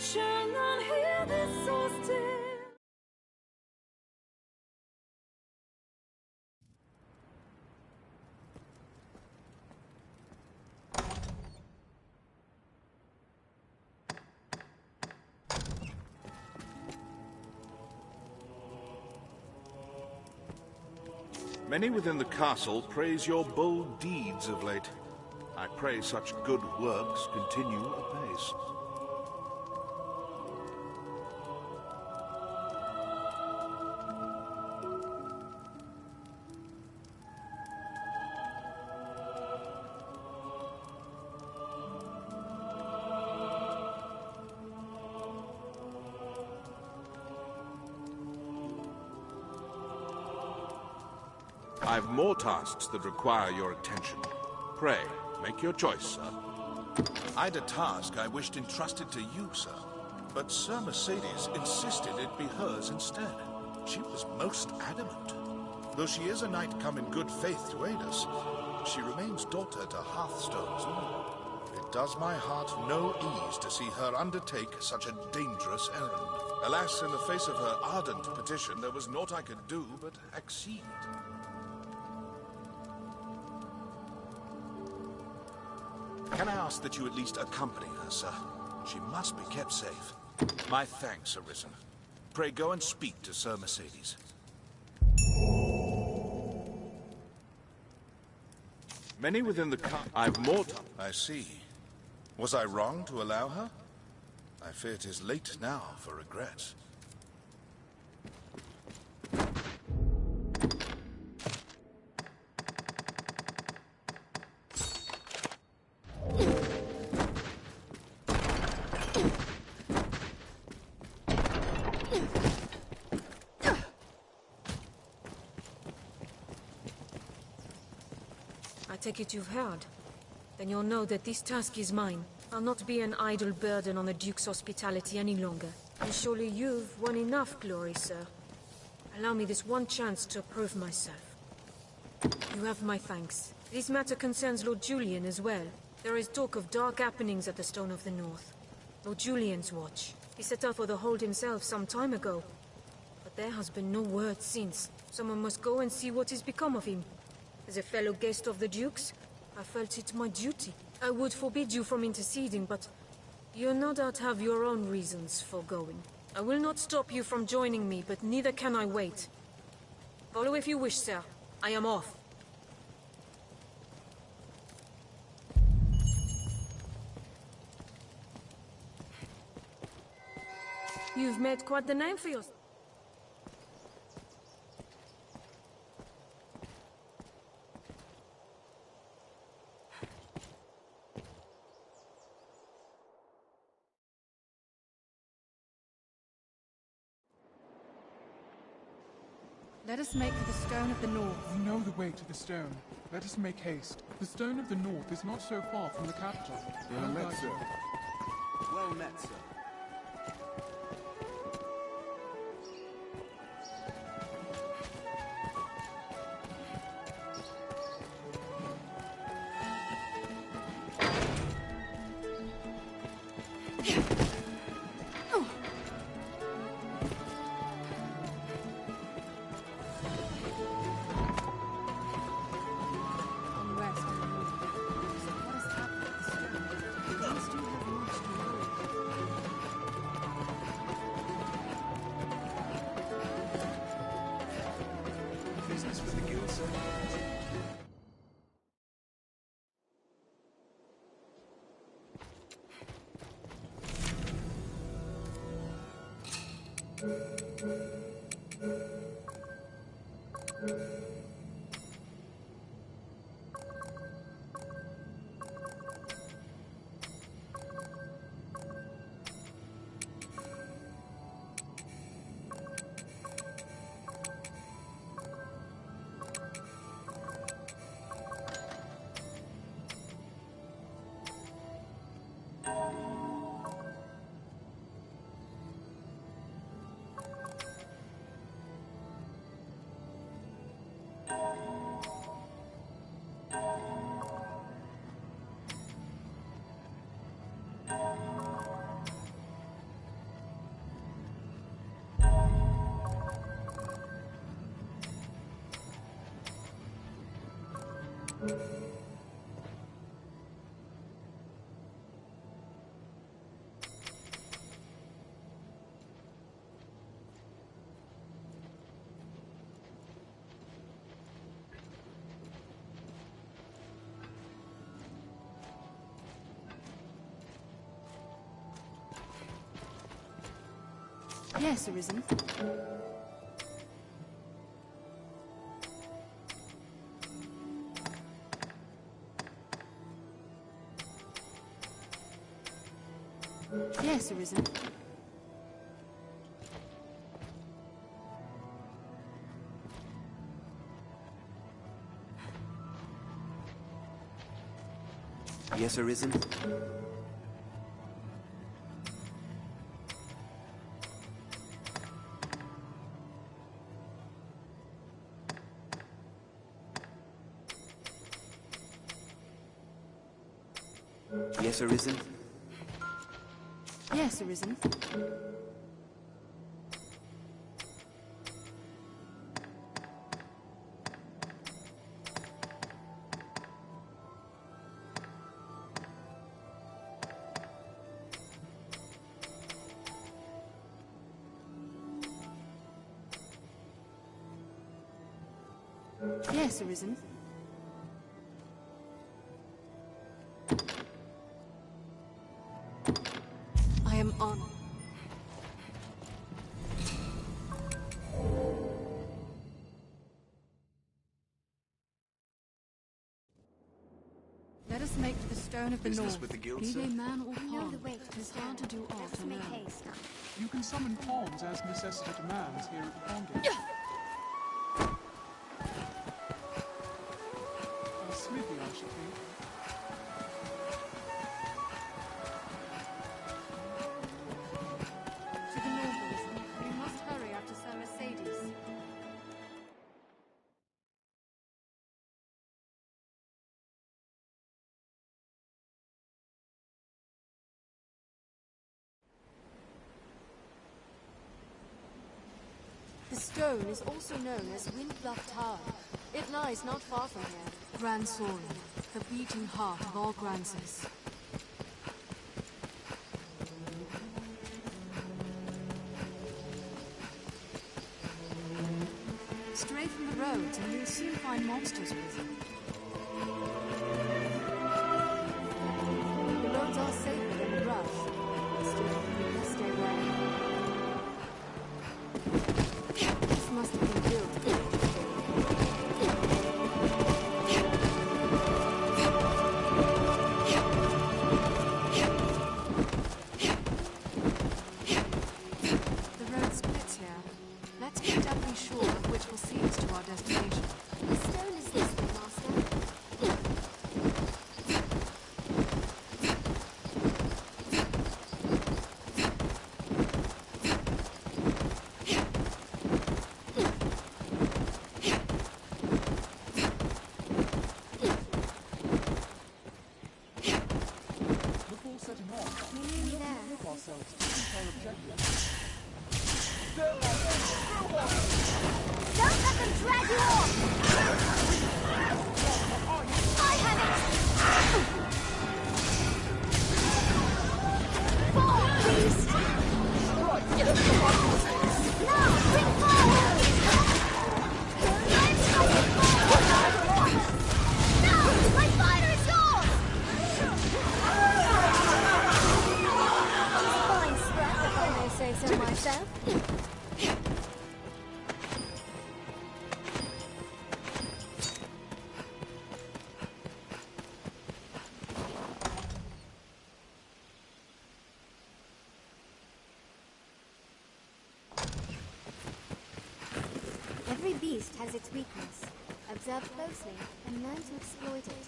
Shall not hear this so still. Many within the castle praise your bold deeds of late. I pray such good works continue apace. I've more tasks that require your attention. Pray, make your choice, sir. I'd a task I wished entrusted to you, sir. But Sir Mercedes insisted it be hers instead. She was most adamant. Though she is a knight come in good faith to aid us, she remains daughter to Hearthstone's lord. It does my heart no ease to see her undertake such a dangerous errand. Alas, in the face of her ardent petition, there was naught I could do but accede. Can I ask that you at least accompany her, sir? She must be kept safe. My thanks, Arisen. Pray go and speak to Sir Mercedes. Many within the I've more I see. Was I wrong to allow her? I fear 'tis late now for regrets. I take it you've heard. Then you'll know that this task is mine. I'll not be an idle burden on the Duke's hospitality any longer. And surely you've won enough glory, sir. Allow me this one chance to prove myself. You have my thanks. This matter concerns Lord Julian as well. There is talk of dark happenings at the Stone of the North. Lord Julian's watch. He set out for the hold himself some time ago. But there has been no word since. Someone must go and see what has become of him. As a fellow guest of the Duke's, I felt it my duty. I would forbid you from interceding, but you no doubt have your own reasons for going. I will not stop you from joining me, but neither can I wait. Follow if you wish, sir. I am off. You've made quite the name for yourself. Let us make for the Stone of the North. We know the way to the stone. Let us make haste. The Stone of the North is not so far from the capital. Well met, sir. Well met, sir. Business for the guild, sir. Yes, Arisen. Yes, Arisen. Yes, Arisen. Yes, Arisen. Yes, Arisen. Yes, Arisen. I am on. Let us make for the stone of the Business north. with the guild, Be sir? they man or We know pawn, the way to it the is hard to stone. do aught Let us alone. make haste. You can summon pawns as necessity demands here at the pawn gate. A smithy, I should think. To the north, Arisen. We must hurry after Sir Mercedes. The stone is also known as Windbluff Tower. It lies not far from here. Gran Soren, the beating heart of all Grances. Stray from the roads and you'll soon find monsters arisen. The roads are safer than the brush. Still, we must stay away. This must have been built. The road splits here. Let's be doubly sure of which will see us to our destination. The stone is this way, Master. Before setting off, We're nearly we there. have to prove ourselves to reach our objective. Don't let them drag you off! I have it! Forward, please! Now, bring forward! I'm coming forward! No! My fighter is yours! Fine scrap, if I may say so myself. Every beast has its weakness. Observe closely and learn to exploit it.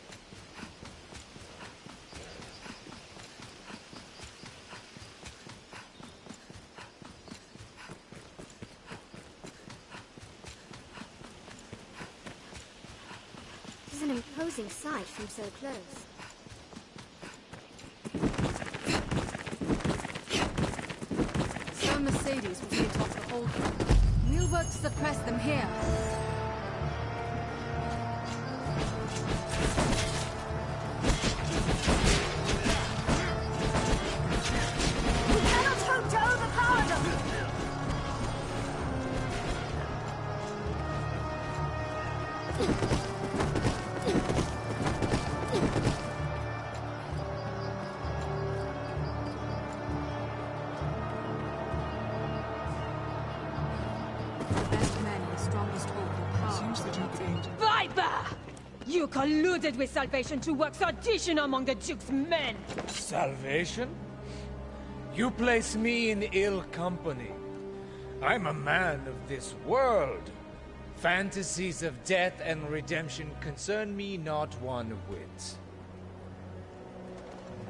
This is an imposing sight from so close. Sir Mercedes will be atop the hold. We'll work to suppress them here. We cannot hope to overpower them! Bah! You colluded with Salvation to work sedition among the Duke's men! Salvation? You place me in ill company. I'm a man of this world. Fantasies of death and redemption concern me not one whit.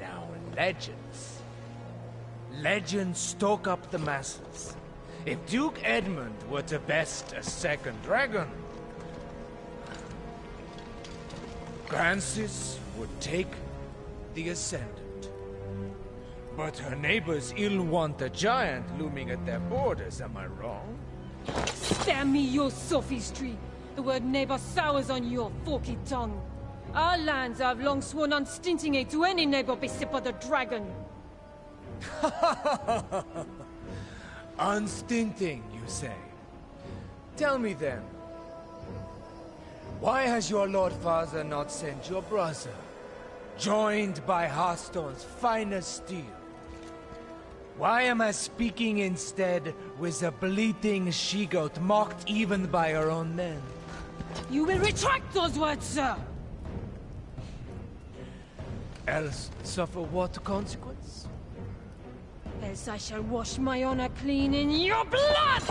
Now, legends. Legends stoke up the masses. If Duke Edmund were to best a second dragon, Francis would take the Ascendant. But her neighbors ill want a giant looming at their borders, am I wrong? Spare me your sophistry! The word neighbor sours on your forky tongue. Our lands have long sworn unstinting aid to any neighbor beset by the dragon. Unstinting, you say? Tell me then, why has your Lord Father not sent your brother, joined by Hearthstone's finest steel? Why am I speaking instead with a bleating she-goat mocked even by her own men? You will retract those words, sir! Else suffer what consequence? Else I shall wash my honor clean in your blood!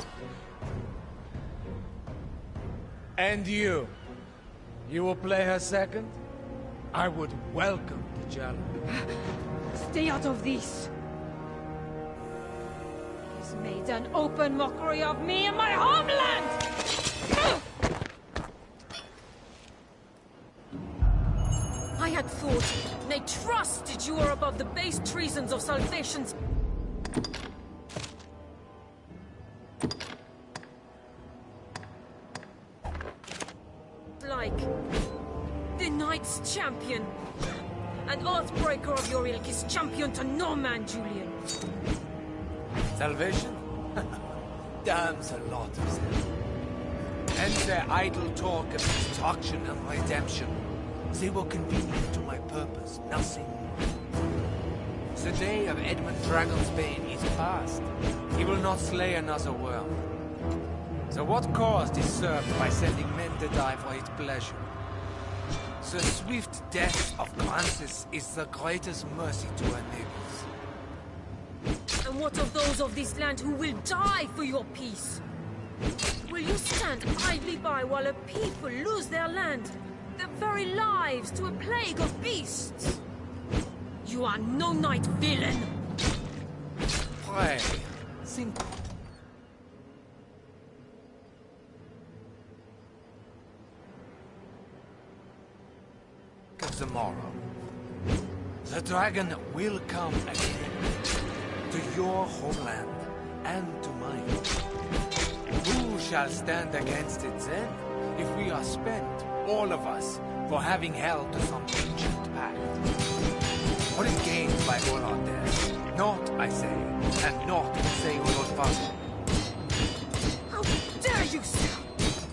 And you? You will play her second? I would welcome the challenge. Stay out of this! He's made an open mockery of me and my homeland! I had thought, nay trusted you were above the base treasons of Salvation's... Like... the Knight's champion. An Earthbreaker of your ilk is champion to no man, Julian. Salvation? Damns a lot of them. And their idle talk of destruction and redemption. They were convenient to my purpose, nothing more. The day of Edmund Dragonsbane is past. He will not slay another world. So what cause is served by sending men to die for his pleasure? The swift death of Francis is the greatest mercy to her neighbors. And what of those of this land who will die for your peace? Will you stand idly by while a people lose their land, their very lives, to a plague of beasts? You are no knight, villain! Pray, think. Tomorrow, the dragon will come again to your homeland and to mine. Who shall stand against it then, if we are spent, all of us, for having held to some ancient pact? What is gained by all our deaths? Not, I say, and not, say, O Lord Father. How dare you, sir!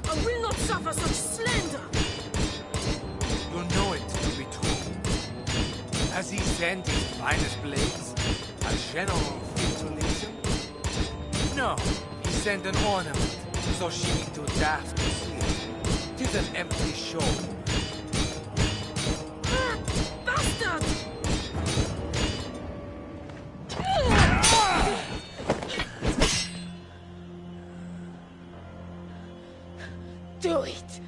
I will not suffer such slander! You know it to be true. Has he sent his finest blades? A general fit to legion? No, he sent an ornament, so she be too daft to sleep. 'Tis an empty show. Bastard! Do it!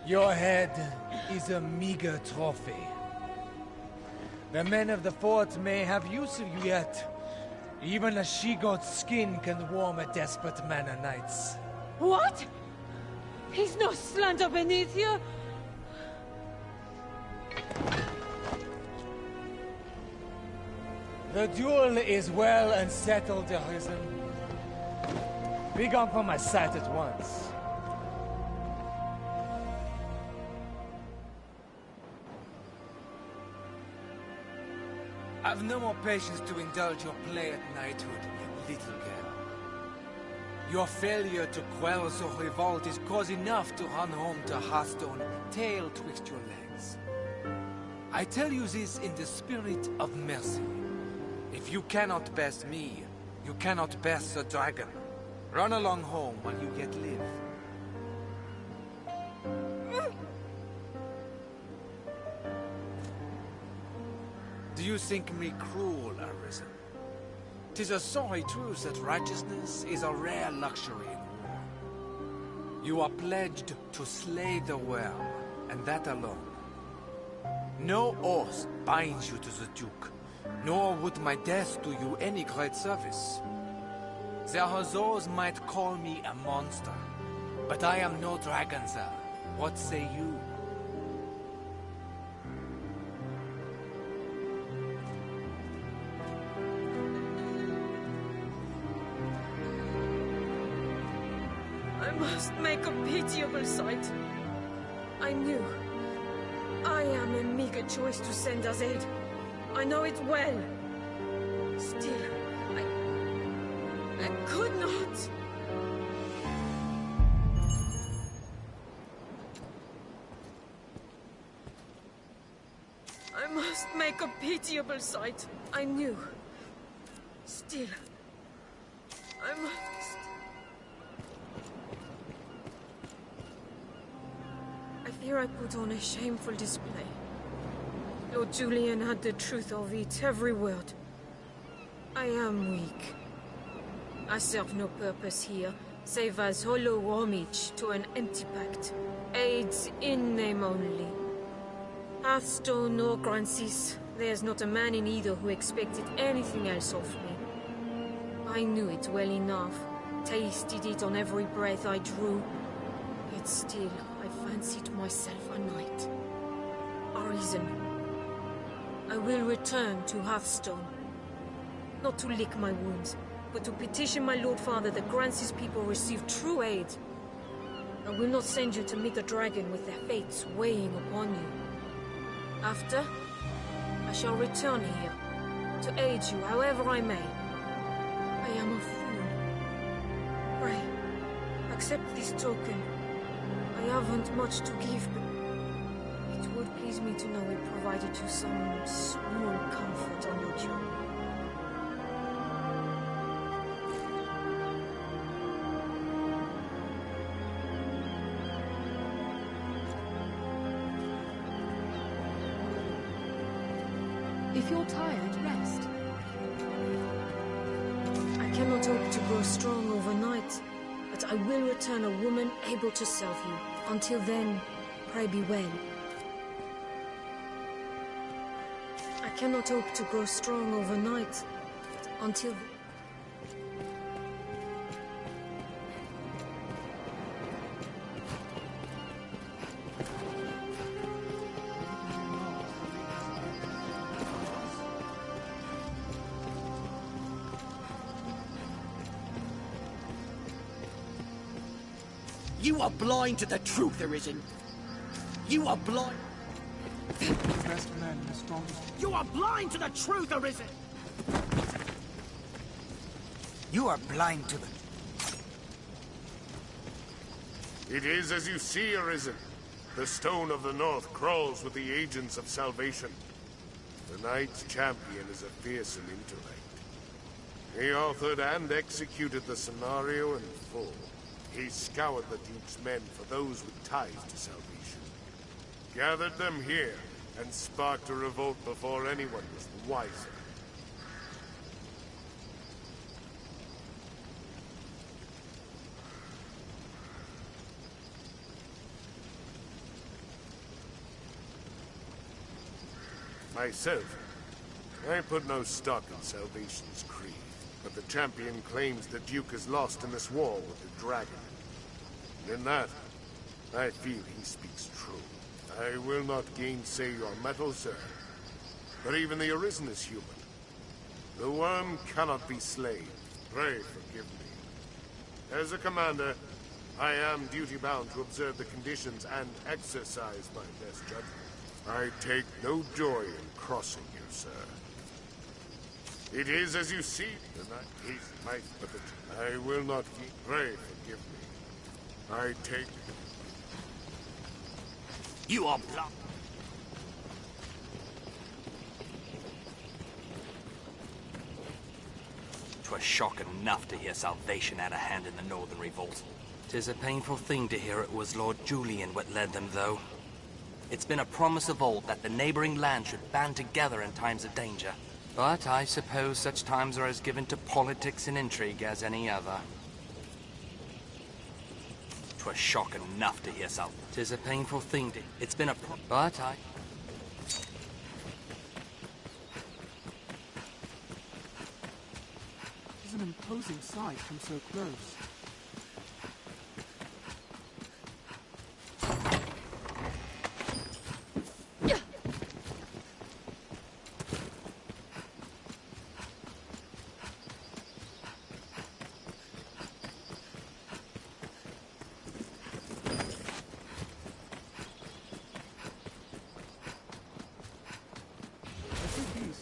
Your head is a meager trophy. The men of the fort may have use of you yet. Even a she-goat's skin can warm a desperate man o' nights. What? He's no slander beneath you? The duel is well and settled, Arisen. Be gone from my sight at once. I've no more patience to indulge your play at knighthood, little girl. Your failure to quell the revolt is cause enough to run home to Hearthstone, tail twixt your legs. I tell you this in the spirit of mercy. If you cannot best me, you cannot best the dragon. Run along home while you yet live. You think me cruel, Arisen. 'Tis a sorry truth that righteousness is a rare luxury in war. You are pledged to slay the worm, and that alone. No oath binds you to the Duke, nor would my death do you any great service. There are those might call me a monster, but I am no dragon, sir. What say you? I must make a pitiable sight. I knew. I am a meager choice to send as aid. I know it well. Still, I could not. I must make a pitiable sight. I knew. Still, I must. I fear I put on a shameful display. Lord Julian had the truth of it, every word. I am weak. I serve no purpose here, save as hollow homage to an empty pact. Aids in name only. Hearthstone or Grancis, there's not a man in either who expected anything else of me. I knew it well enough, tasted it on every breath I drew, yet still I fancied myself a knight. Arisen. I will return to Hearthstone. Not to lick my wounds, but to petition my Lord Father that Grancis people receive true aid. I will not send you to meet the dragon with their fates weighing upon you. After, I shall return here, to aid you however I may. I am a fool. Pray, accept this token. I haven't much to give, but it would please me to know it provided you some small comfort on your journey. If you're tired, rest. I cannot hope to grow strong overnight, but I will return a woman able to serve you. Until then, pray be well. I cannot hope to grow strong overnight, but until... You are blind to the truth, Arisen. You are blind. The best men, the strongest. You are blind to the truth, Arisen. You are blind to the... It is as you see, Arisen. The Stone of the North crawls with the agents of salvation. The Knight's champion is a fearsome intellect. He authored and executed the scenario in full. He scoured the Duke's men for those with ties to salvation. Gathered them here, and sparked a revolt before anyone was wiser. Myself, I put no stock in Salvation's creed, but the champion claims the Duke is lost in this war with the dragon. And in that, I feel he speaks true. I will not gainsay your mettle, sir. But even the Arisen is human. The worm cannot be slain. Pray forgive me. As a commander, I am duty-bound to observe the conditions and exercise my best judgment. I take no joy in crossing you, sir. It is as you see, the night is my puppet. I will not pray forgive me. I take... You are blind. 'Twas shock enough to hear Salvation had a hand in the Northern Revolt. 'Tis a painful thing to hear it was Lord Julian what led them, though. It's been a promise of old that the neighboring lands should band together in times of danger. But I suppose such times are as given to politics and intrigue as any other. 'Twas shock enough to hear so. 'Tis a painful thing to... It's been a but I... It's an imposing sight from so close.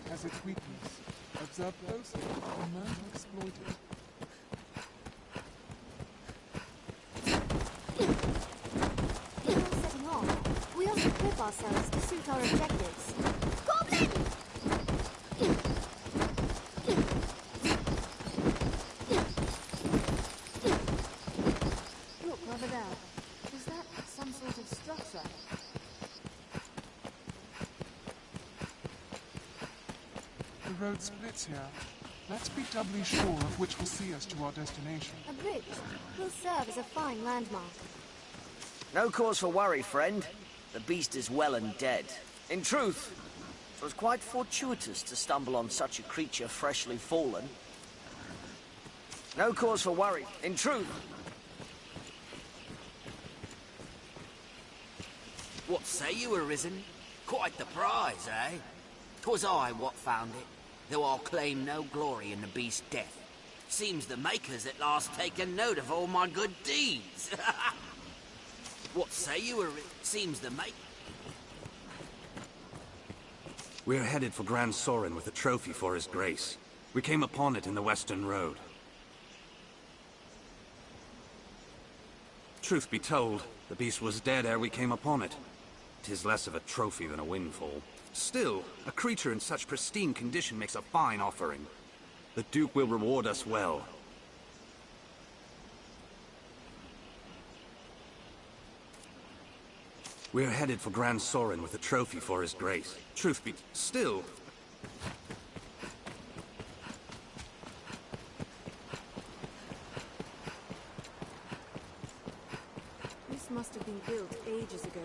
Has its weakness. Observe closely and learn to exploit it. Before setting off, we ought to equip ourselves to suit our objectives. Goblin! Look, over there. Is that some sort of structure? The road splits here. Let's be doubly sure of which will see us to our destination. A bridge will serve as a fine landmark. No cause for worry, friend. The beast is well and dead. In truth, it was quite fortuitous to stumble on such a creature freshly fallen. No cause for worry. In truth. What say you, Arisen? Quite the prize, eh? 'Twas I what found it, though I'll claim no glory in the beast's death. Seems the Maker's at last taken note of all my good deeds. What say you, Arisen? Seems the Maker... We're headed for Grand Sorin with a trophy for his grace. We came upon it in the Western Road. Truth be told, the beast was dead ere we came upon it. 'Tis less of a trophy than a windfall. Still, a creature in such pristine condition makes a fine offering. The Duke will reward us well. We're headed for Grand Sorin with a trophy for his grace. Truth be... Still... This must have been built ages ago.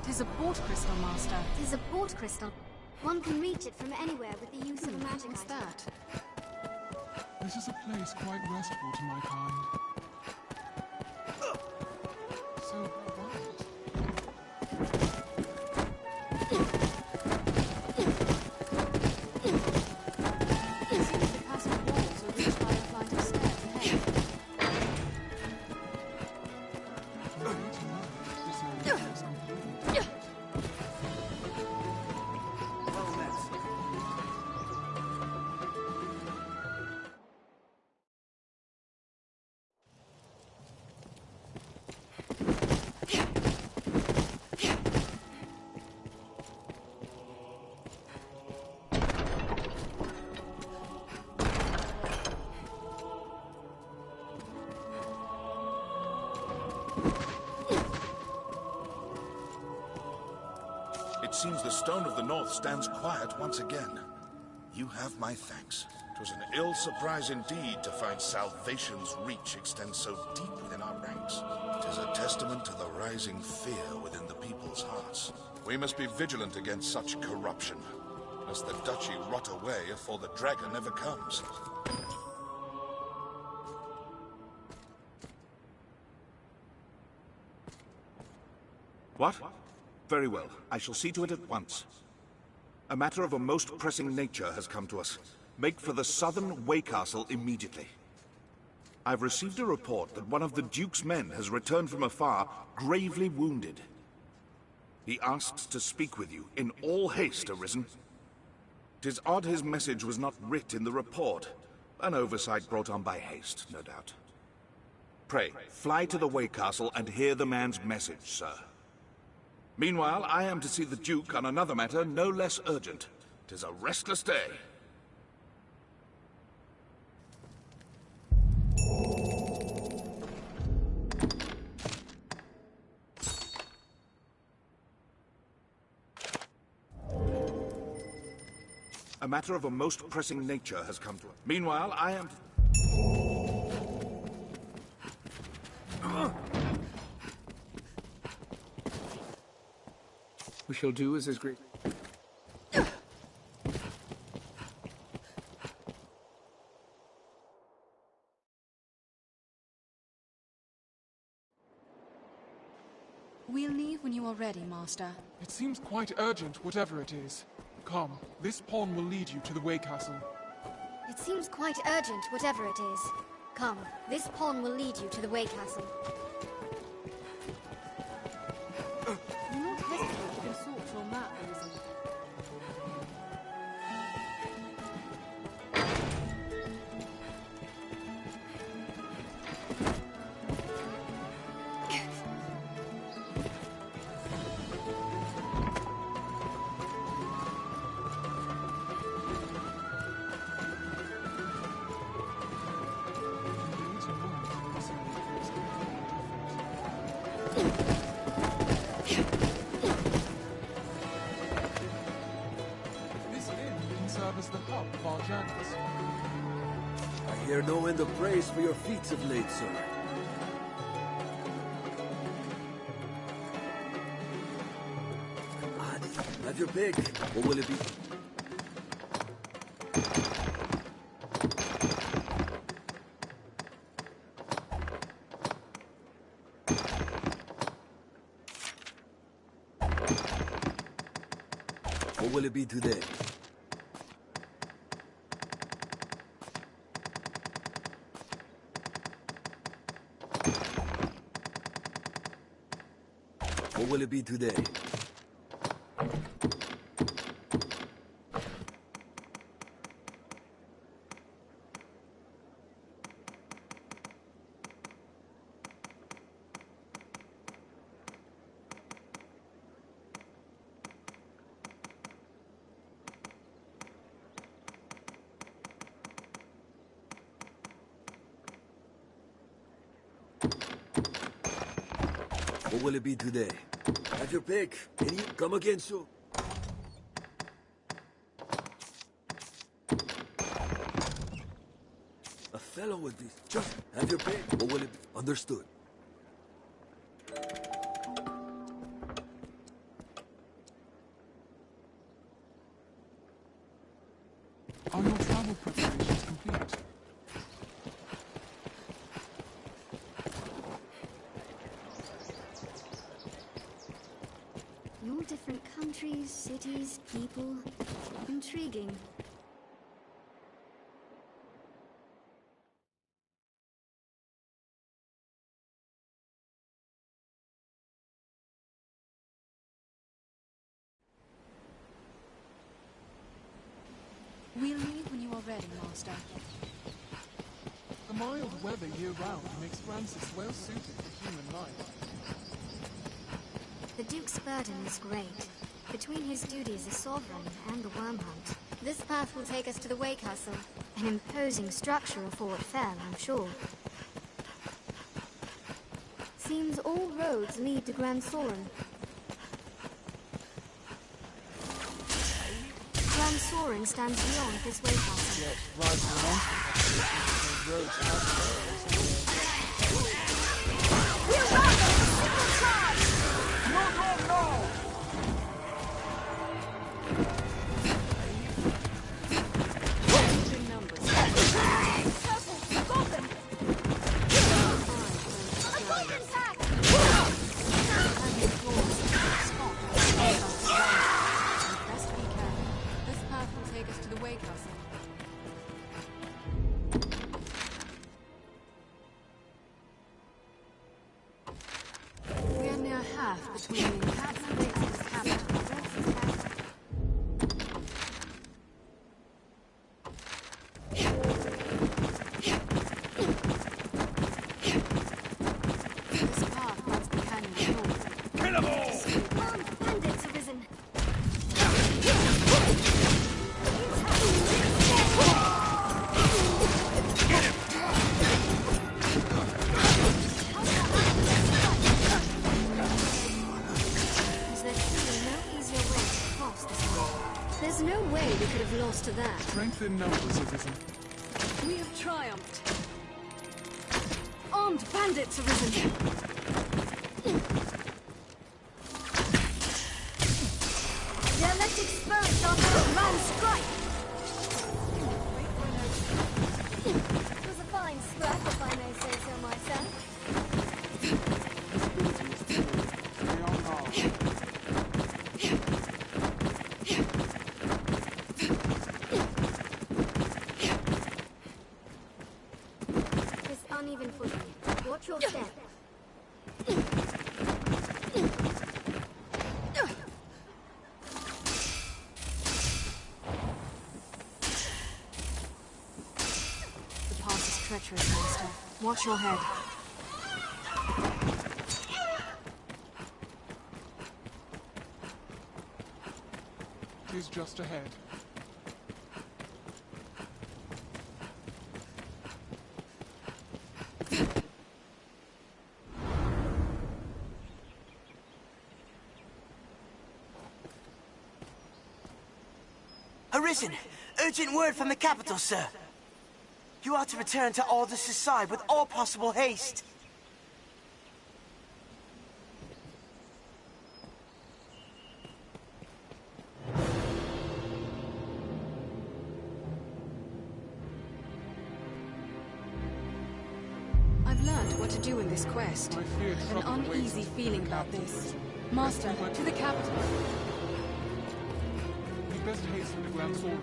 Tis a port crystal, Master. Tis a port crystal. One can reach it from anywhere with the use of a magic What's item. that? This is a place quite restful to my kind. So quiet. It seems the castle walls are reached by a flight of stairs ahead. From day to night, this area is completely dark. It seems the Stone of the North stands quiet once again. You have my thanks. 'Twas an ill surprise indeed to find salvation's reach extend so deep within our ranks. 'Tis a testament to the rising fear within the people's hearts. We must be vigilant against such corruption, lest the duchy rot away afore the dragon ever comes. What? Very well. I shall see to it at once. A matter of a most pressing nature has come to us. Make for the southern Way Castle immediately. I've received a report that one of the Duke's men has returned from afar, gravely wounded. He asks to speak with you, in all haste, Arisen. 'Tis odd his message was not writ in the report. An oversight brought on by haste, no doubt. Pray, fly to the Way Castle and hear the man's message, sir. Meanwhile, I am to see the Duke on another matter no less urgent. 'Tis a restless day. A matter of a most pressing nature has come to us. Meanwhile, I am... We shall do as is great. We'll leave when you are ready, Master. It seems quite urgent, whatever it is. Come, this pawn will lead you to the Way Castle. It seems quite urgent, whatever it is. Come, this pawn will lead you to the Way Castle. Do not hesitate to consult your map, Arisen. I hear no end of praise for your feats of late, sir. Have your pick. What will it be? What will it be today? What will it be today? What will it be today? Have your pick. Can you come again soon? A fellow with these. Just have your pick. What will it be? Understood. Are your travel preparations complete? Your different countries, cities, people. Intriguing. We'll leave when you are ready, Master. The mild weather year-round makes Francis well suited for human life. The Duke's burden is great. Between his duties as sovereign and the worm hunt, this path will take us to the Way Castle. An imposing structure afore it fell, I'm sure. Seems all roads lead to Grand Soren. Grand Soren stands beyond this Way Castle. Yet, right along the roads We're welcome to single charge! No! There's no way we could have lost to that. Strength in numbers, Arisen. We have triumphed. Armed bandits, Arisen. Dialectic exposed on the grand strike. It was a fine scrap, if I may say so myself. This uneven footing. Watch your step. The pass is treacherous, Master. Watch your head. He's just ahead. Arisen! Urgent word from the capital, sir. You are to return to Aldous' side with all possible haste. I've learned what to do in this quest. I feared An trouble awaits uneasy us from feeling the about capital. this. Master, to the capital. We'd best hasten to Grand Sword.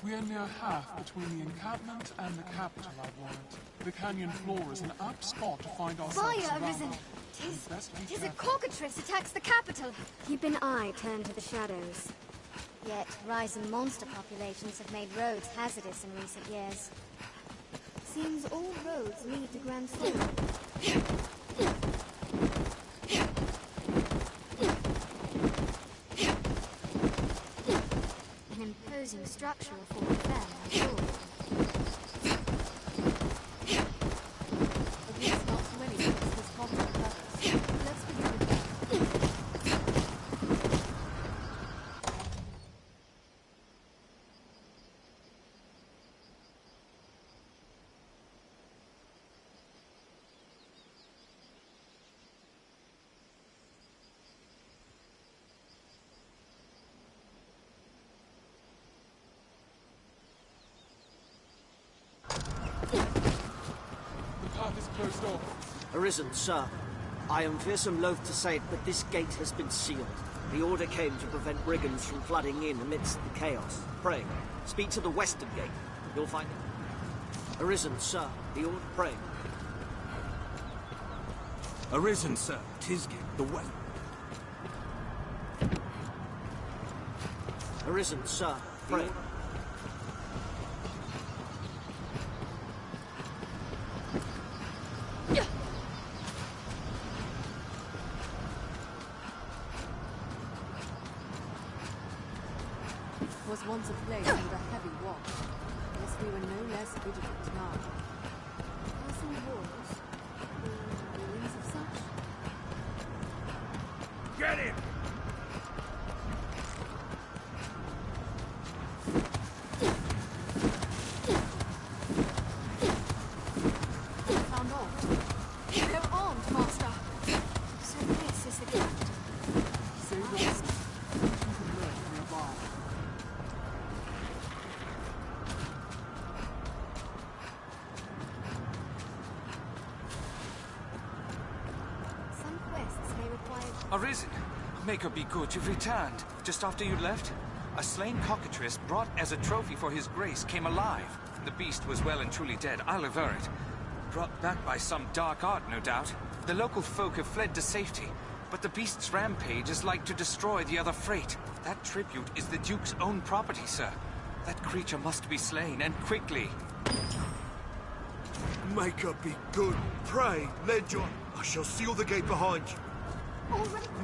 We are near half between the encampment and the capital, I warrant. The canyon floor is an apt spot to find ourselves Fire, surrounded. Arisen! Tis a careful. cockatrice attacks the capital! Keep an eye turned to the shadows. Yet, rising monster populations have made roads hazardous in recent years. Seems all roads lead to Grand Sword. An imposing structure of Fort Fair, I'm sure. At least not too many things as common as others. Let's begin with that. The path is closed off. Arisen, sir. I am fearsome loath to say it, but this gate has been sealed. The order came to prevent brigands from flooding in amidst the chaos. Pray, speak to the western gate. You'll find it. Arisen, sir. The order, pray. Arisen, sir. Tisgate, the west. Arisen, sir. Pray. Was once a place under heavy watch. Guess we were no less vigilant now. Castle walls, or ruins of such. Get him! Found off. They're armed, Master. So this is the capital. Save the rest. You can lurk nearby. Some quests may require... Arisen! Maker be good, you've returned. Just after you left, a slain cockatrice brought as a trophy for his grace came alive. The beast was well and truly dead, I'll aver it. Brought back by some dark art, no doubt. The local folk have fled to safety, but the beast's rampage is like to destroy the other freight. That tribute is the Duke's own property, sir. That creature must be slain, and quickly. Maker be good. Pray, Ledger. I shall seal the gate behind you.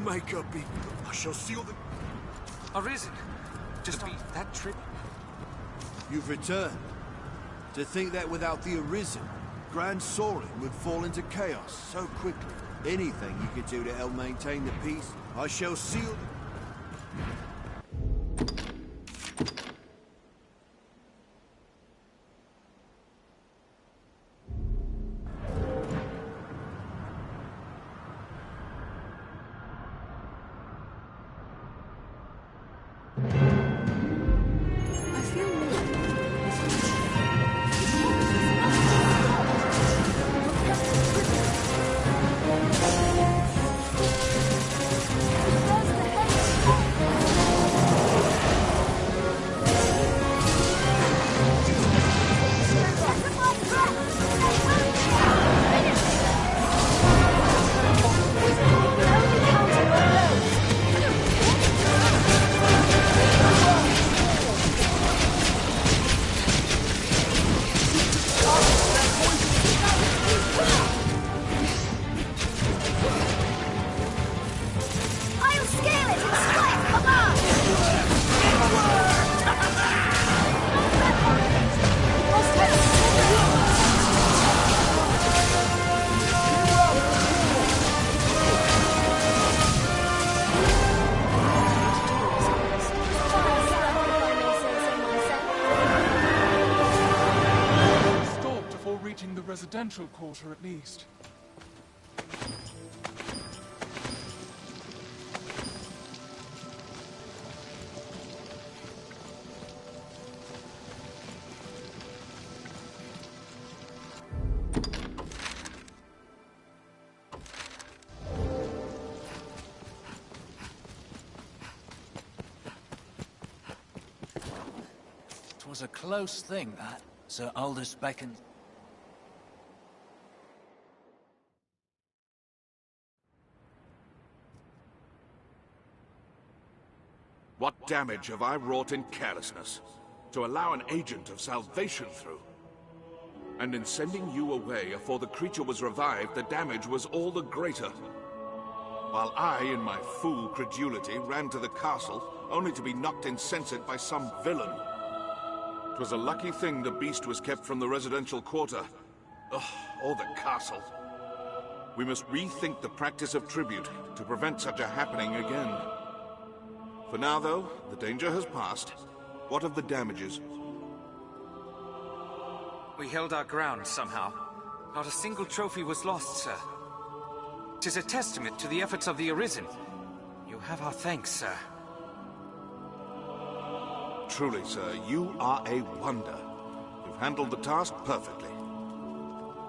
Maker be good. I shall seal the... Arisen. Just be that trip. You've returned. To think that without the Arisen, Grand Sorin would fall into chaos so quickly. Anything you could do to help maintain the peace, I shall seal... Residential quarter, at least. 'Twas a close thing, that, Sir Aldous beckoned. What damage have I wrought in carelessness to allow an agent of salvation through? And in sending you away afore the creature was revived, the damage was all the greater. While I, in my fool credulity, ran to the castle, only to be knocked insensate by some villain. 'Twas a lucky thing the beast was kept from the residential quarter. Ugh, or the castle. We must rethink the practice of tribute to prevent such a happening again. For now, though, the danger has passed. What of the damages? We held our ground somehow. Not a single trophy was lost, sir. 'Tis a testament to the efforts of the Arisen. You have our thanks, sir. Truly, sir, you are a wonder. You've handled the task perfectly.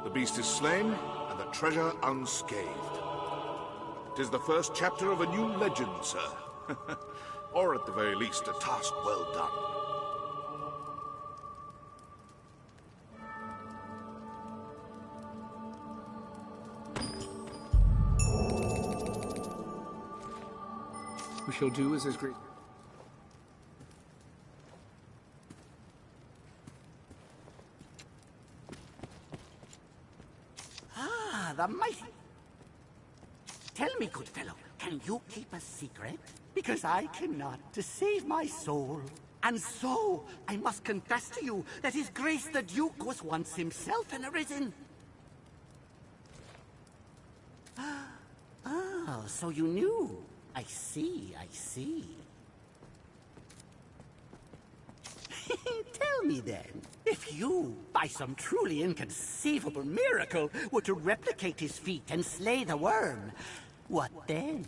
The beast is slain, and the treasure unscathed. 'Tis the first chapter of a new legend, sir. Or at the very least, a task well done. We shall do as is great. Ah, the mighty... Tell me, good fellow, can you keep a secret? Because I cannot, to save my soul. And so, I must confess to you that His Grace the Duke was once himself an Arisen. Oh, so you knew. I see, I see. Tell me then, if you, by some truly inconceivable miracle, were to replicate his feat and slay the worm, what then?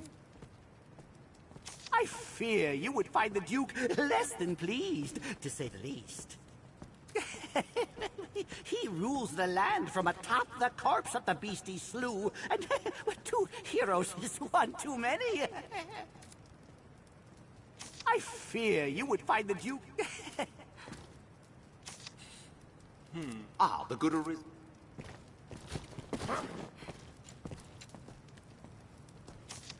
I fear you would find the Duke less than pleased, to say the least. He rules the land from atop the corpse of the beast he slew, and with 2 heroes is one too many. I fear you would find the Duke... Ah, the good Arisen.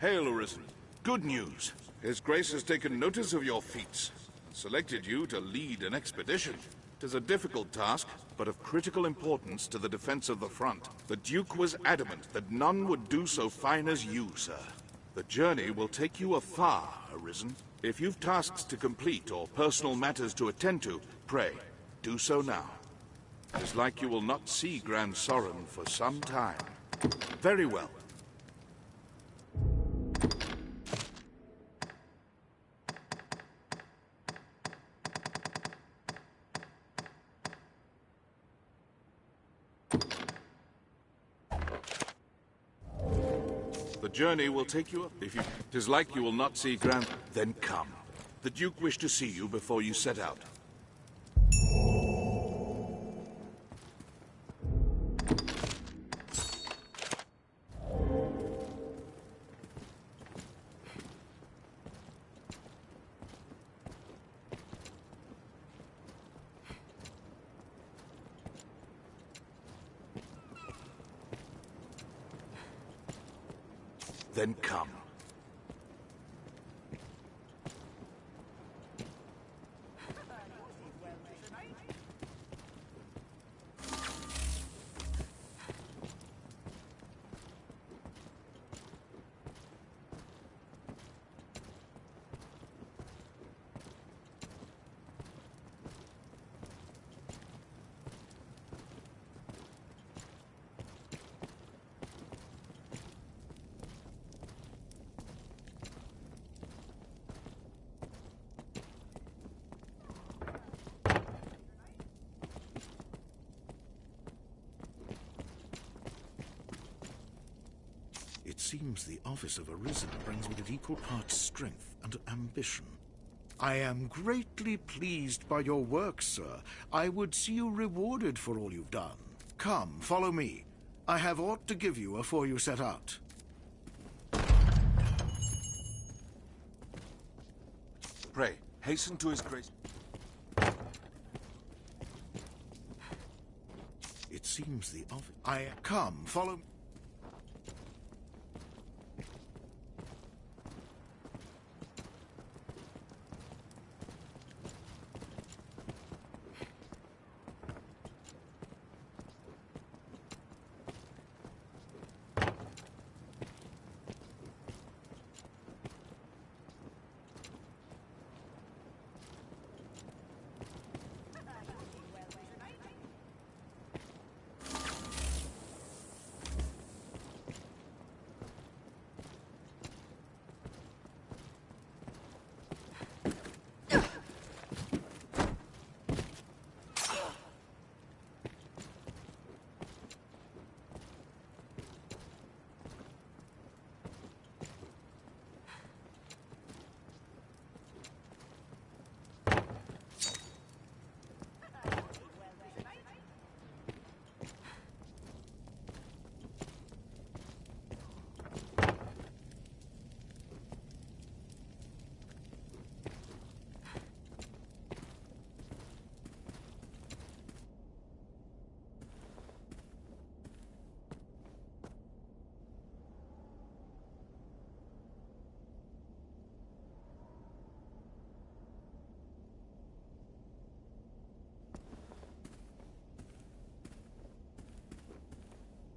Hail, Arisen. Good news. His Grace has taken notice of your feats and selected you to lead an expedition. It is a difficult task, but of critical importance to the defense of the front. The Duke was adamant that none would do so fine as you, sir. The journey will take you afar, Arisen. If you've tasks to complete or personal matters to attend to, pray, do so now. It is like you will not see Grand Sorin for some time. Very well. The journey will take you up. If it is like you will not see Grand... Then come. The Duke wished to see you before you set out. Then come. It seems the office of Arisen brings with it equal parts strength and ambition. I am greatly pleased by your work, sir. I would see you rewarded for all you've done. Come, follow me. I have aught to give you afore you set out. Pray, hasten to His Grace. It seems the office... Come, follow...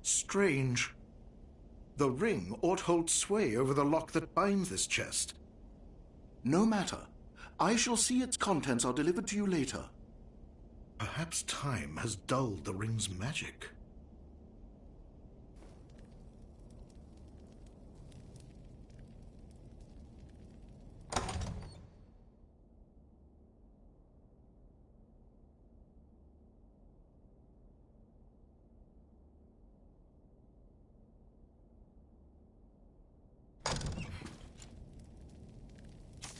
Strange. The ring ought hold sway over the lock that binds this chest. No matter. I shall see its contents are delivered to you later. Perhaps time has dulled the ring's magic.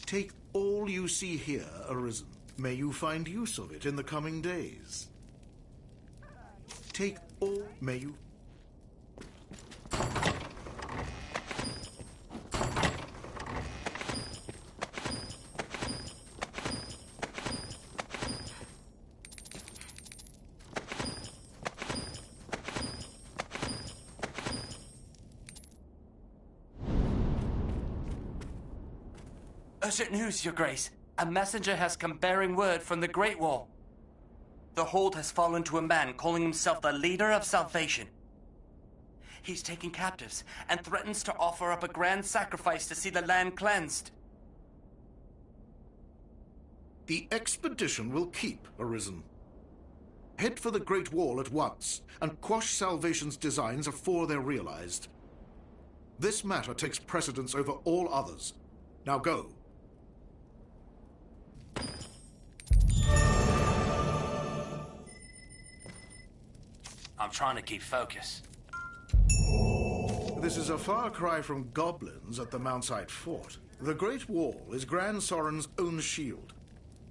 Take all you see here, Arisen. May you find use of it in the coming days. Take all... May you... Urgent news, Your Grace. A messenger has come bearing word from the Great Wall. The hold has fallen to a man calling himself the leader of salvation. He's taken captives and threatens to offer up a grand sacrifice to see the land cleansed. The expedition will keep, Arisen. Head for the Great Wall at once, and quash Salvation's designs afore they're realized. This matter takes precedence over all others. Now go. I'm trying to keep focus. This is a far cry from goblins at the Mountside Fort. The Great Wall is Grand Soren's own shield.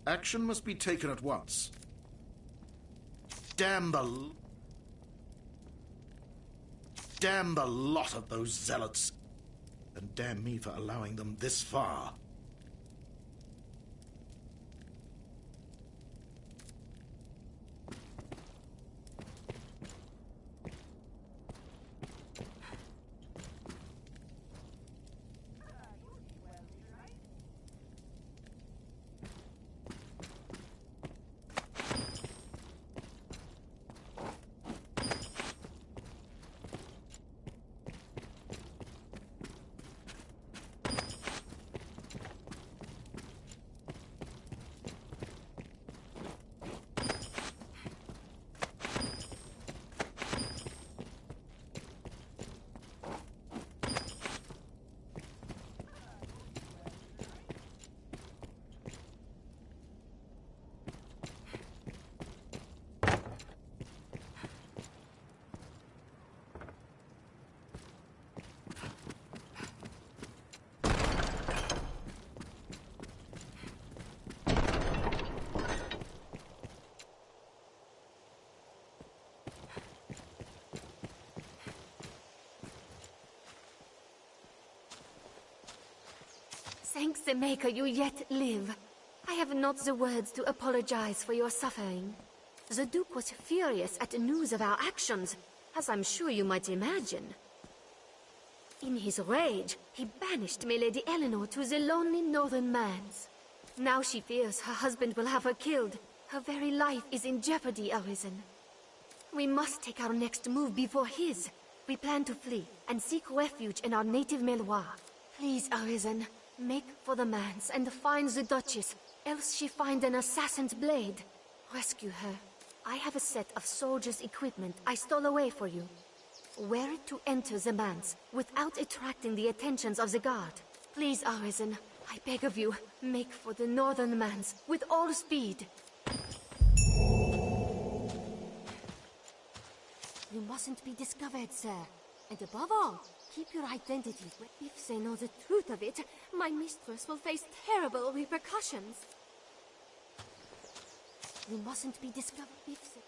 Action must be taken at once. Damn the lot of those zealots. And damn me for allowing them this far. Thanks the Maker you yet live. I have not the words to apologize for your suffering. The Duke was furious at the news of our actions, as I'm sure you might imagine. In his rage, he banished my Lady Eleanor to the lonely northern lands. Now she fears her husband will have her killed. Her very life is in jeopardy, Arisen. We must take our next move before his. We plan to flee and seek refuge in our native Meloir. Please, Arisen, make for the manse and find the Duchess, else she find an assassin's blade. Rescue her. I have a set of soldiers' equipment I stole away for you. Wear it to enter the manse without attracting the attentions of the guard. Please, Arisen, I beg of you, make for the northern manse with all speed. You mustn't be discovered, sir. And above all, keep your identity. If they know the truth of it, my mistress will face terrible repercussions. You mustn't be discovered. If they...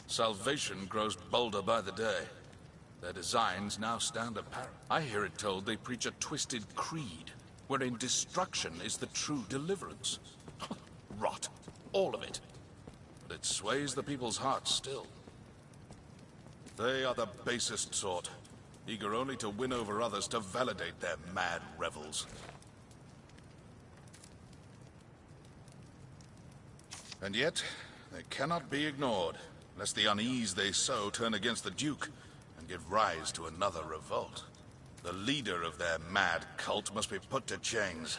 Salvation grows bolder by the day. Their designs now stand apparent. I hear it told they preach a twisted creed, wherein destruction is the true deliverance. Rot. All of it. But it sways the people's hearts still. They are the basest sort, eager only to win over others to validate their mad revels. And yet, they cannot be ignored, lest the unease they sow turn against the Duke and give rise to another revolt. The leader of their mad cult must be put to chains,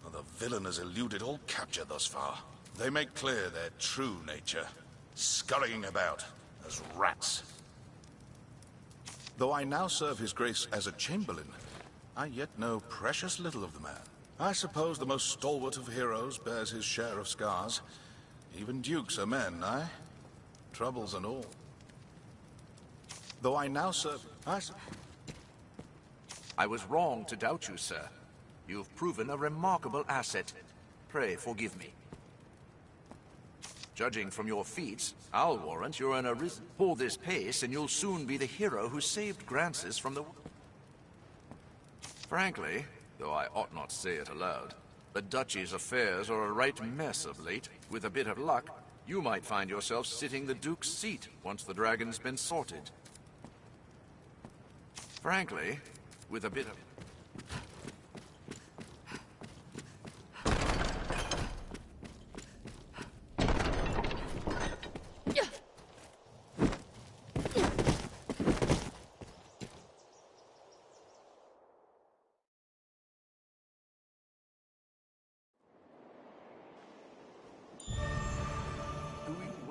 for the villain has eluded all capture thus far. They make clear their true nature, scurrying about as rats. Though I now serve his grace as a chamberlain, I yet know precious little of the man. I suppose the most stalwart of heroes bears his share of scars. Even dukes are men, aye? Troubles and all. Though I now serve... I was wrong to doubt you, sir. You've proven a remarkable asset. Pray forgive me. Judging from your feats, I'll warrant you're an Arisen. Hold this pace and you'll soon be the hero who saved Grancis from the... Frankly, though I ought not say it aloud, the Duchy's affairs are a right mess of late. With a bit of luck, you might find yourself sitting the Duke's seat once the dragon's been sorted. Frankly, with a bit of...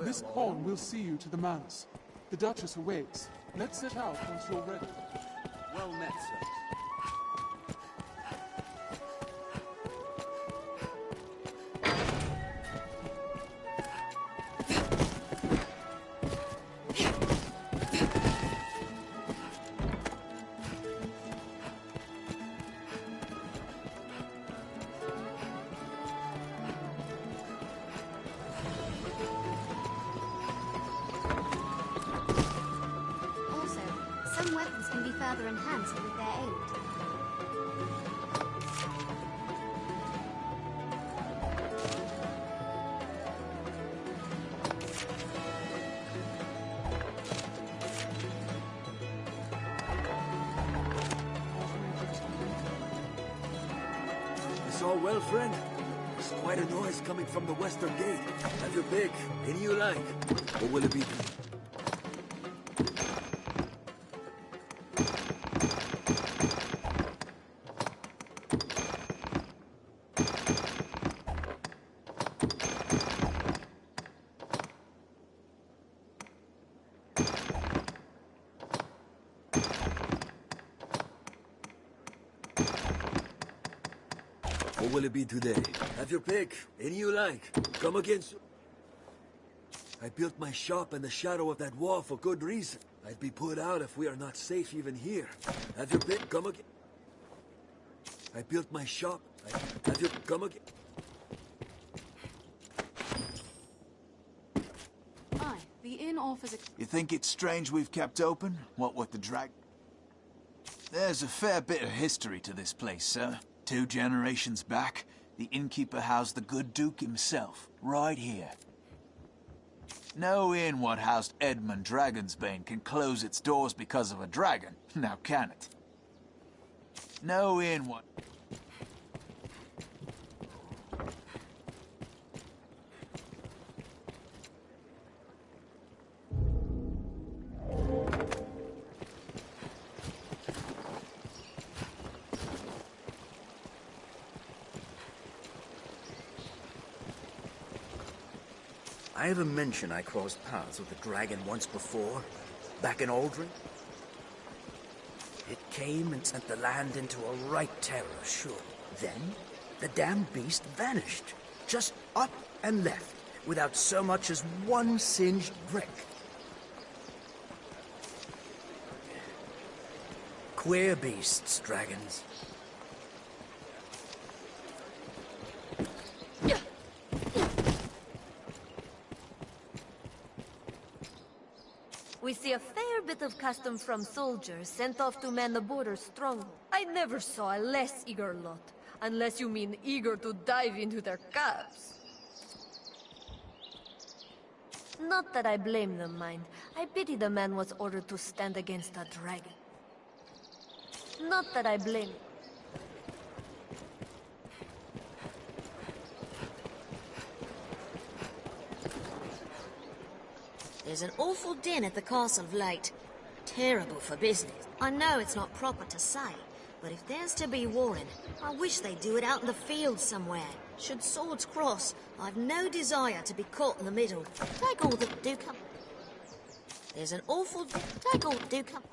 This pawn will see you to the manse. The Duchess awaits. Let's set out once you're ready. Well met, sir. Some weapons can be further enhanced with their aid. It's all well, friend? There's quite a noise coming from the western gate. Have your pick. Any you like. Or will it be... What will it be today? Have your pick. Any you like. Come again soon. I built my shop in the shadow of that wall for good reason. I'd be put out if we are not safe even here. Have your pick. Come again. I built my shop. Have your... Come again. Aye, the inn offers a... You think it's strange we've kept open? What with the drag... There's a fair bit of history to this place, sir. 2 generations back, the innkeeper housed the good Duke himself, right here. No inn what housed Edmund Dragonsbane can close its doors because of a dragon, now can it? No inn what... I ever mention I crossed paths with the dragon once before, back in Aldrin? It came and sent the land into a right terror, sure. Then, the damn beast vanished, just up and left, without so much as one singed brick. Queer beasts, dragons. We see a fair bit of custom from soldiers sent off to man the border strong. I never saw a less eager lot, unless you mean eager to dive into their cups. Not that I blame them, mind. I pity the man was ordered to stand against a dragon. Not that I blame... There's an awful din at the castle of late. Terrible for business. I know it's not proper to say, but if there's to be warring, I wish they'd do it out in the field somewhere. Should swords cross, I've no desire to be caught in the middle. Take all that do come. There's an awful... Take all that do come.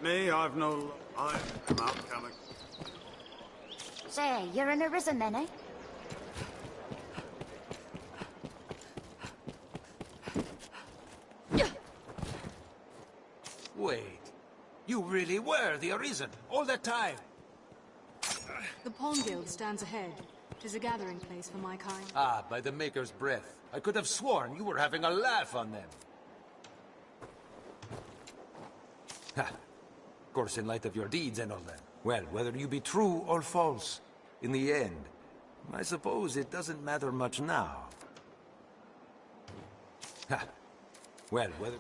Me, I've no... I'm out coming. Say, you're an Arisen then, eh? Wait. You really were the Arisen all that time? The Pawn Guild stands ahead. Tis a gathering place for my kind. Ah, by the Maker's breath. I could have sworn you were having a laugh on them. Ha! Of course, in light of your deeds and all that. Well, whether you be true or false, in the end, I suppose it doesn't matter much now. Ha! Well, whether...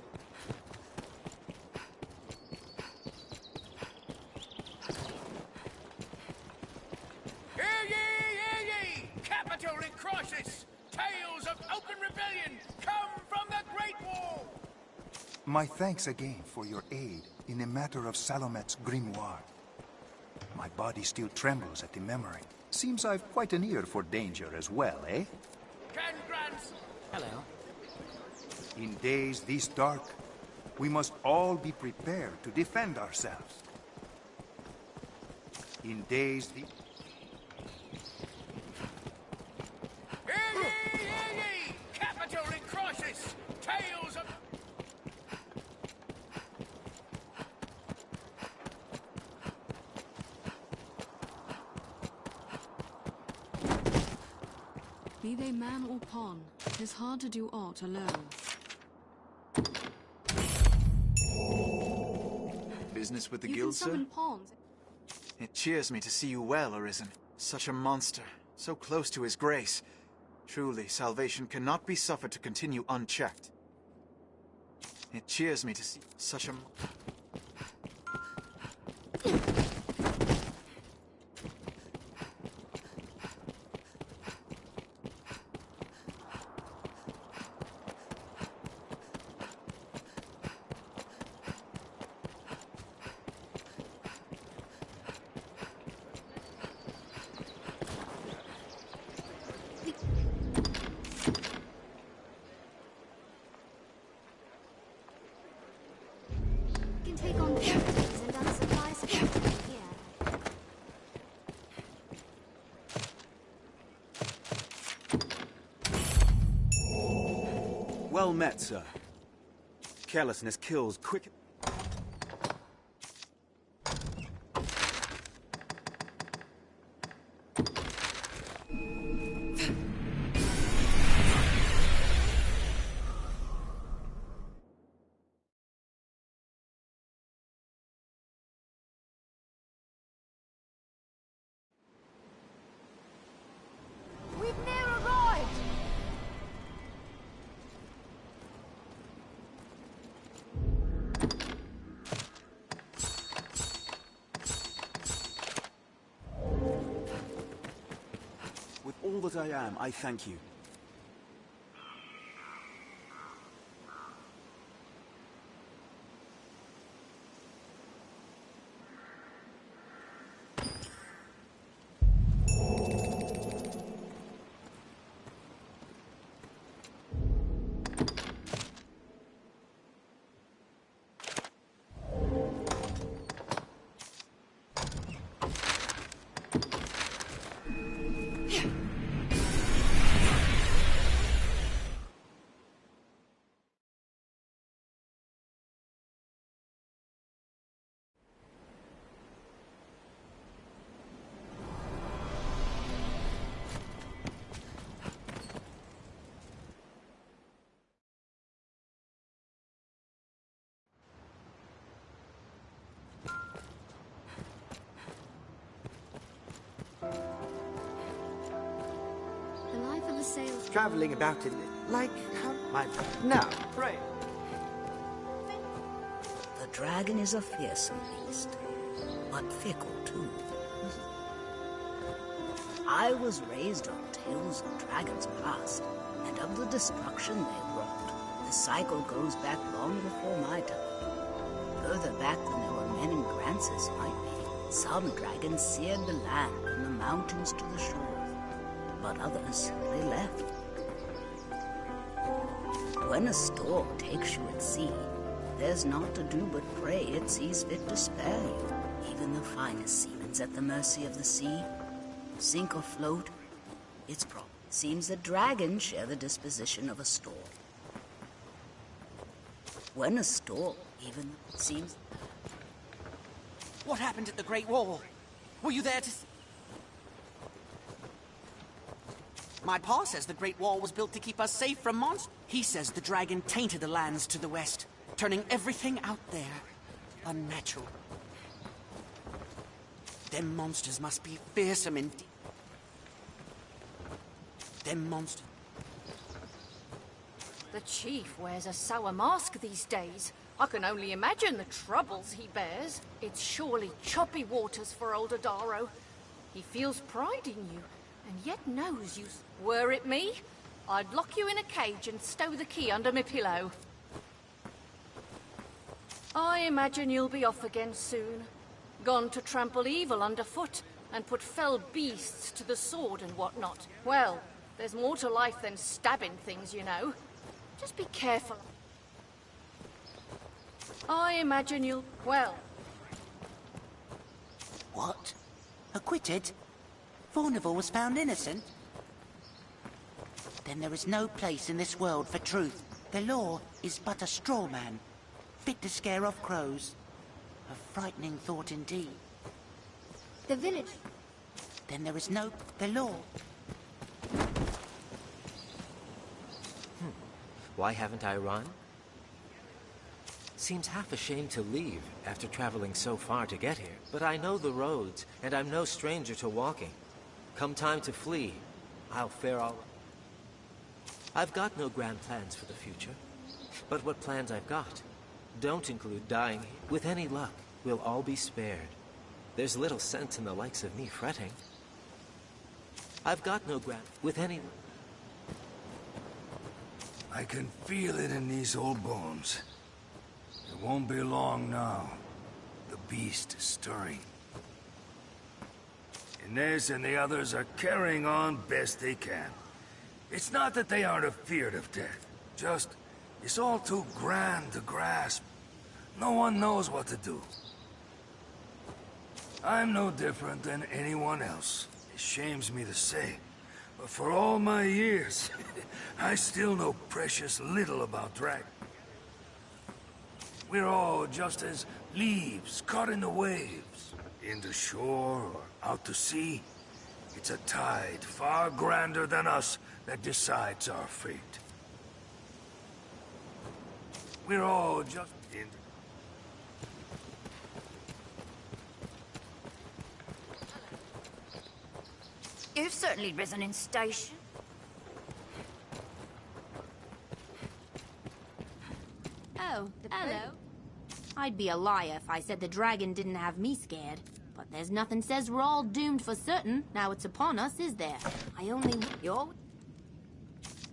Capital in crisis! Tales of open rebellion come from the Great Wall! My thanks again for your aid in the matter of Salomet's grimoire. My body still trembles at the memory. Seems I've quite an ear for danger as well, eh? Hello. In days this dark, we must all be prepared to defend ourselves. In days the... Capital in crisis! Tales of... Be they man or pawn, 'tis hard to do aught alone. Business with the You guild, can summon sir? pawns. It cheers me to see you well, Arisen. Such a monster, so close to his grace. Truly, salvation cannot be suffered to continue unchecked. It cheers me to see such a... Can take on captives and gather supplies from here. Well met, sir. Carelessness kills quick... We've near arrived! With all that I am, I thank you. traveling about in like how my now, pray. The dragon is a fearsome beast, but fickle too. I was raised on tales of dragons past, and of the destruction they wrought. The cycle goes back long before my time. Further back than there were men in Grances might be. Some dragons seared the land from the mountains to the shore, but others they left. When a storm takes you at sea, there's naught to do but pray it sees fit to spare you. Even the finest seaman's at the mercy of the sea. Sink or float, it's problem. Seems the dragons share the disposition of a storm. When a storm even seems... What happened at the Great Wall? Were you there to... My pa says the Great Wall was built to keep us safe from monsters. He says the dragon tainted the lands to the west, turning everything out there unnatural. Them monsters must be fearsome indeed. Them monsters. The chief wears a sour mask these days. I can only imagine the troubles he bears. It's surely choppy waters for old Adaro. He feels pride in you, and yet knows you... Were it me, I'd lock you in a cage and stow the key under my pillow. I imagine you'll be off again soon. Gone to trample evil underfoot and put fell beasts to the sword and whatnot. Well, there's more to life than stabbing things, you know. Just be careful. I imagine you'll... well... What? Acquitted? Fornival was found innocent? Then there is no place in this world for truth. The law is but a straw man, fit to scare off crows. A frightening thought indeed. The village. Then there is no... the law. Why haven't I run? Seems half a shame to leave after traveling so far to get here. But I know the roads, and I'm no stranger to walking. Come time to flee, I'll fare all... I've got no grand plans for the future. But what plans I've got don't include dying. With any luck, we'll all be spared. There's little sense in the likes of me fretting. I've got no grand... with any... I can feel it in these old bones. It won't be long now. The beast is stirring. Inez and the others are carrying on best they can. It's not that they aren't afeard of death. Just, it's all too grand to grasp. No one knows what to do. I'm no different than anyone else. It shames me to say. But for all my years, I still know precious little about dragons. We're all just as leaves caught in the waves. In the shore or out to sea. It's a tide far grander than us that decides our fate. We're all just in... You've certainly risen in station. Oh, hello. I'd be a liar if I said the dragon didn't have me scared. But there's nothing says we're all doomed for certain, now it's upon us, is there? I only... You're...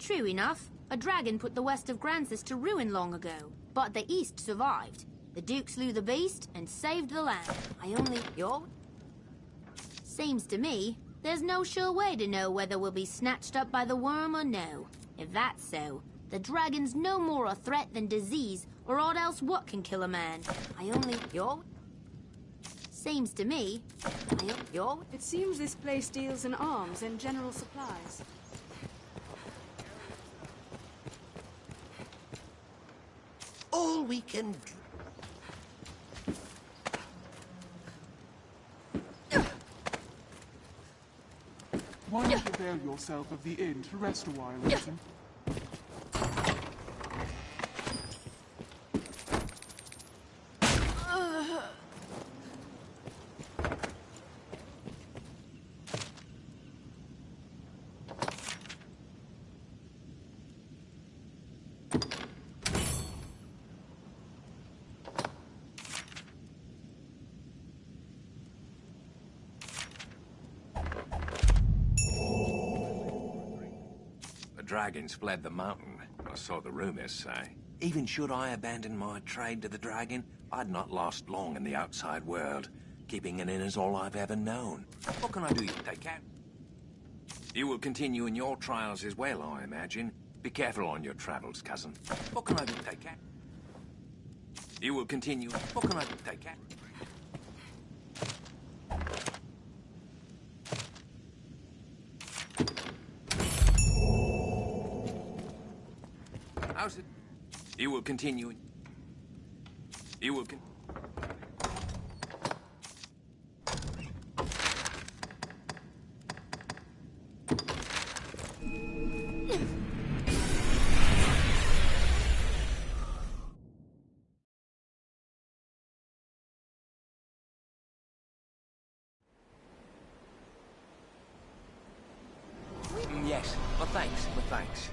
True enough, a dragon put the west of Grancis to ruin long ago. But the east survived. The Duke slew the beast and saved the land. I only... You're... Seems to me, there's no sure way to know whether we'll be snatched up by the worm or no. If that's so, the dragon's no more a threat than disease or aught else what can kill a man. I only... You're... Seems to me... You're... It seems this place deals in arms and general supplies. All we can do... Why not avail yourself of the inn to rest a while, Arisen? dragons fled the mountain, or so the rumors say. Even should I abandon my trade to the dragon, I'd not last long in the outside world. Keeping an inn is all I've ever known. What can I do? You take care. You will continue in your trials as well, I imagine. Be careful on your travels, cousin. What can I do? Take care. You will continue. What can I do? Take care. How's it? You will continue. You will Yes. Well, thanks. Well, thanks.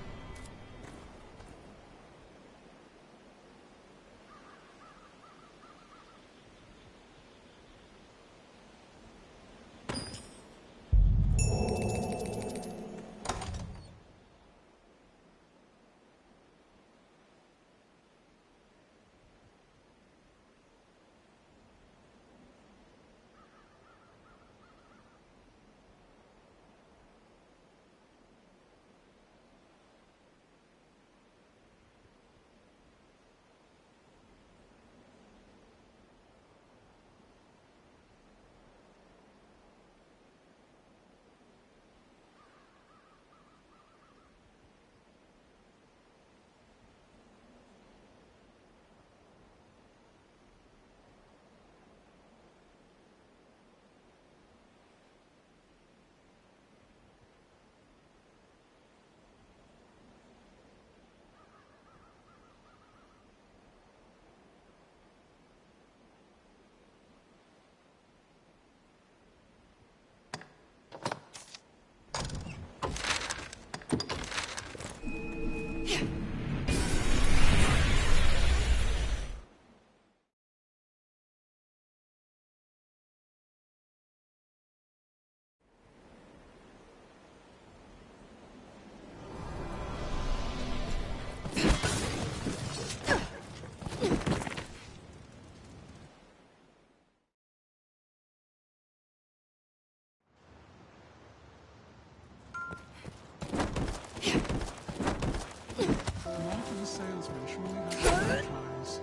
Salesman surely has supplies.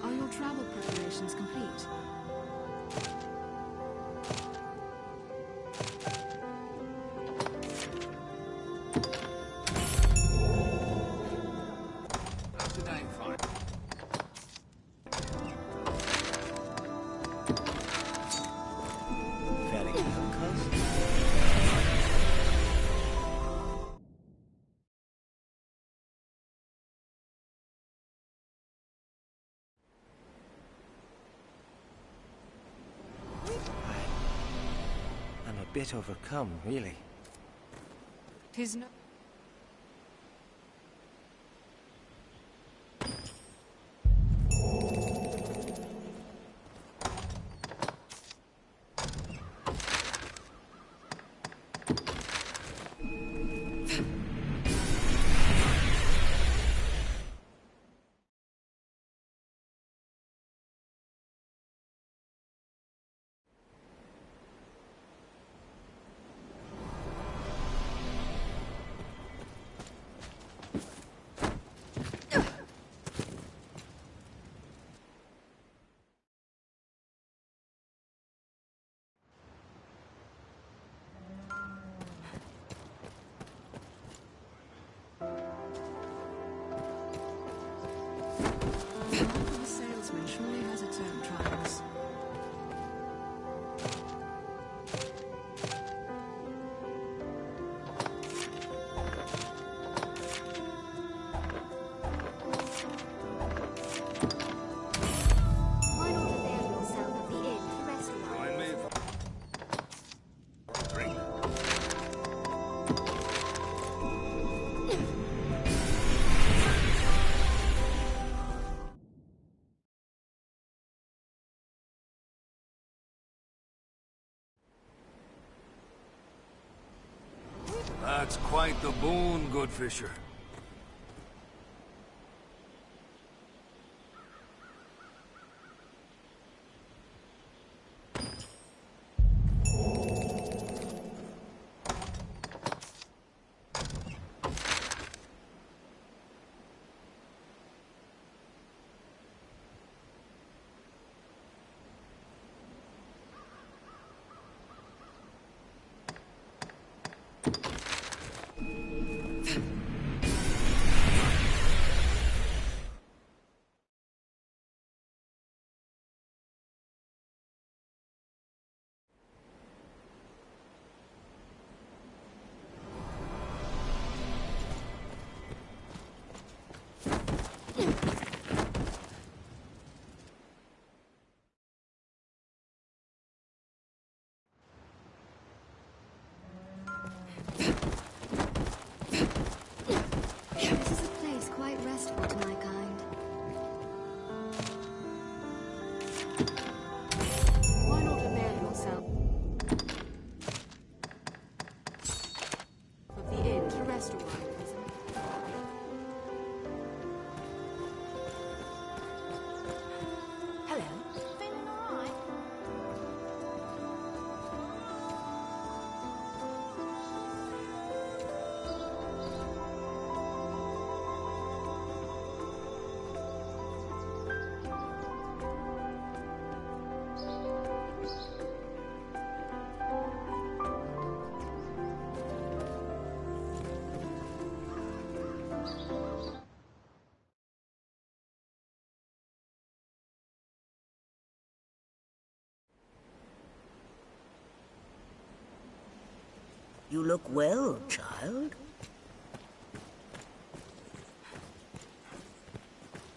Are your travel preparations complete? How's the day, fine? Very well, cousin. I'm a bit overcome, really. 'Tis no... That's quite the boon, good fisher. This is a place quite restful to my kind. Why not avail yourself of the inn to rest a while, cousin? Hello. Feeling all right? You look well, child.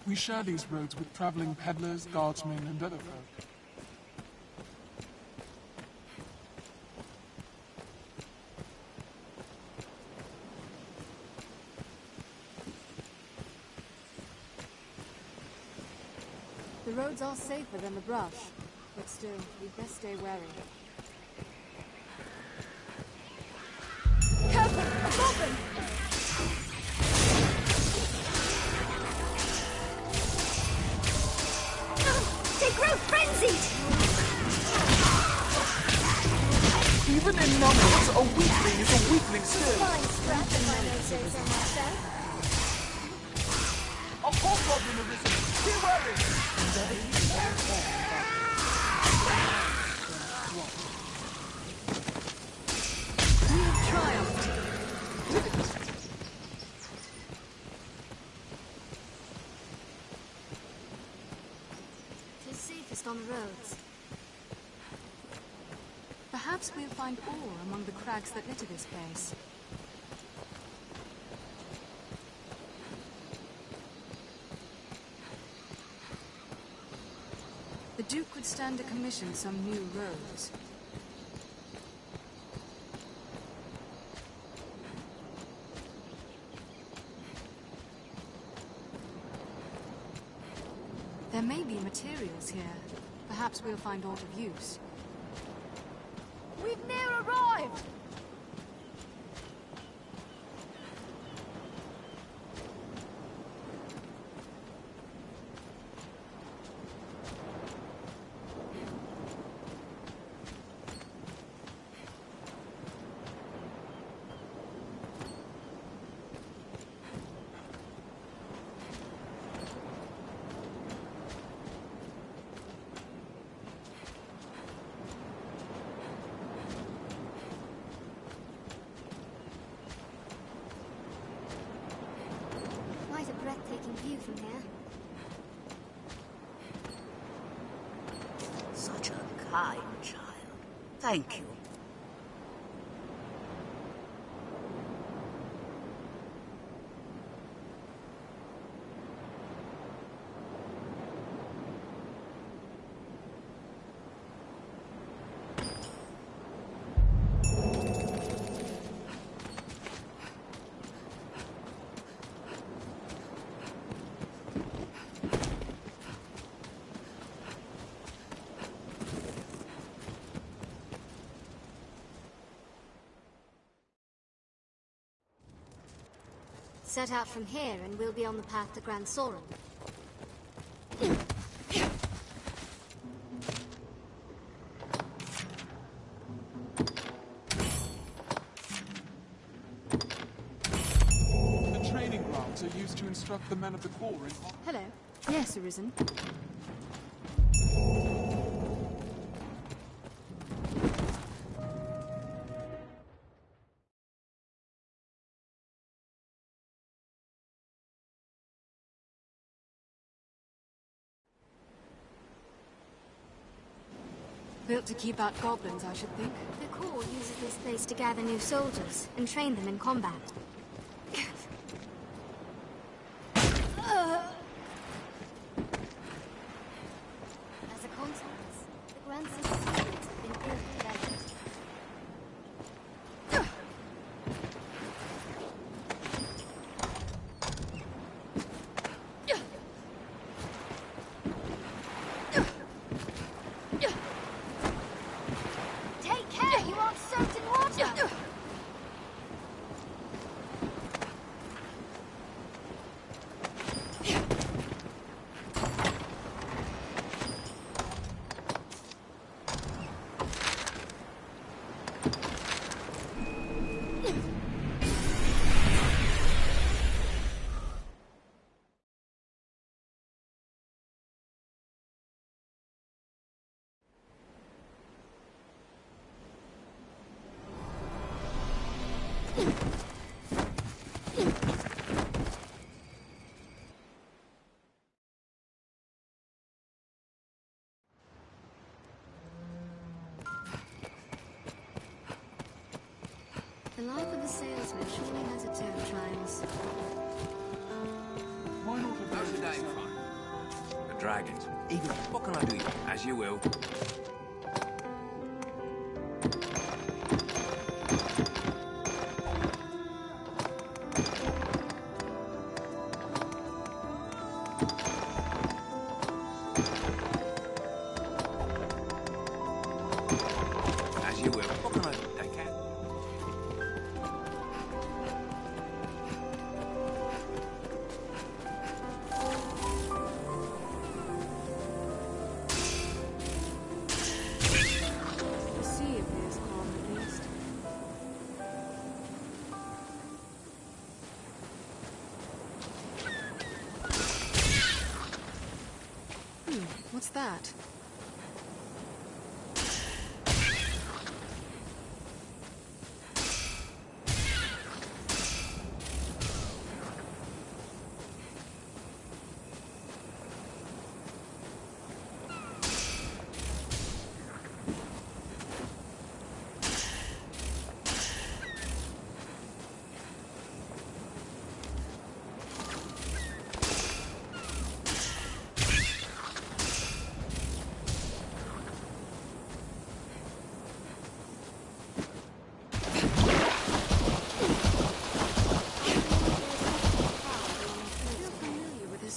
We share these roads with traveling peddlers, guardsmen, and other folk. The roads are safer than the brush, but still, we'd best stay wary. Careful! A goblin! They grow frenzied! Even in numbers, a weakling is a weakling still. Fine scrap if I may say so myself. A hobgoblin arisen! Be wary! We have triumphed! It is safest on the roads. Perhaps we'll find ore among the crags that litter this place. The Duke could stand to commission some new roads. There may be materials here. Perhaps we'll find aught of use. We've near arrived! Quite a breathtaking view from here. Such a kind child. Thank you. Set out from here and we'll be on the path to Grand Soren. The training grounds are used to instruct the men of the Corps in... Hello. Yes, Arisen. Built to keep out goblins, I should think. The Corps uses this place to gather new soldiers and train them in combat. As a consequence, the Grand City's secrets have been ill-developed. Take care, you aren't soaked in water! The life of a salesman surely has its own trials. Why not a How's the day, Fry? The dragons. Even... What can I do? As you will. As you will. What can I do? Take care. The sea appears calm, at least. What's that?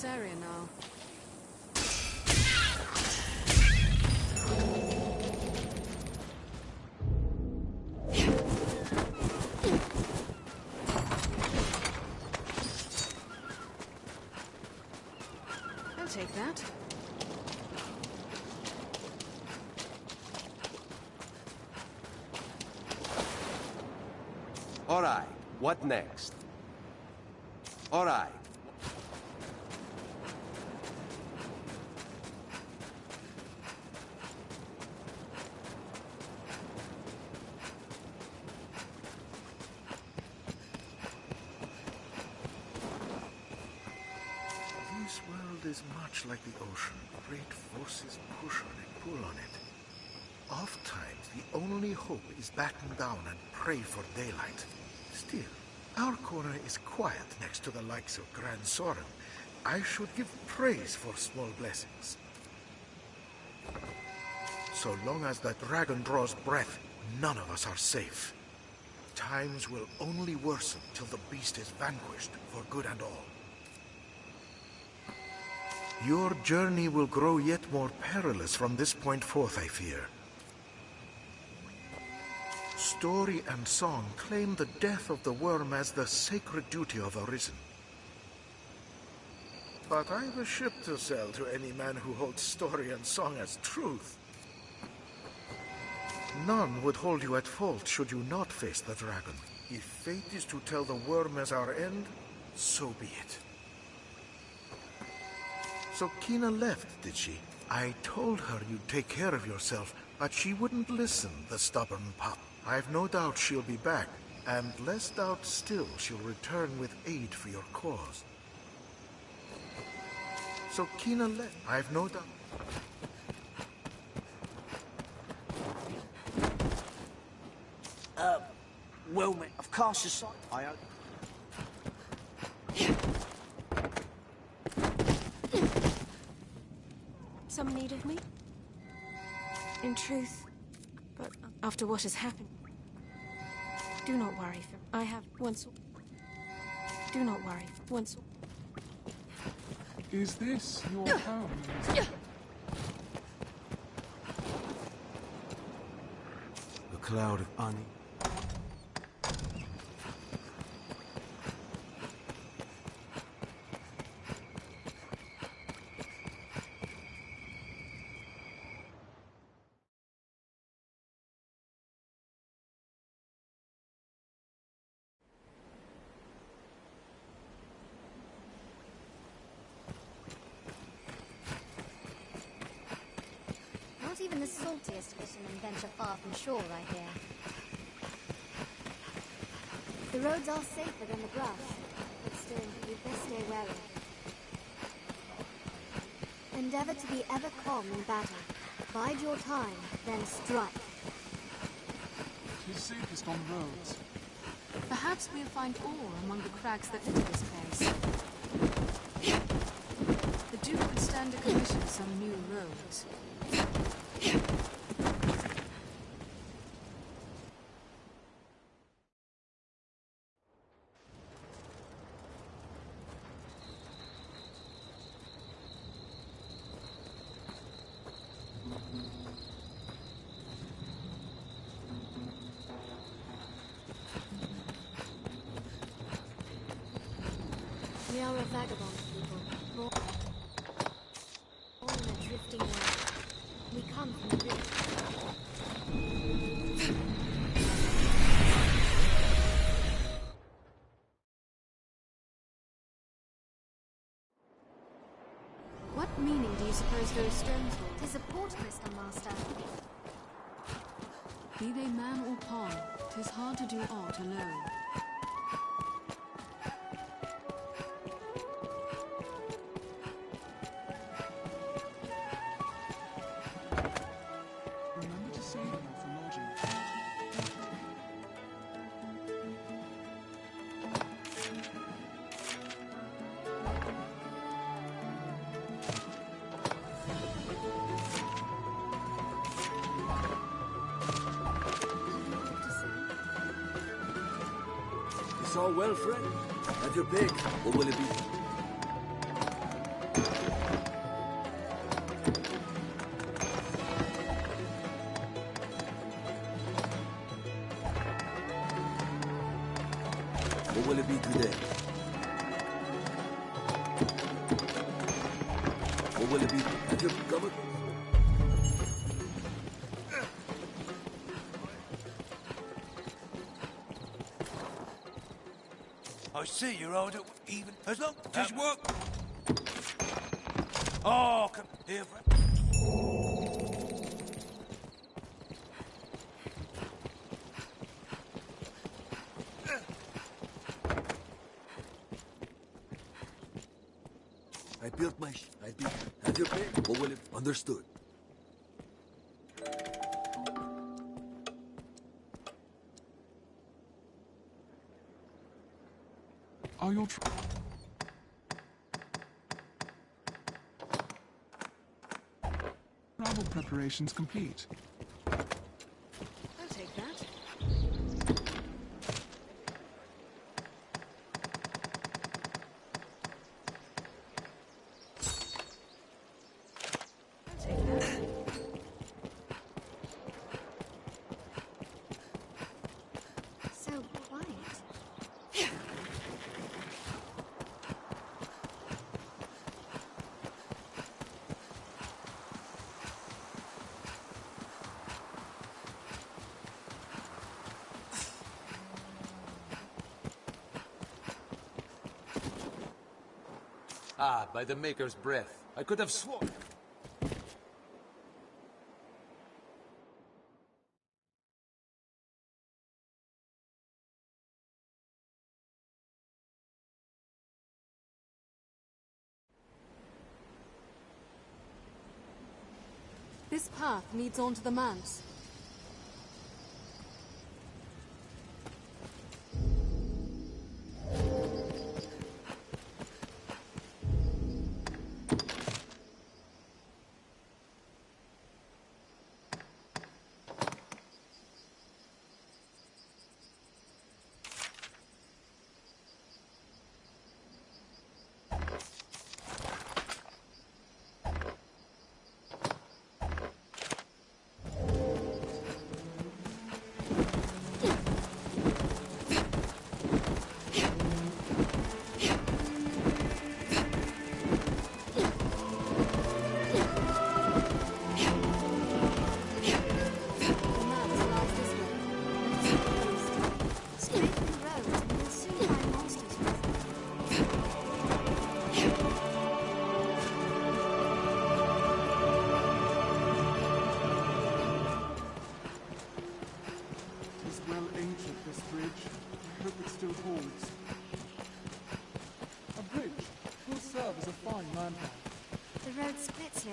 Area now. I'll take that. All right, what next? All right. This world is much like the ocean. Great forces push on it, pull on it. Ofttimes, the only hope is batten down and pray for daylight. Still, our corner is quiet next to the likes of Grand Soren. I should give praise for small blessings. So long as the dragon draws breath, none of us are safe. Times will only worsen till the beast is vanquished for good and all. Your journey will grow yet more perilous from this point forth, I fear. Story and song claim the death of the worm as the sacred duty of Arisen. But I've a ship to sell to any man who holds story and song as truth. None would hold you at fault should you not face the dragon. If fate is to tell the worm as our end, so be it. So Kina left, did she? I told her you'd take care of yourself, but she wouldn't listen, the stubborn pup. I've no doubt she'll be back, and less doubt still she'll return with aid for your cause. So Kina left, I've no doubt. Well, of course you saw. Some need of me? In truth, but after what has happened, do not worry. I have once. Do not worry. Once. Is this your home? A cloud of honey. Not even the saltiest fishermen venture far from shore, I hear. The roads are safer than the brush, but still, you'd best stay wary. Endeavor to be ever calm in battle. Bide your time, then strike. It is safest on the roads. Perhaps we'll find ore among the crags that litter this place. The Duke could stand to commission some new roads. We are a vagabond people, born in a drifting world. We come from the rift. What meaning do you suppose those stones hold? 'Tis a port crystal, Master. Be they man or pawn, 'tis hard to do aught alone. Remember to save them for lodging. It's all well, friend. Have your pick. What will it be? What will it be today? What will it be? Have you covered? I see you're out even as long as you work. Oh, come here, friend. I built my Have your pick. What will it? Understood. Are your travel preparations complete? I'll take that. I'll take that. Ah, by the Maker's breath. I could have sworn... This path leads on to the manse. The road splits here.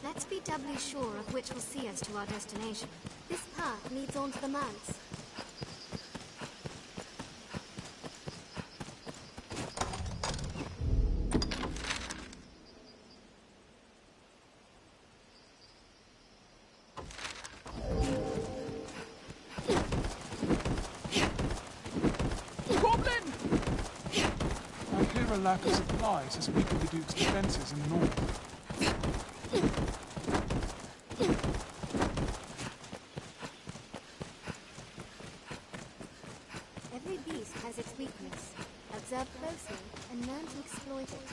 Let's be doubly sure of which will see us to our destination. This path leads on to the manse. A lack of supplies has weakened the Duke's defenses in the north. Every beast has its weakness. Observe closely and learn to exploit it.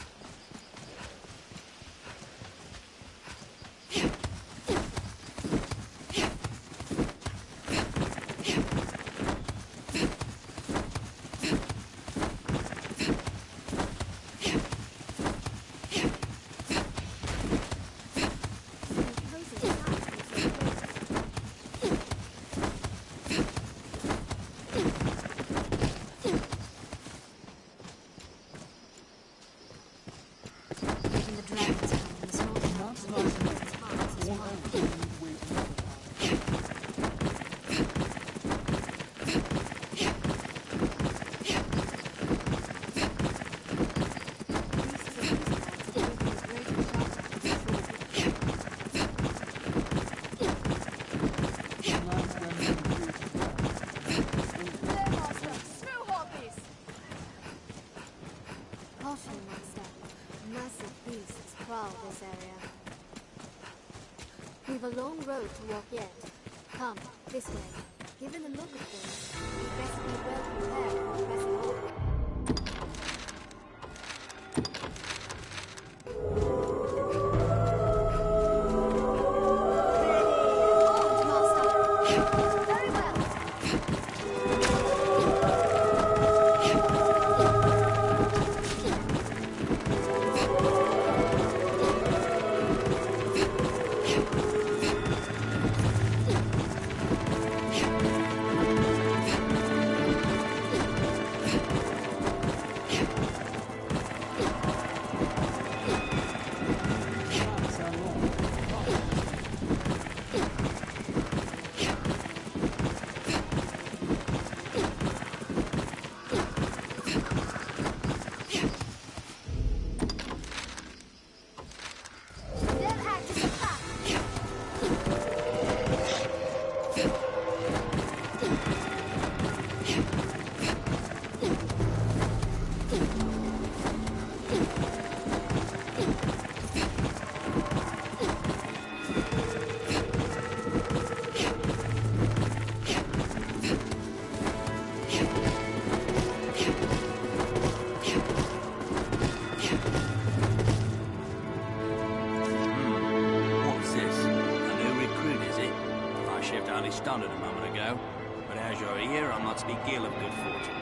This area. We've a long road to walk yet. Come, this way. Given the look of things, we'd best be well prepared for pressing on. Stunned a moment ago, but as you're here, I must speak ill of good fortune.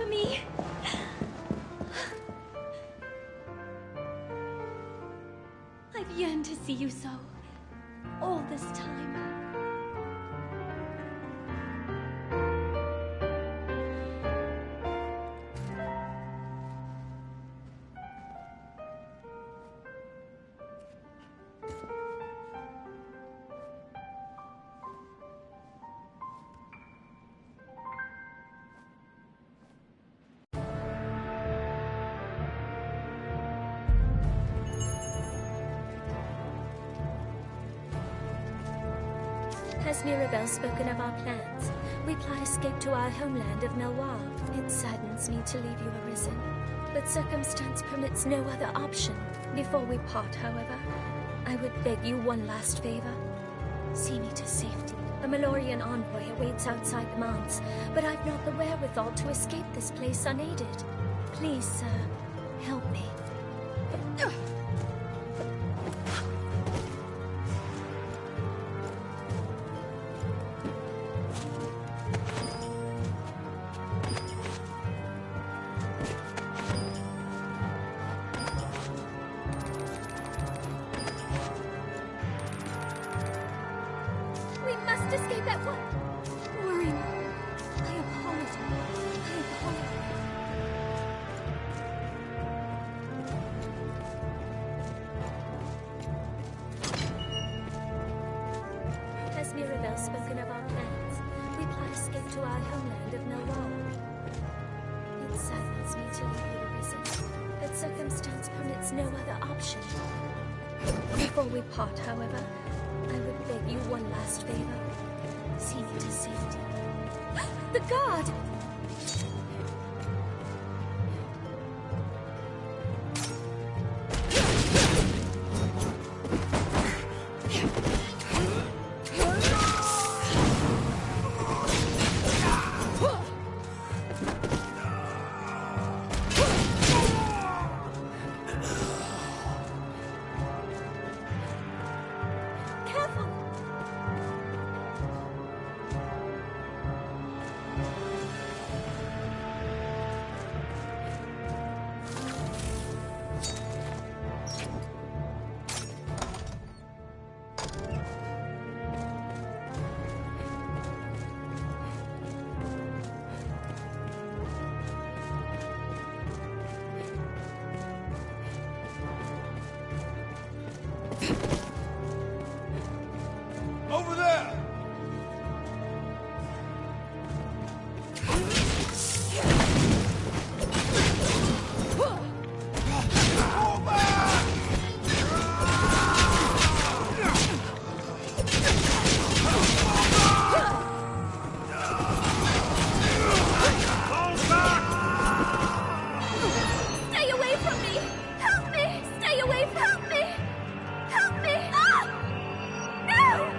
for me. I've yearned to see you so, all this time. Has Mirabelle spoken of our plans? We plot escape to our homeland of Melwar. It saddens me to leave you, Arisen, but circumstance permits no other option. Before we part, however, I would beg you one last favor. See me to safety. A Malorian envoy awaits outside the manse, but I've not the wherewithal to escape this place unaided. Please, sir, help me. Escape at once. Worry me. I apologize. Has Mirabelle spoken of our plans? We plot escape to our homeland of Melwar. It saddens me to leave you, Arisen, but circumstance permits no other option. Before we part, however, I would beg you one last favor. See me to safety. The guard! Over there! Stay away from me! Help me! Stay away from me! Help me! Ah! No!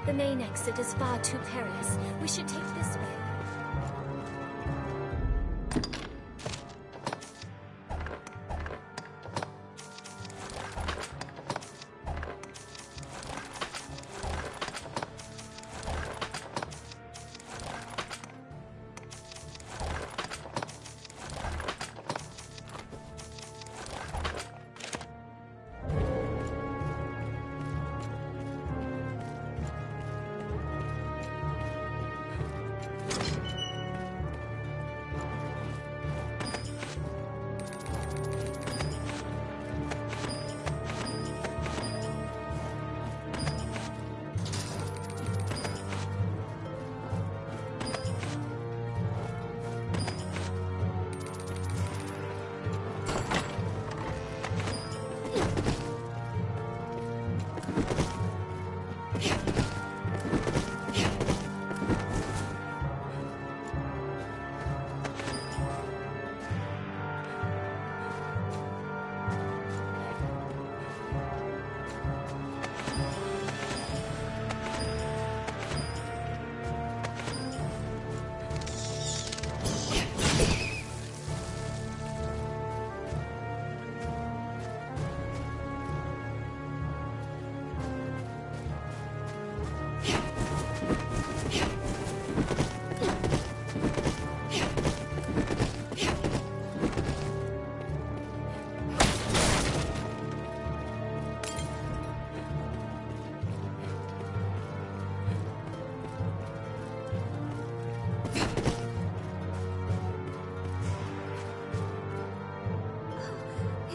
The main exit is far too perilous. We should take this way.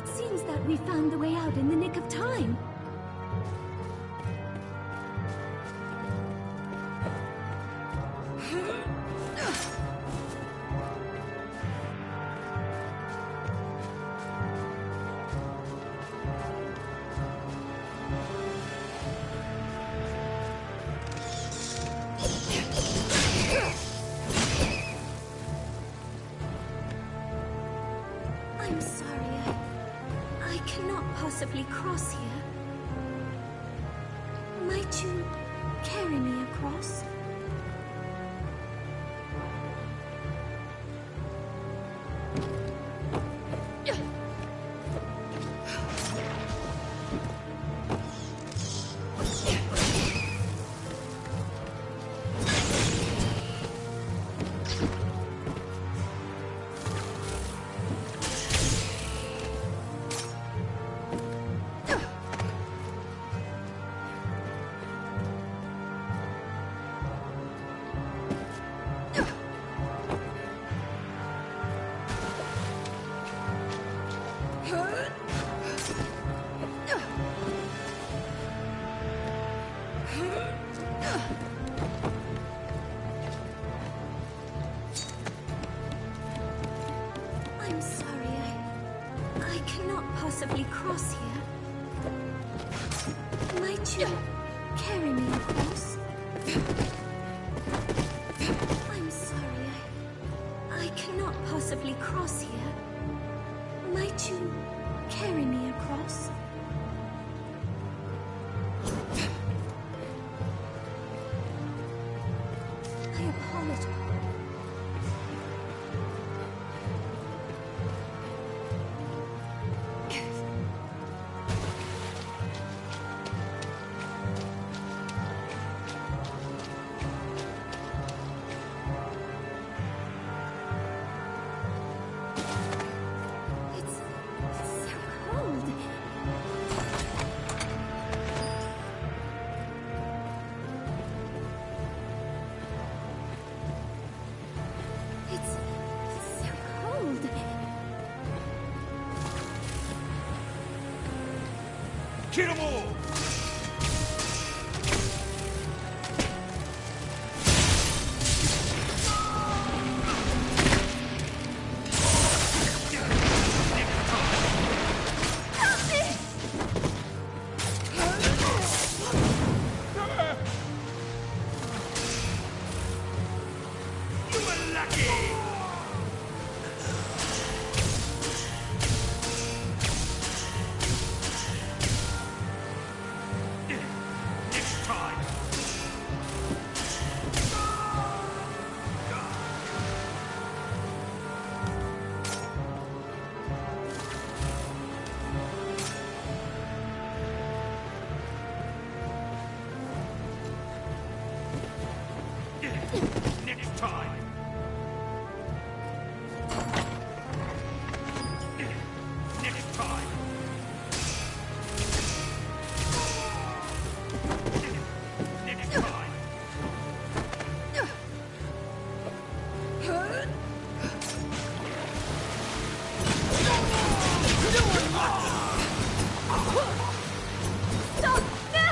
It seems that we found the way out in the nick of time. I'm sorry, I cannot possibly cross here. Might you carry me across? I'm sorry, I cannot possibly cross here. Might you carry me across? I'm sorry, I cannot possibly cross here. Might you carry me across? I apologize. It's so cold. It's so cold. Kill 'em all! You were lucky! Next time! Next time! Next time! Next time! Stop! No!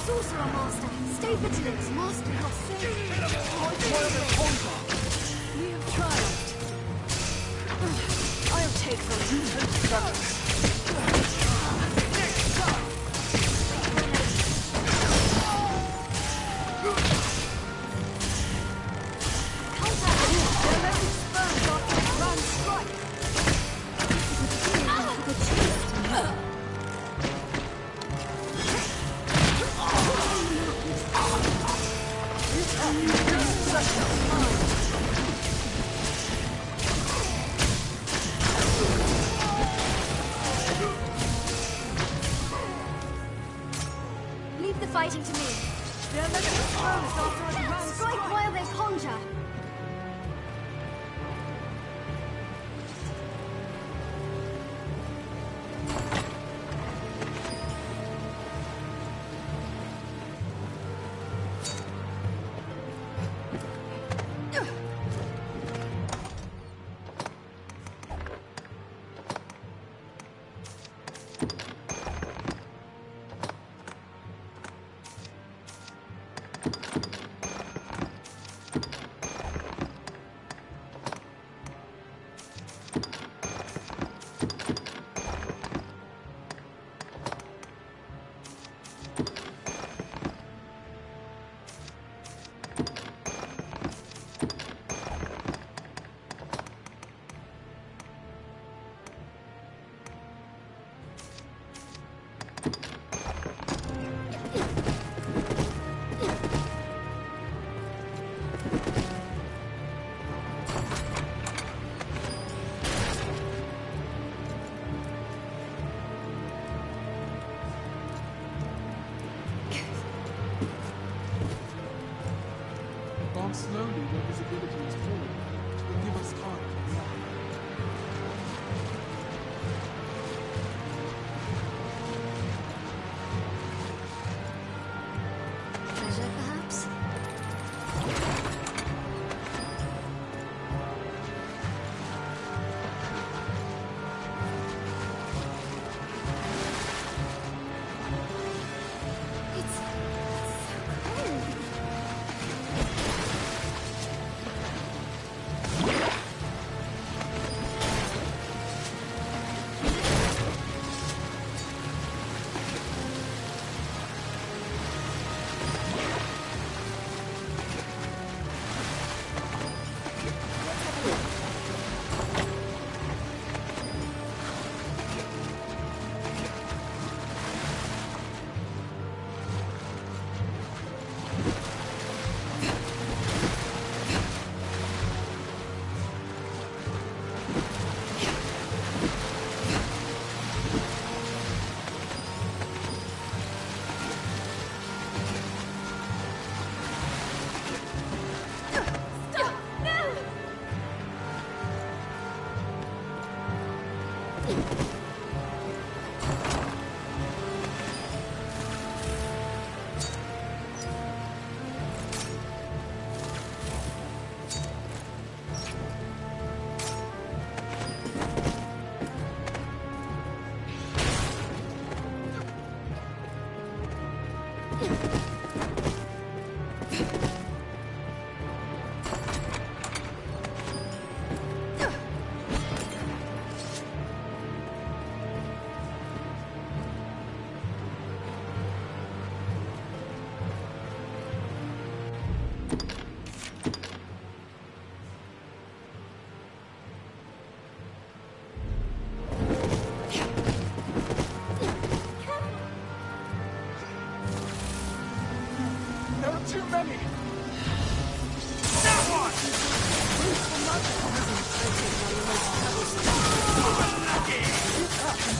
Sorcerer Master, stay vigilant. Master, you're safe. We have triumphed. I'll take from you her struggles. Leave the fighting to me. They're letting us close after a grand strike while they conjure. Advance slowly where visibility is poor. It will give us time to react. Pleasure, perhaps? It's so cold.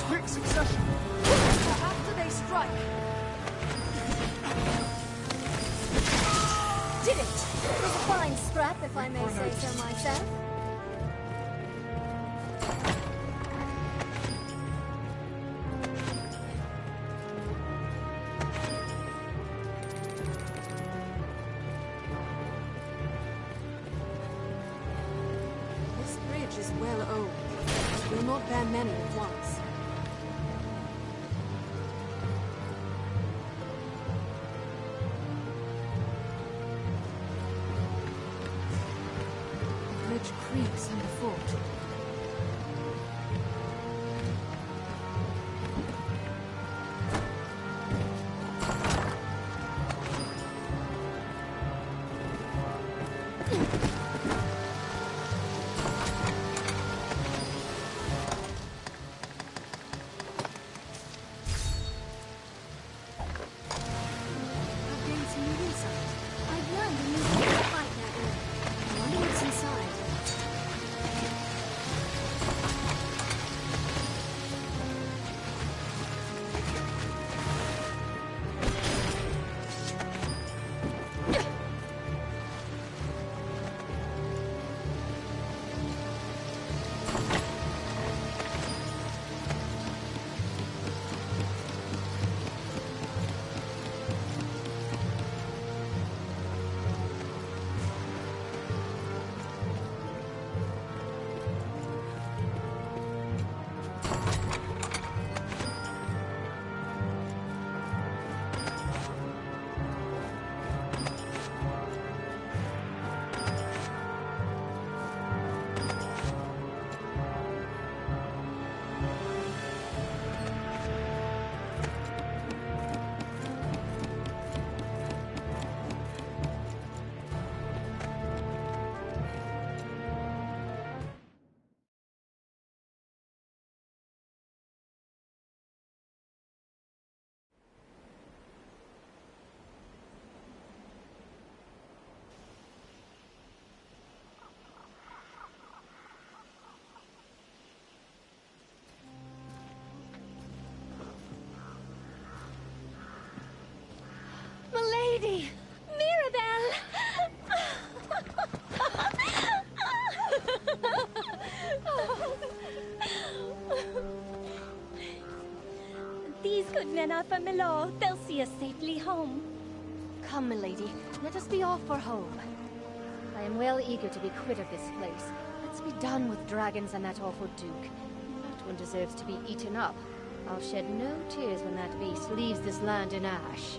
Quick succession. After they strike. Did it! It was a fine scrap, if I may say so myself. This bridge is well old. It will not bear many at once. The bridge creaks underfoot. I've gained some new insight. I've learned a new way to fight that way. I wonder what's inside. Milady! Mirabelle! These good men are from Milord. They'll see us safely home. Come, milady, let us be off for home. I am well eager to be quit of this place. Let's be done with dragons and that awful duke. That one deserves to be eaten up. I'll shed no tears when that beast leaves this land in ash.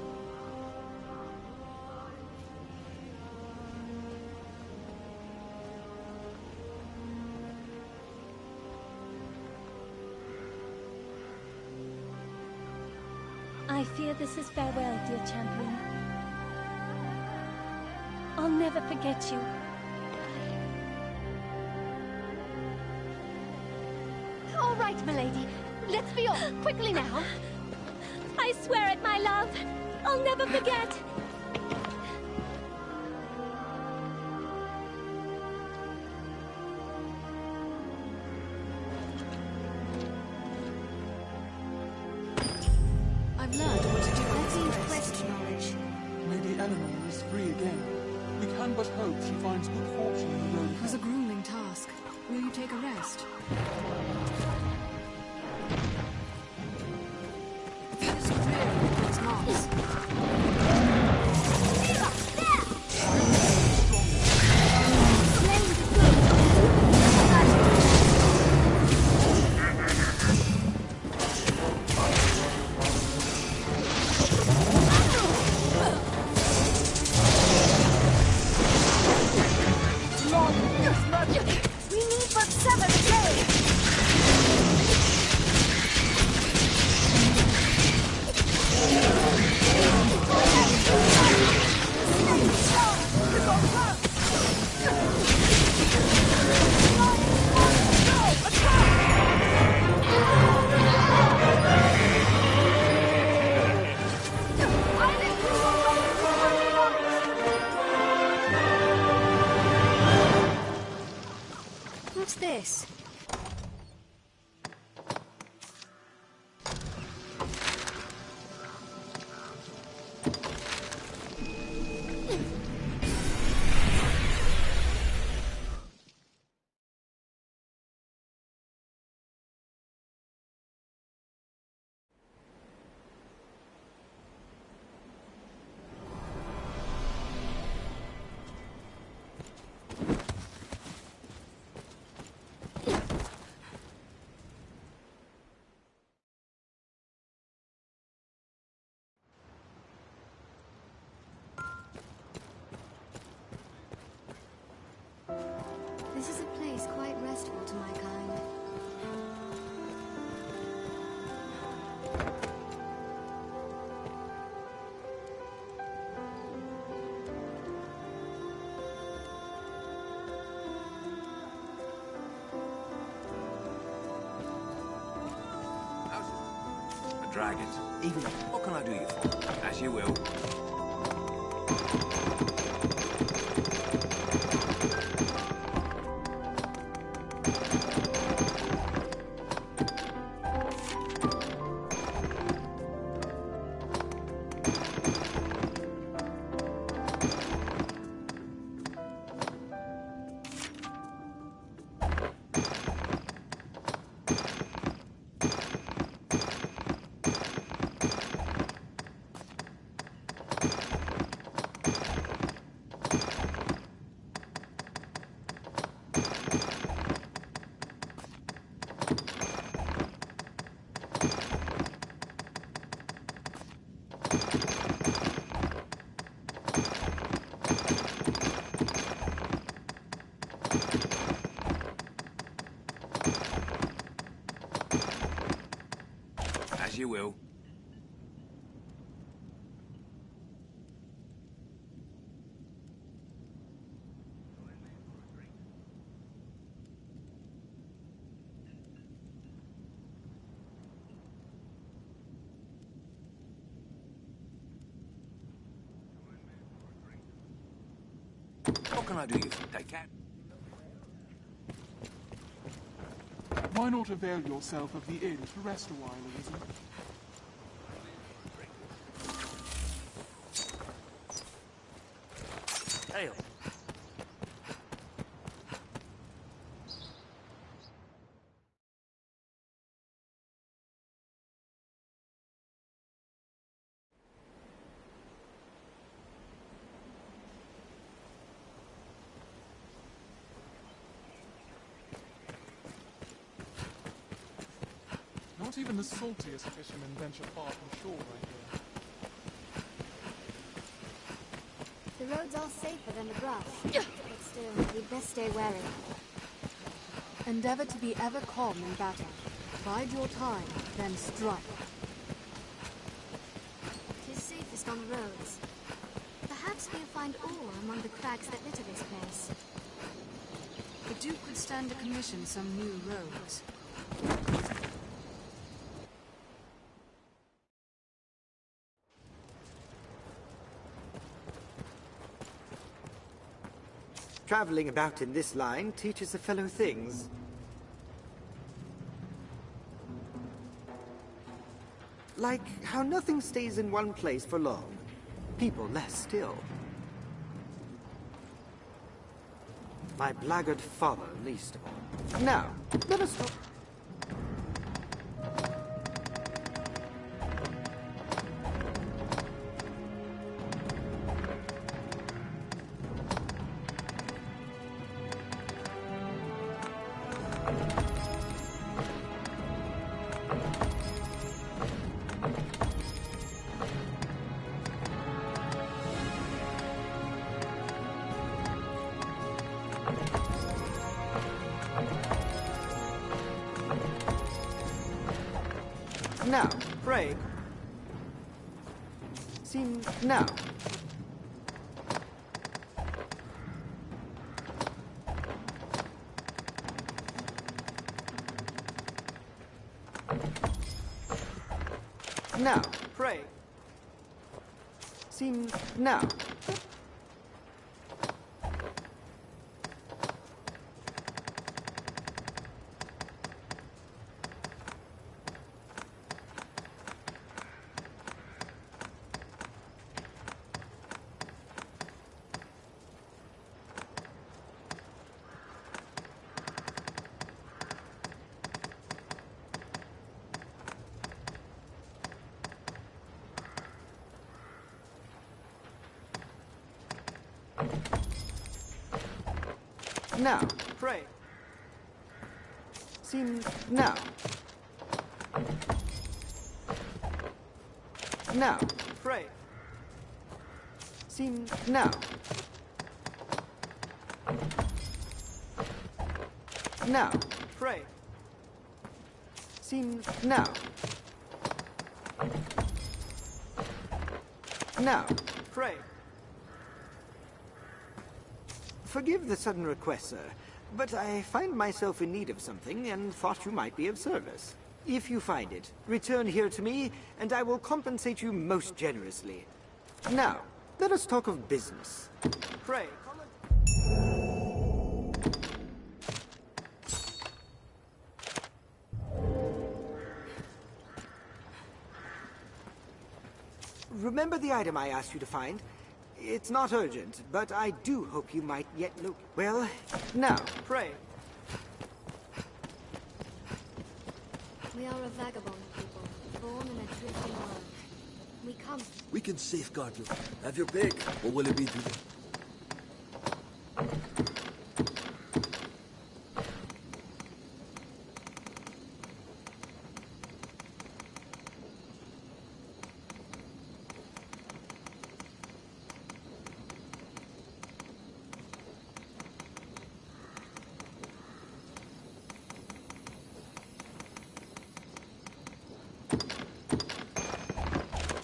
I fear this is farewell, dear champion. I'll never forget you. All right, milady. Let's be off, quickly now. I swear it, my love. I'll never forget. I've learned what to do with I've gained this quest knowledge. Lady Eleanor is free again. We can but hope she finds good fortune in the road It was a ahead. grueling task. Will you take a rest? This really is marks. We need but 7 days! What's this? This is a place quite restful to my kind. The dragons. Even. What can I do you for? As you will. As you will. What can I do you for, Daycat? Why not avail yourself of the inn to rest a while, Arisen? Ale. Not even the saltiest fishermen venture far from shore, I hear. The roads are safer than the brush, but still, we'd best stay wary. Endeavor to be ever calm in battle. Bide your time, then strike. It is safest on the roads. Perhaps we'll find ore among the crags that litter this place. The Duke would stand to commission some new roads. Traveling about in this line teaches a fellow things. Like how nothing stays in one place for long. People less still. My blackguard father least of all. Now, let us talk. Now, pray. Seem now. Now, pray. Seem now. Now, pray. Seems now. Now, pray. Seems now. Now, pray. Seems now. Now, pray. Forgive the sudden request, sir, but I find myself in need of something and thought you might be of service. If you find it, return here to me, and I will compensate you most generously. Now, let us talk of business. Pray. Remember the item I asked you to find? It's not urgent, but I do hope you might yet look. Well, now, pray. We are a vagabond people, born in a drifting world. We come. We can safeguard you. Have your pick. What will it be today?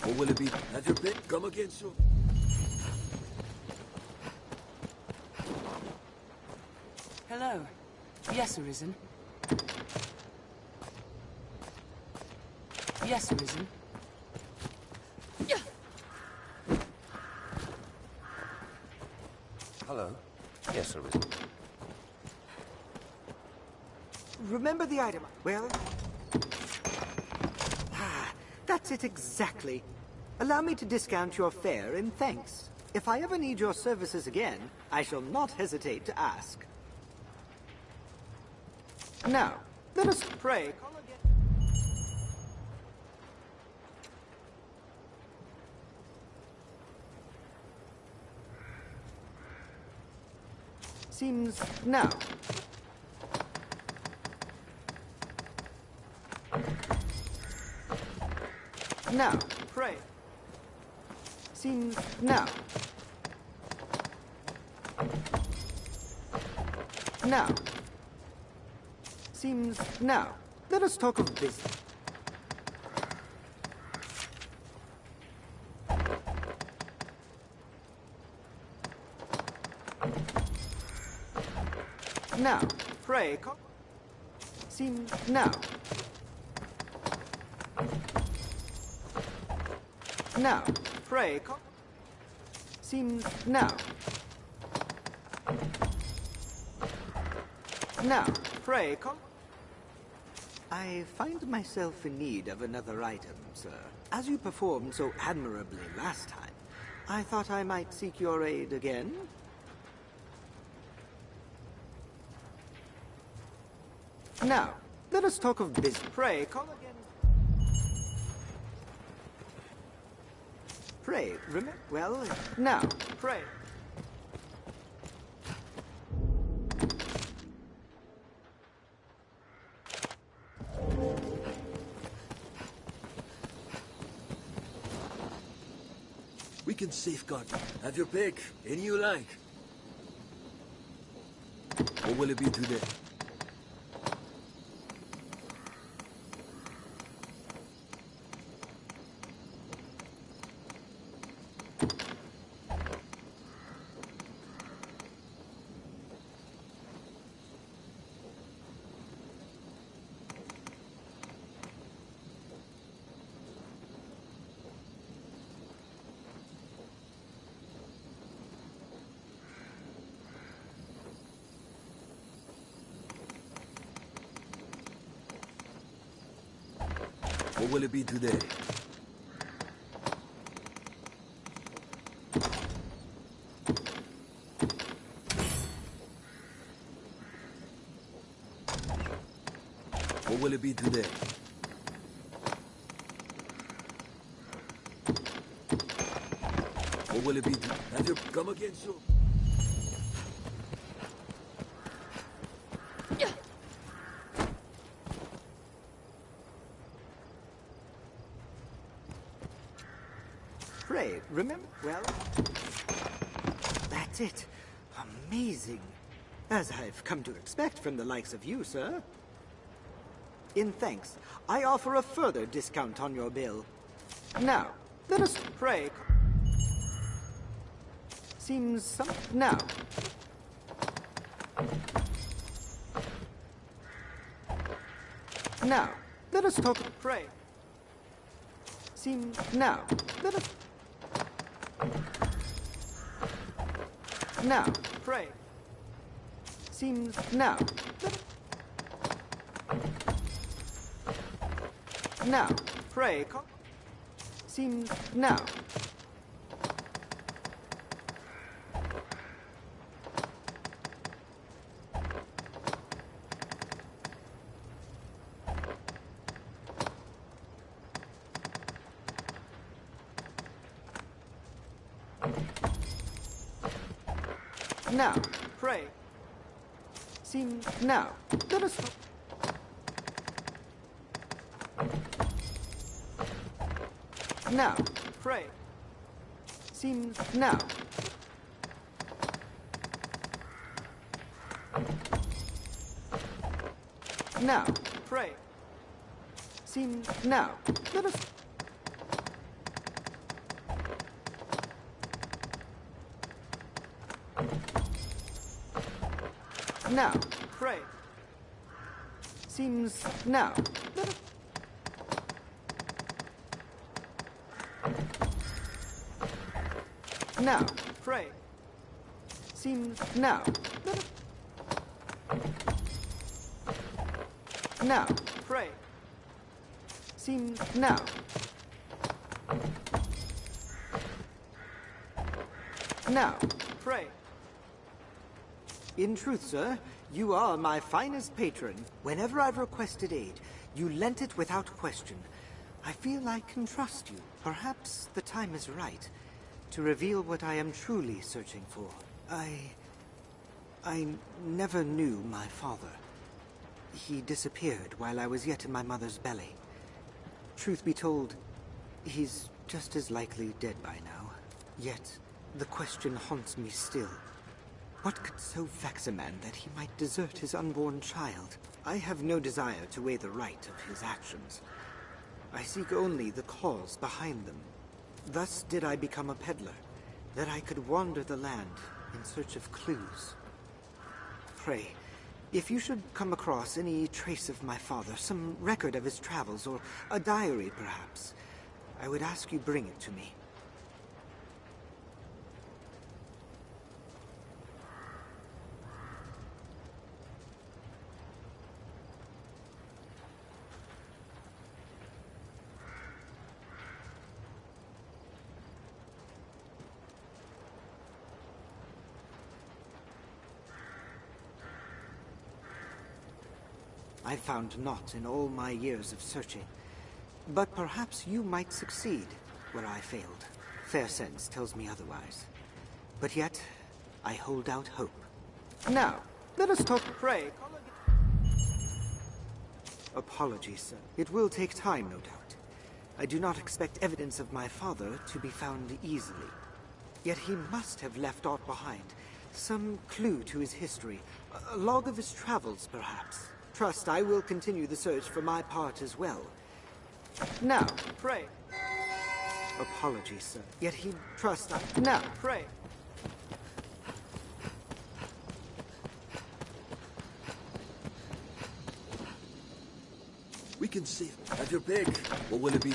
What will it be? Have your pick. Come again soon. Hello. Yes, Arisen. Yes, Arisen. Hello. Yes, Arisen. Remember the item? Well... that's it exactly. Allow me to discount your fare in thanks. If I ever need your services again, I shall not hesitate to ask. Now, let us pray. Seems now. Now, pray. Seems now. Now. Seems now. Let us talk of business. Now, pray. Seems now. Now, pray. Seems now. Now, pray. I find myself in need of another item, sir. As you performed so admirably last time, I thought I might seek your aid again. Now, let us talk of business. Pray, call again. Pray, remember. Well, now, pray. We can safeguard you. Have your pick. Any you like. What will it be today? What will it be today? What will it be today? What will it be? Have you come again soon? pray, remember? Well, that's it. Amazing. As I've come to expect from the likes of you, sir. In thanks, I offer a further discount on your bill. Now, let us pray. Seems some... Now. Now, let us talk... Pray. Seems... Now, let us... Now, pray. Seems... Now, let us... Now, pray... Seems... Now... Now, pray. Seems... Now, let us... Now, pray. Seems... Now. Now, pray. Seems... Now, let us... Now, pray. Seems... Now, let us... Now, pray. Seems... Now, let us... Now, pray. Seems... Now. Now, pray. In truth, sir, you are my finest patron. Whenever I've requested aid, you lent it without question. I feel I can trust you. Perhaps the time is right to reveal what I am truly searching for. I never knew my father. He disappeared while I was yet in my mother's belly. Truth be told, he's just as likely dead by now. Yet, the question haunts me still. What could so vex a man that he might desert his unborn child? I have no desire to weigh the right of his actions. I seek only the cause behind them. Thus did I become a peddler, that I could wander the land in search of clues. Pray, if you should come across any trace of my father, some record of his travels, or a diary perhaps, I would ask you bring it to me. I found naught in all my years of searching. But perhaps you might succeed where I failed. Fair sense tells me otherwise. But yet, I hold out hope. Now, let us talk. Pray. Apologies, sir. It will take time, no doubt. I do not expect evidence of my father to be found easily. Yet he must have left aught behind. Some clue to his history. A log of his travels, perhaps. Trust I will continue the search for my part as well. Now, pray. Apologies, sir. Yet he trust I... Now, pray. We can see. Have your pick. What will it be?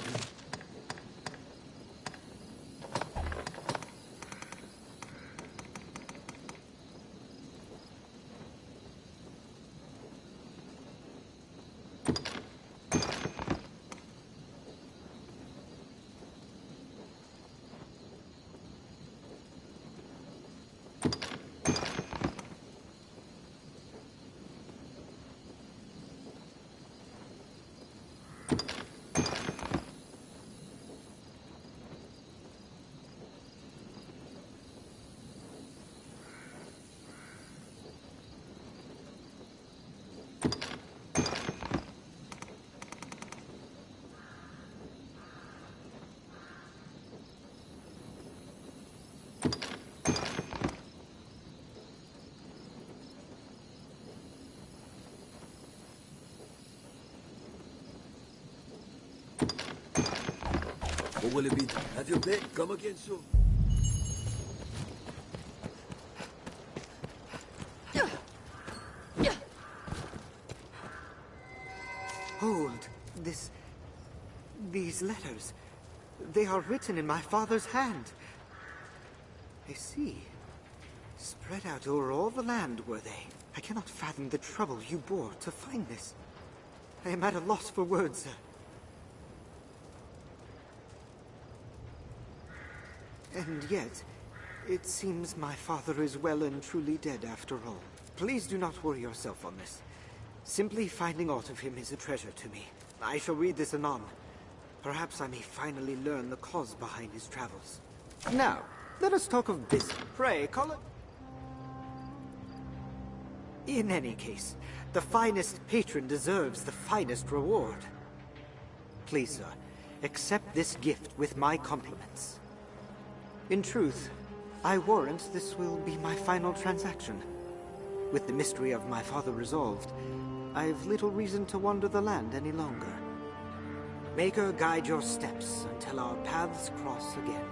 Or will it be... Have your pick. Come again soon. Hold. These letters. They are written in my father's hand. I see. Spread out over all the land, were they? I cannot fathom the trouble you bore to find this. I am at a loss for words, sir. And yet, it seems my father is well and truly dead after all. Please do not worry yourself on this. Simply finding aught of him is a treasure to me. I shall read this anon. Perhaps I may finally learn the cause behind his travels. Now, let us talk of business. Pray, call it... In any case, the finest patron deserves the finest reward. Please, sir, accept this gift with my compliments. In truth, I warrant this will be my final transaction. With the mystery of my father resolved, I've little reason to wander the land any longer. Maker, guide your steps until our paths cross again.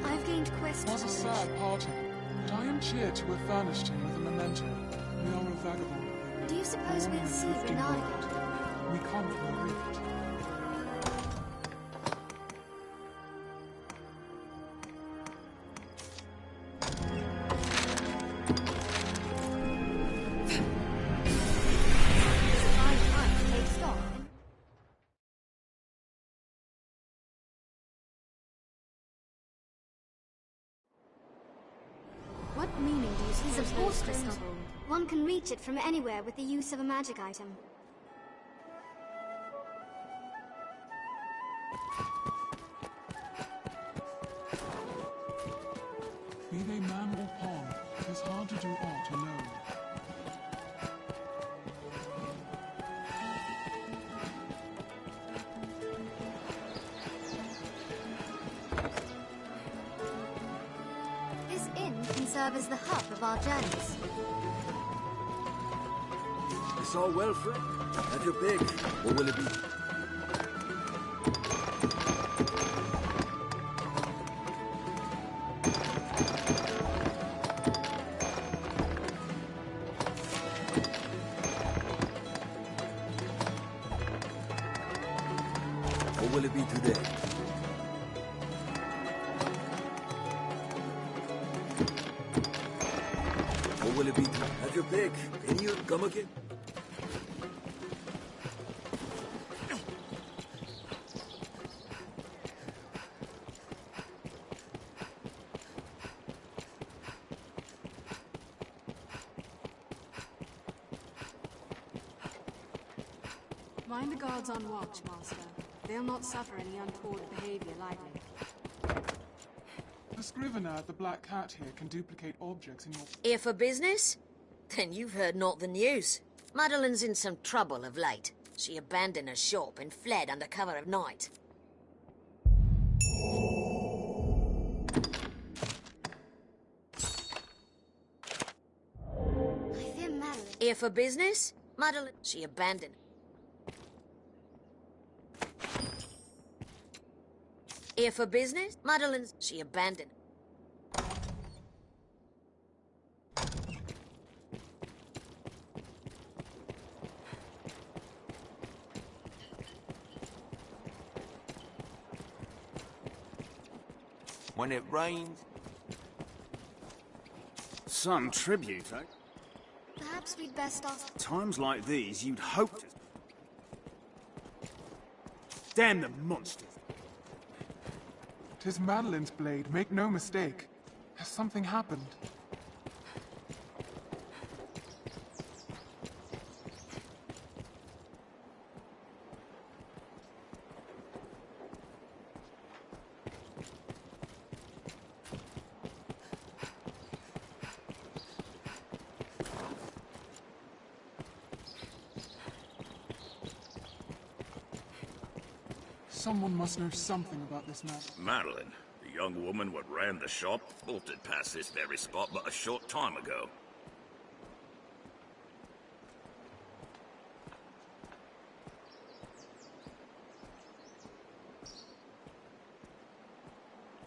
I've gained quest It was a sad parting, but I am cheered to have furnished him with a memento. We are a vagabond. Do you suppose we'll see Renard? We come from a rift. What meaning do you suppose is a force crystal? One can reach it from anywhere with the use of a magic item. Be they man or pawn, it is hard to do aught alone. This inn can serve as the hub of our journeys. It's all well, friend. Have your pick. Or will it be... Or will it be today? Or will it be... Have your pick. Can you come again? Mind the guards on watch, Master. They'll not suffer any untoward behavior lightly. The scrivener at the Black Cat here can duplicate objects in your... Here for business? Then you've heard not the news. Madeline's in some trouble of late. She abandoned her shop and fled under cover of night. I fear Madeline. Here for business? Madeline, she abandoned. Here for business? Madeline's, she abandoned. When it rains... Some tribute, eh? Perhaps we'd best ask... Times like these, you'd hope to... Damn the monsters! 'Tis Madeline's blade, make no mistake. Has something happened? Someone must know something about this matter. Madeline, the young woman what ran the shop, bolted past this very spot but a short time ago.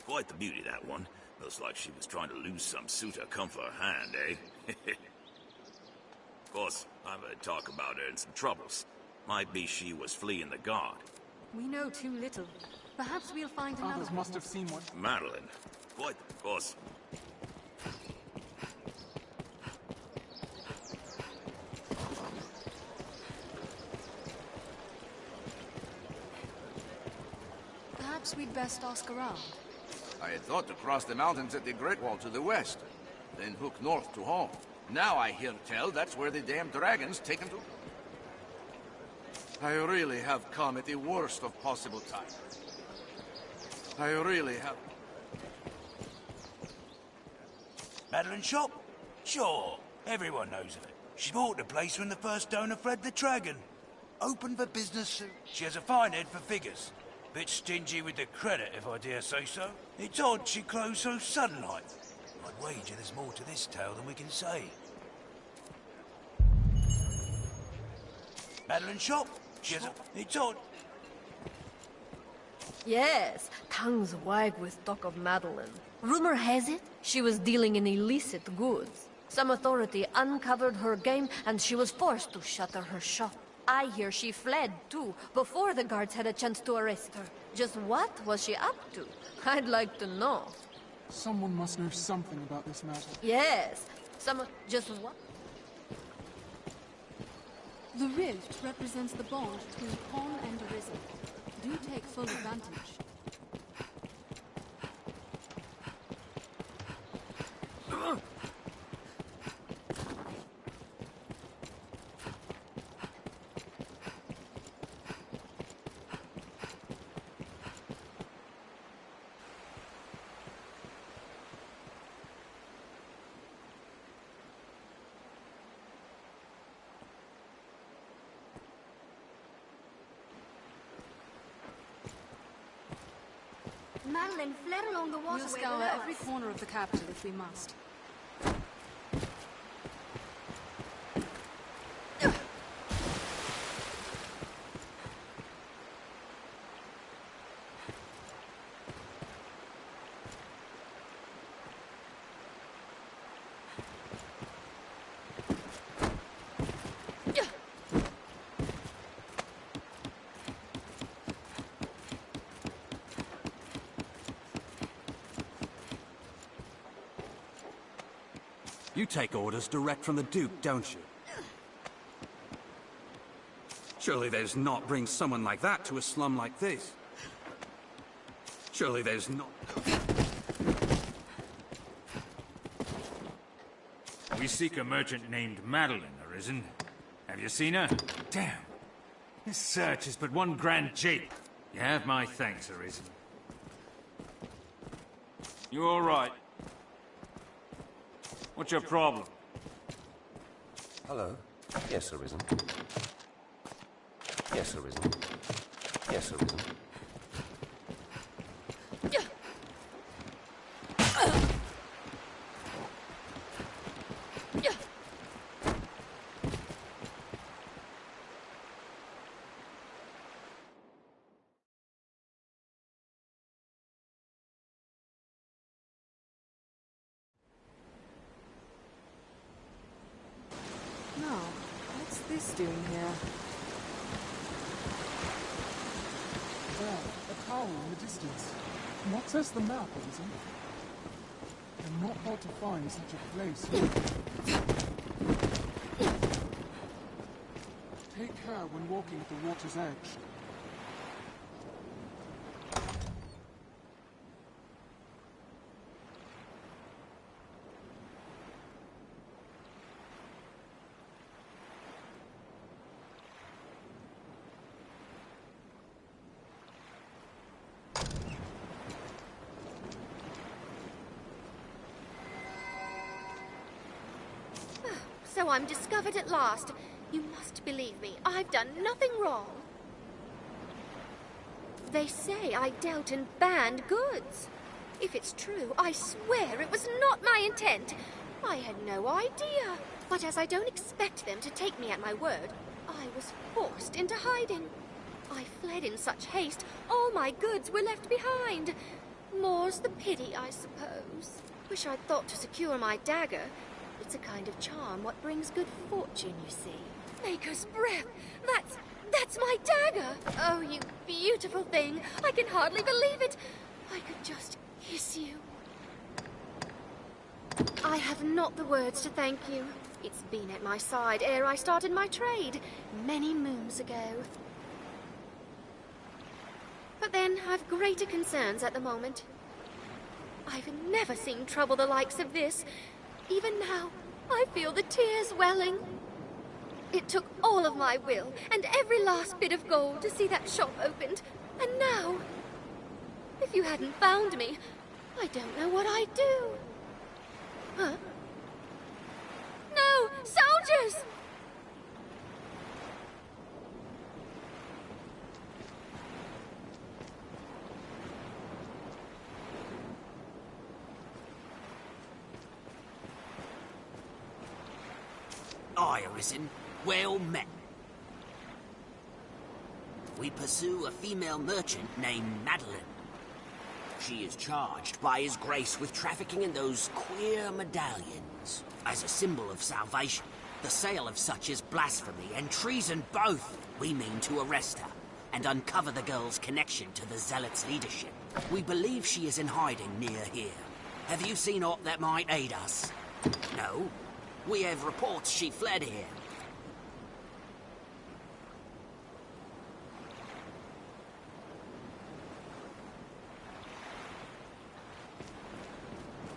Quite the beauty, that one. Looks like she was trying to lose some suitor come for her hand, eh? Of course, I've heard talk about her and some troubles. Might be she was fleeing the guard. We know too little. Perhaps we'll find another Others one. must have seen what... Madeline. Quite, of course. Perhaps we'd best ask around. I had thought to cross the mountains at the Great Wall to the west, then hook north to home. Now I hear tell that's where the damn dragon's taken to. I really have come at the worst of possible time. I really have. Madeline shop? Sure. Everyone knows of it. She bought the place when the first owner fled the dragon. Open for business soon. She has a fine head for figures. Bit stingy with the credit, if I dare say so. It's odd she closed so sudden like. I'd wager there's more to this tale than we can say. Madeline shop? She has a... It's odd. Yes, tongues wag with talk of Madeline. Rumor has it, she was dealing in illicit goods. Some authority uncovered her game, and she was forced to shutter her shop. I hear she fled, too, before the guards had a chance to arrest her. Just what was she up to? I'd like to know. Someone must know something about this matter. Yes, just what? The rift represents the bond between Pawn and Arisen. Do take full advantage. Madeline fled along the waterway We'll scour below every us. corner of the capital if we must. You take orders direct from the Duke, don't you? Surely there's not bring someone like that to a slum like this. Surely there's not... We seek a merchant named Madeline, Arisen. Have you seen her? Damn. This search is but one grand jape. You have my thanks, Arisen. You all right? What's your problem? Hello? Yes, Arisen. Yes, Arisen. Yes, Arisen. Now, what's this doing here? There, a tower in the distance. What says the map, Arisen? I'm not hard to find such a place here. Take care when walking at the water's edge. So I'm discovered at last. You must believe me. I've done nothing wrong. They say I dealt in banned goods. If it's true, I swear it was not my intent. I had no idea. But as I don't expect them to take me at my word, I was forced into hiding. I fled in such haste, all my goods were left behind. More's the pity, I suppose. Wish I'd thought to secure my dagger. It's a kind of charm what brings good fortune, you see. Maker's breath! That's my dagger! Oh, you beautiful thing! I can hardly believe it! I could just kiss you. I have not the words to thank you. It's been at my side ere I started my trade, many moons ago. But then, I've greater concerns at the moment. I've never seen trouble the likes of this. Even now, I feel the tears welling. It took all of my will and every last bit of gold to see that shop opened. And now, if you hadn't found me, I don't know what I'd do. Huh? No! Soldiers! Aye, Arisen. Well met. We pursue a female merchant named Madeline. She is charged by His Grace with trafficking in those queer medallions. As a symbol of salvation, the sale of such is blasphemy and treason both. We mean to arrest her and uncover the girl's connection to the Zealots' leadership. We believe she is in hiding near here. Have you seen aught that might aid us? No? We have reports she fled here.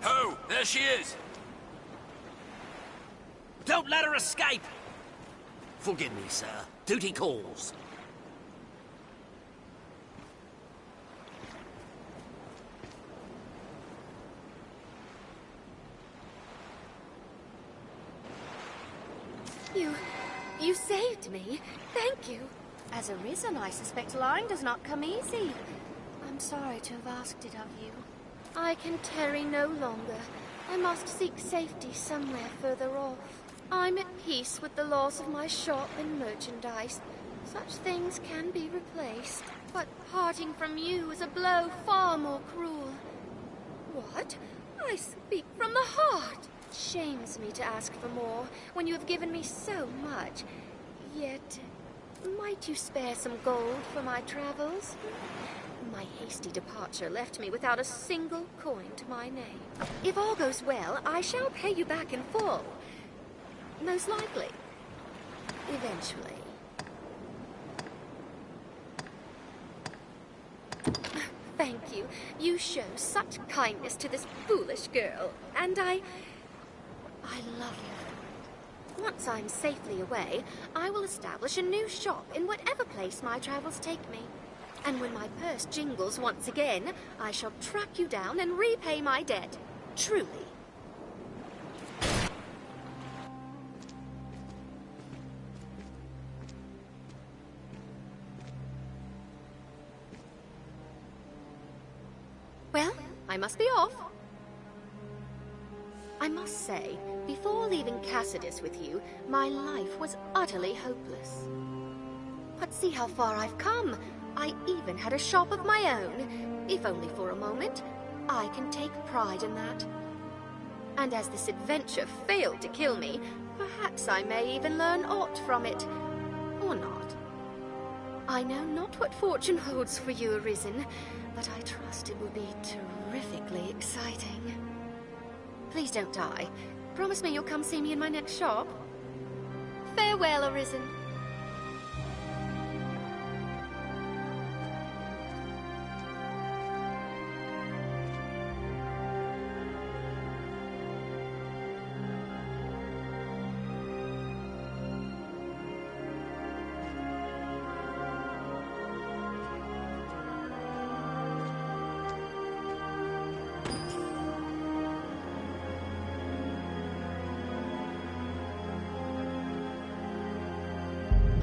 Ho! There she is! Don't let her escape! Forgive me, sir. Duty calls. You saved me. Thank you. As Arisen, I suspect lying does not come easy. I'm sorry to have asked it of you. I can tarry no longer. I must seek safety somewhere further off. I'm at peace with the loss of my shop and merchandise. Such things can be replaced. But parting from you is a blow far more cruel. What? I speak from the heart. Shames me to ask for more when you have given me so much. Yet, might you spare some gold for my travels? My hasty departure left me without a single coin to my name. If all goes well, I shall pay you back in full. Most likely. Eventually. Thank you. You show such kindness to this foolish girl, and I love you. Once I'm safely away, I will establish a new shop in whatever place my travels take me. And when my purse jingles once again, I shall track you down and repay my debt. Truly. Well, I must be off. I must say, before leaving Cassidus with you, my life was utterly hopeless. But see how far I've come. I even had a shop of my own. If only for a moment, I can take pride in that. And as this adventure failed to kill me, perhaps I may even learn aught from it. Or not. I know not what fortune holds for you, Arisen, but I trust it will be terrifically exciting. Please don't die. Promise me you'll come see me in my next shop. Farewell, Arisen.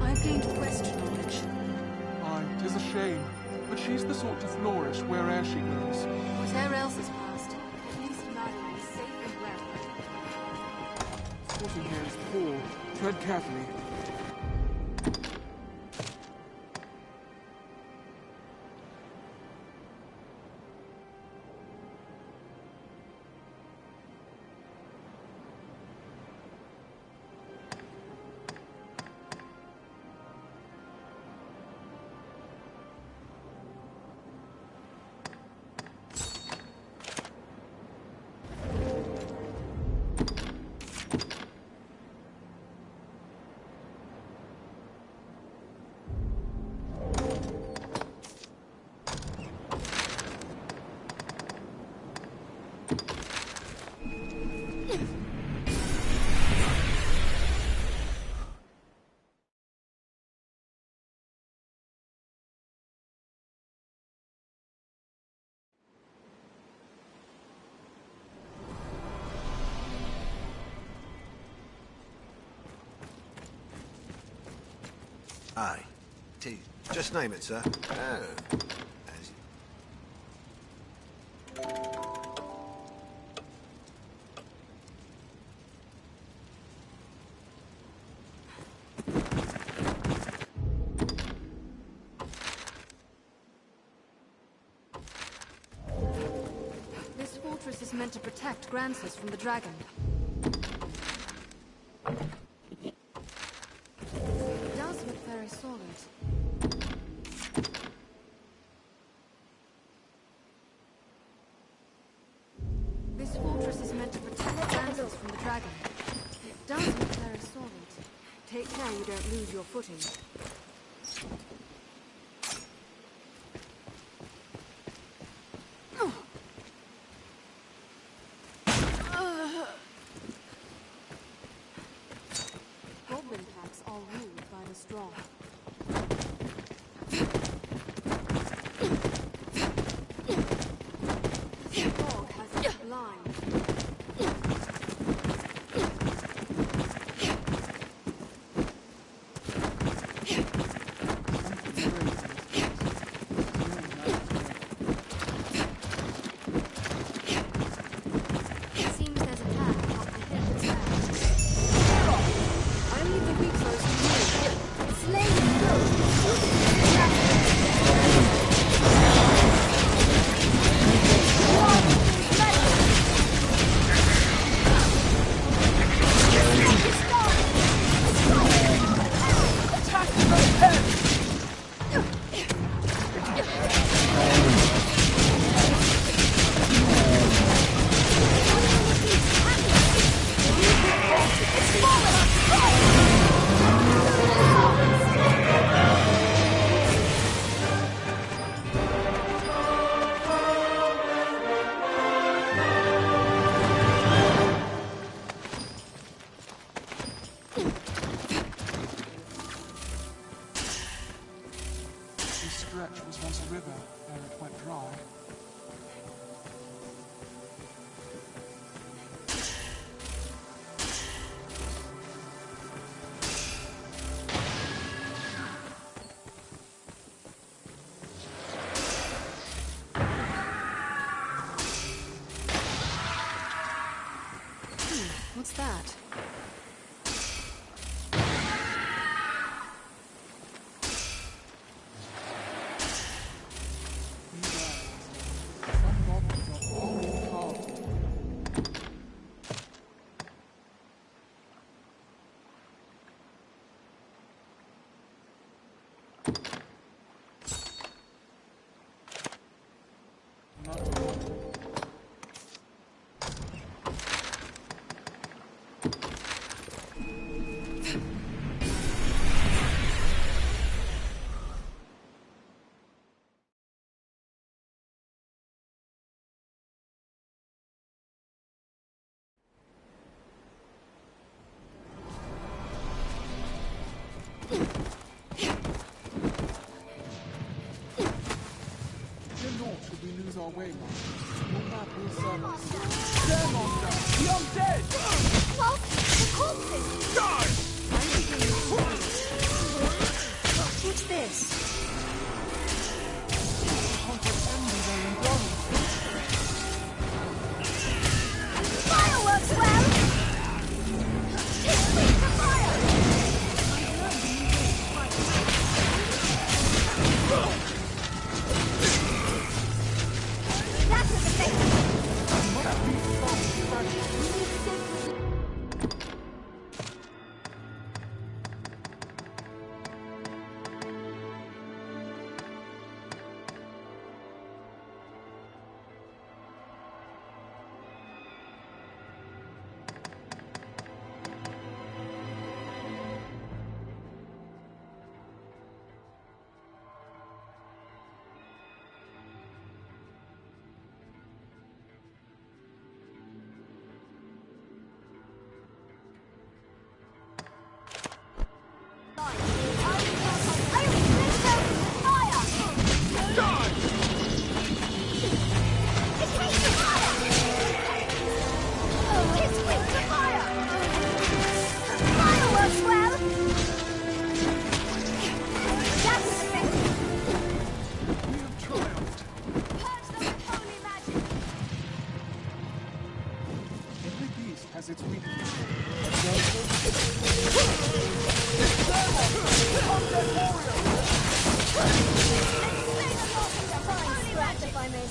I've gained quest knowledge. Aye, 'tis a shame. but she's the sort to flourish where'er she goes. Whatever else is past, at least Madeline is safe and well. Footing here is poor. Tread carefully. Aye. Just name it, sir. Oh. This fortress is meant to protect Grancis from the dragon. It does look very solid. This fortress is meant to protect Grancis from the dragon. It does look very solid. Take care you don't lose your footing. Goblin packs are ruled by the strong. This dog has it blind. Seems there's a path up the hill instead. I leave the weak foes to you. Slay This stretch was once a river, ere it went dry. What's that? Some goblins are only powerful. Fear not should we lose our way, Master. Your map will serve us. There, Master! The undead! The corpses! Die! What's this?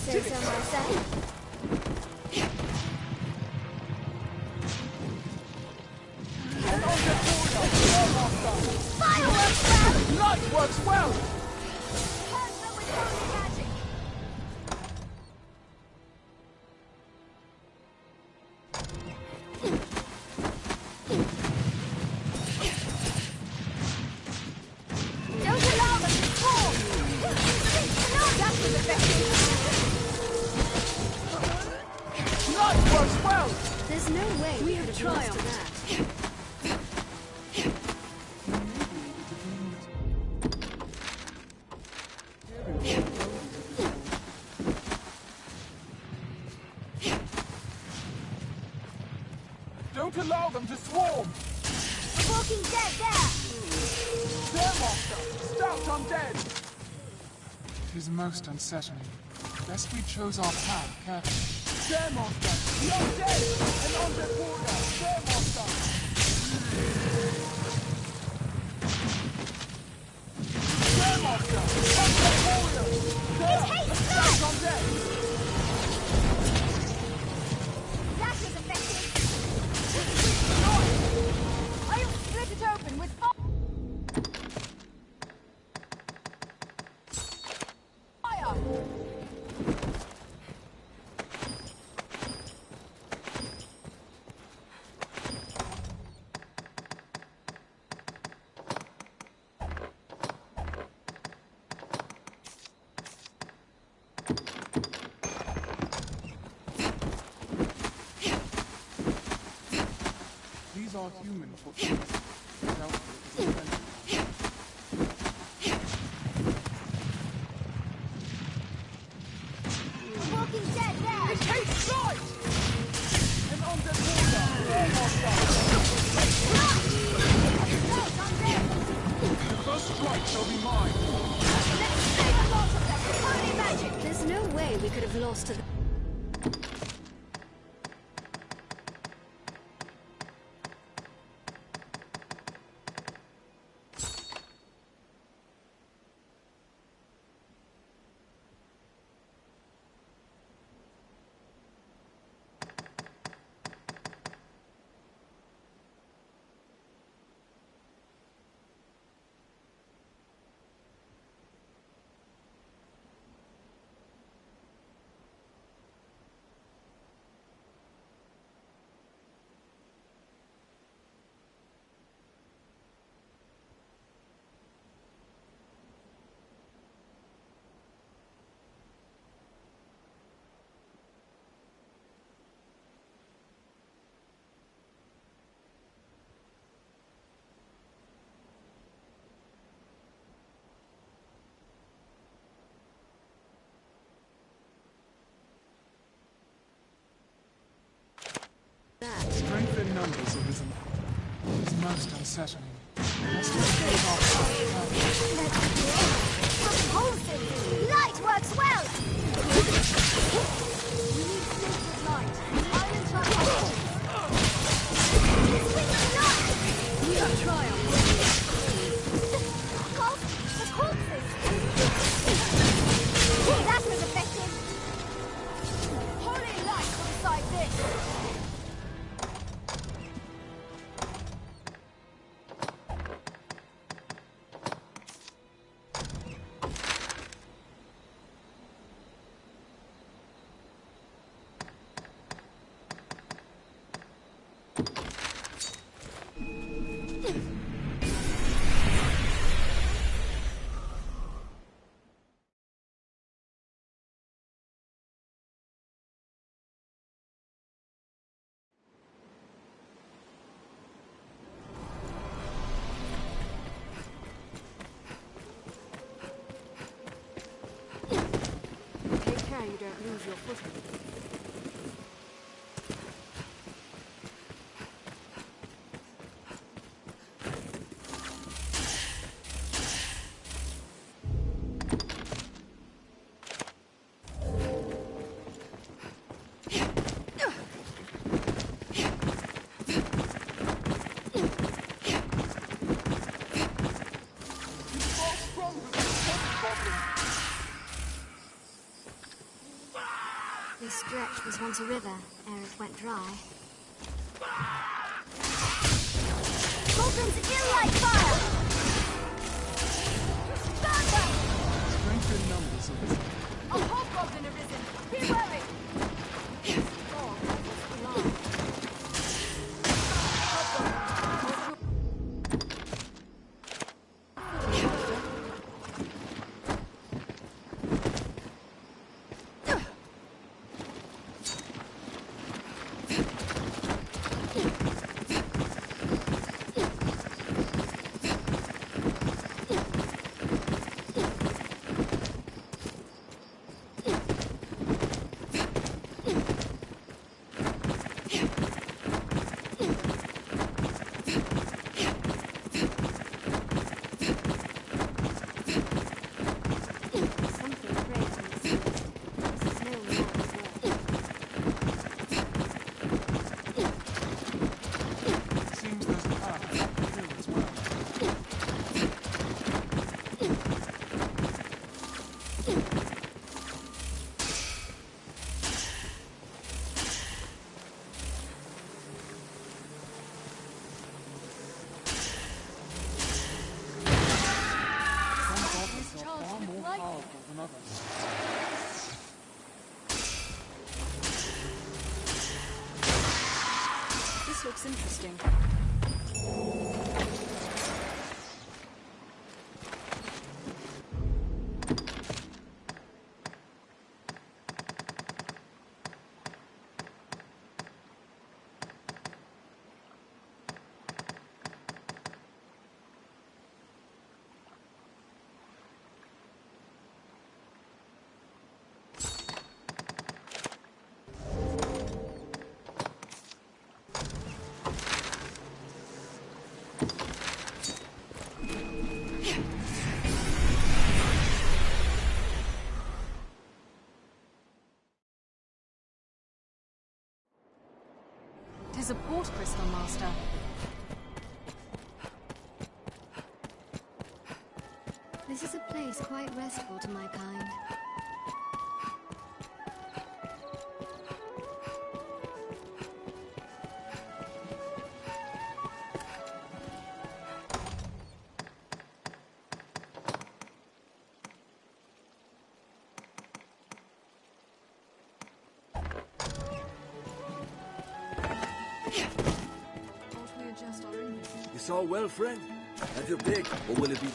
say so myself. Fireworks well! Light works well! Personal with holy magic. Don't allow them to fall! That was effective! Light works well! There's no way we have triumphed. Don't allow them to swarm! The Walking Dead there! There, Master! Stout undead! It is most unsettling. Best we chose our path carefully. There, Master! The undead! An undead warrior! There, Master! There, Master! Undead warrior! There! A stout undead! That was effective! I'll split it open with fire! These are human footprints. Doubtful it is authentic. The Walking Dead there! It takes flight! An undead warrior! There, Master! The first strike shall be mine! Let's take a lot of them! Holy magic! There's no way we could have lost to the... Strength in numbers, Arisen. It is most unsettling. Best we chose our path carefully. Propulsive! Light works well! We need sacred light. I'm in charge. Swing the light! We have triumphed. The corpses! That was effective! Holy light will decide this! Take care you don't lose your footing. stretch was once a river, ere it went dry. Vulcan's ill like fire! Strength in numbers, Arisen. A hobgoblin arisen! Be wary! This looks interesting. Tis a port crystal, Master. This is a place quite restful to my kind. It's all well, friend? Have your pick, or will it be...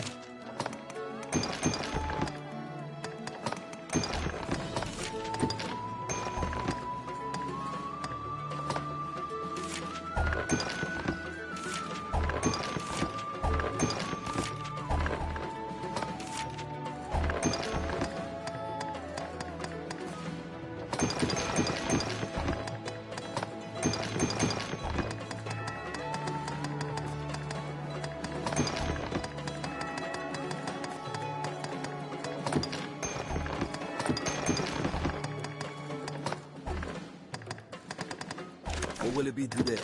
What will it be today?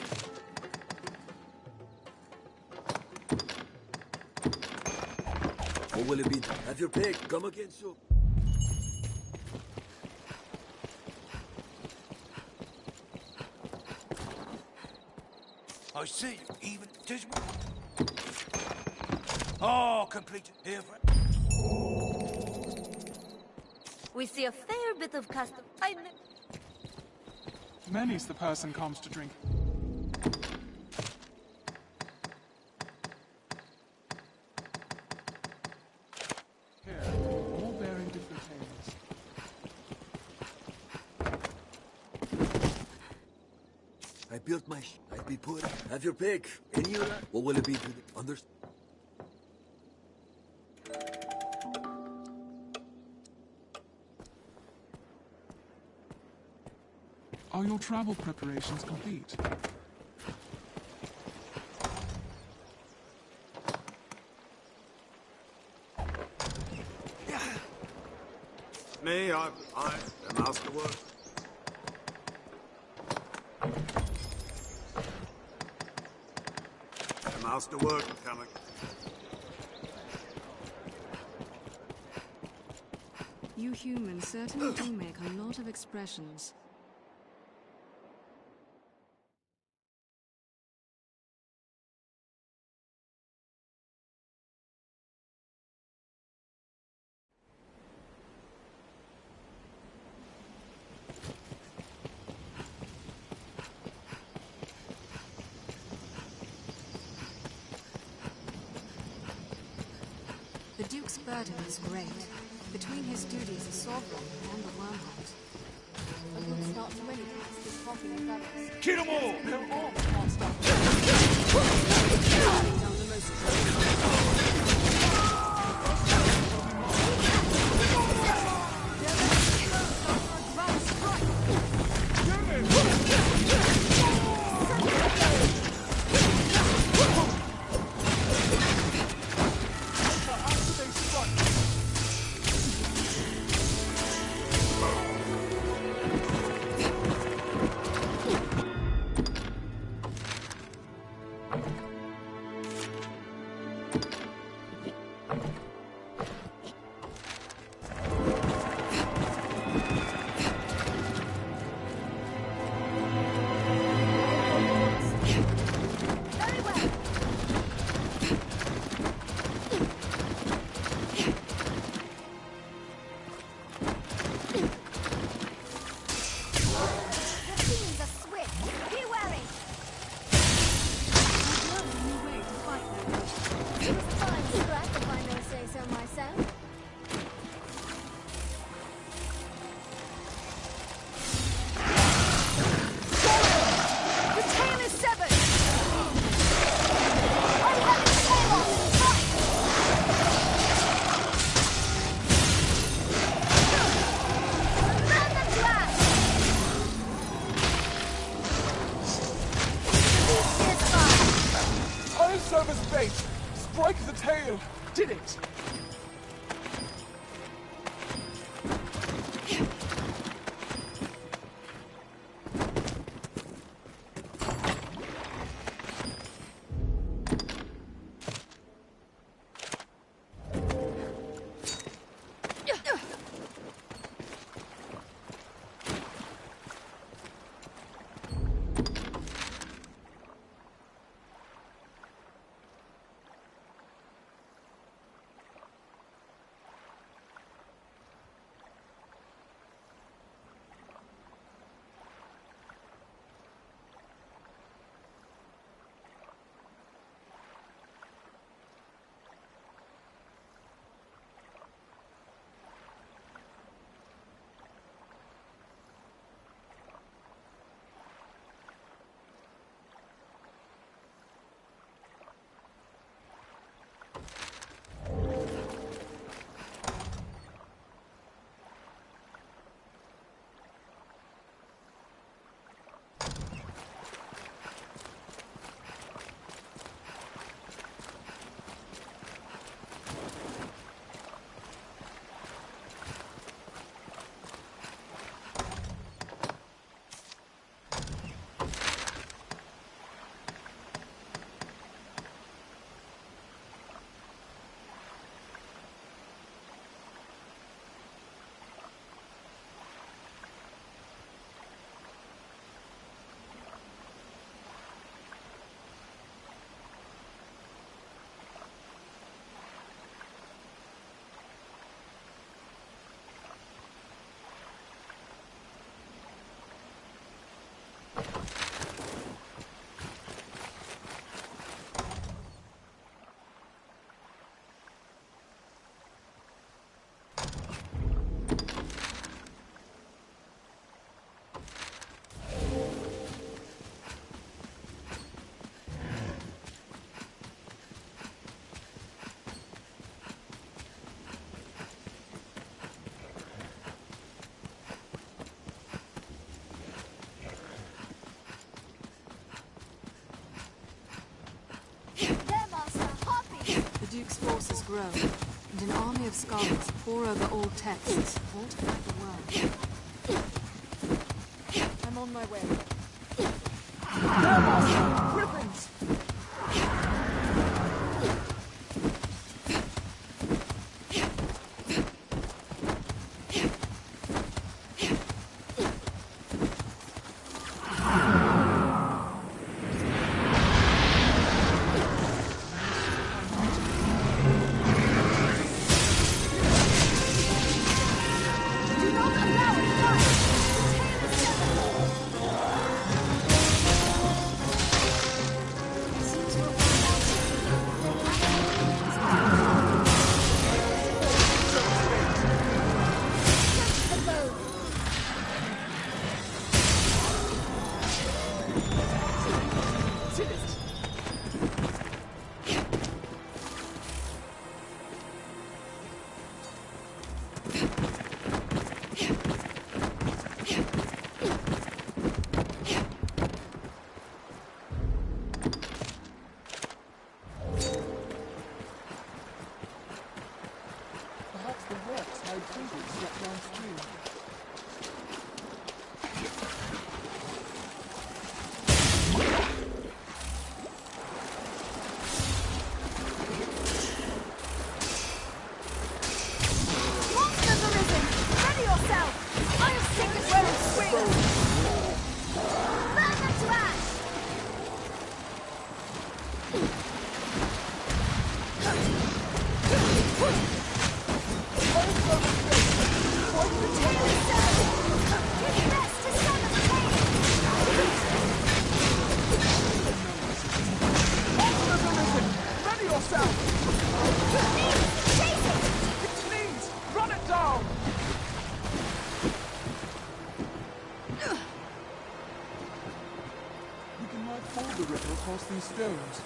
What will it be? Have your pick. Come again soon. I see. Even tis. Oh, complete. Here, friend. We see a fair bit of custom. Many's the person comes to drink. Here, all bearing different tales. I built my I be put. Have your pick. Any you like? What will it be today? Understand? Are your travel preparations complete? Me, I the master work. The master work coming. You humans certainly do make a lot of expressions. Duke's burden is great. Between his duties as sovereign and the wormhound. A good start to any task is popular governors. Kill them all! No arms can't stop him. Down the most Strike the tail! Did it! The Duke's forces grow, and an army of scholars pore over old texts, all to fight the world. I'm on my way. Griffins! Ready yourself! Chase it! Please, run it down! We can now ford the river across these stones.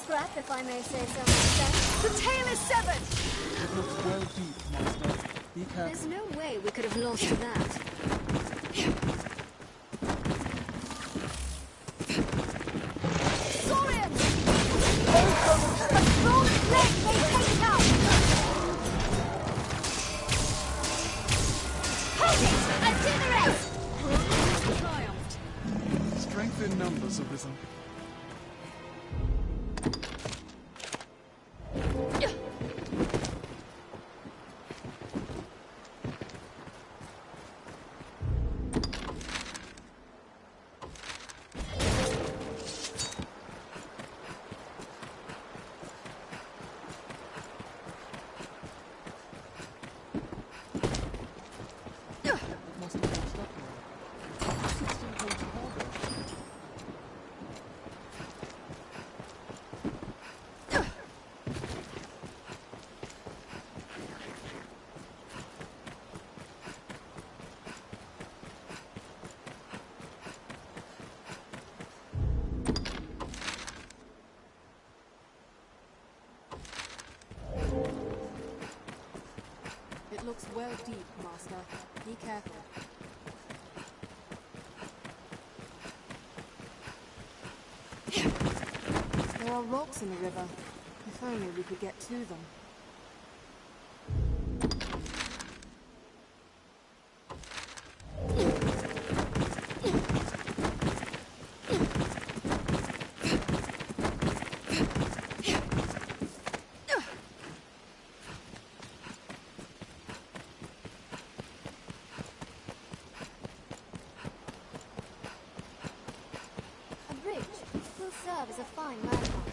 Scrap, if I may say so myself. The tail is severed! It looks well deep, Master. Be careful. There's no way we could have lost that. Saurian! A strong leg may take it out! Hold it! And do the rest! Triumphed. Strength in numbers, Arisen. It looks well deep, Master. Be careful. There are rocks in the river. If only we could get to them. Serve as a fine landmark.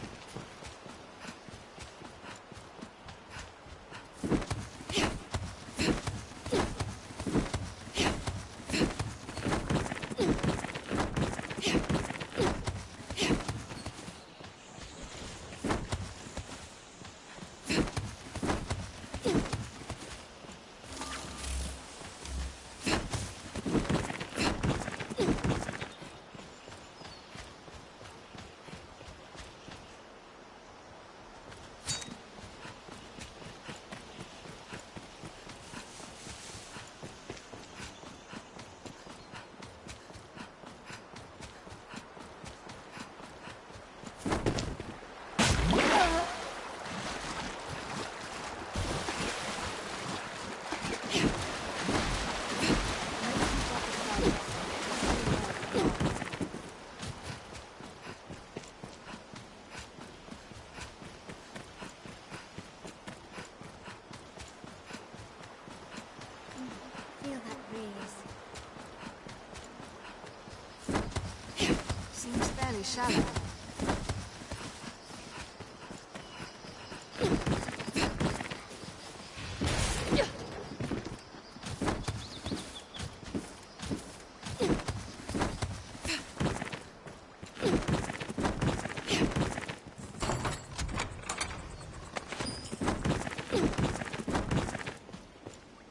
Seems fairly shallow.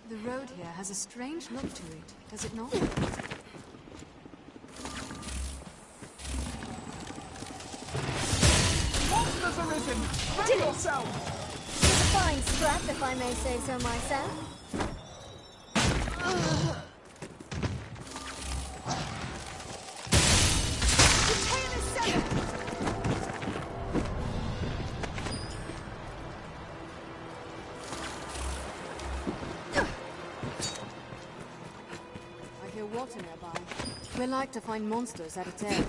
The road here has a strange look to it, does it not? Arisen! Ready yourself! It's a fine scrap, if I may say so myself. The tail is severed! I hear water nearby. We like to find monsters at its edge.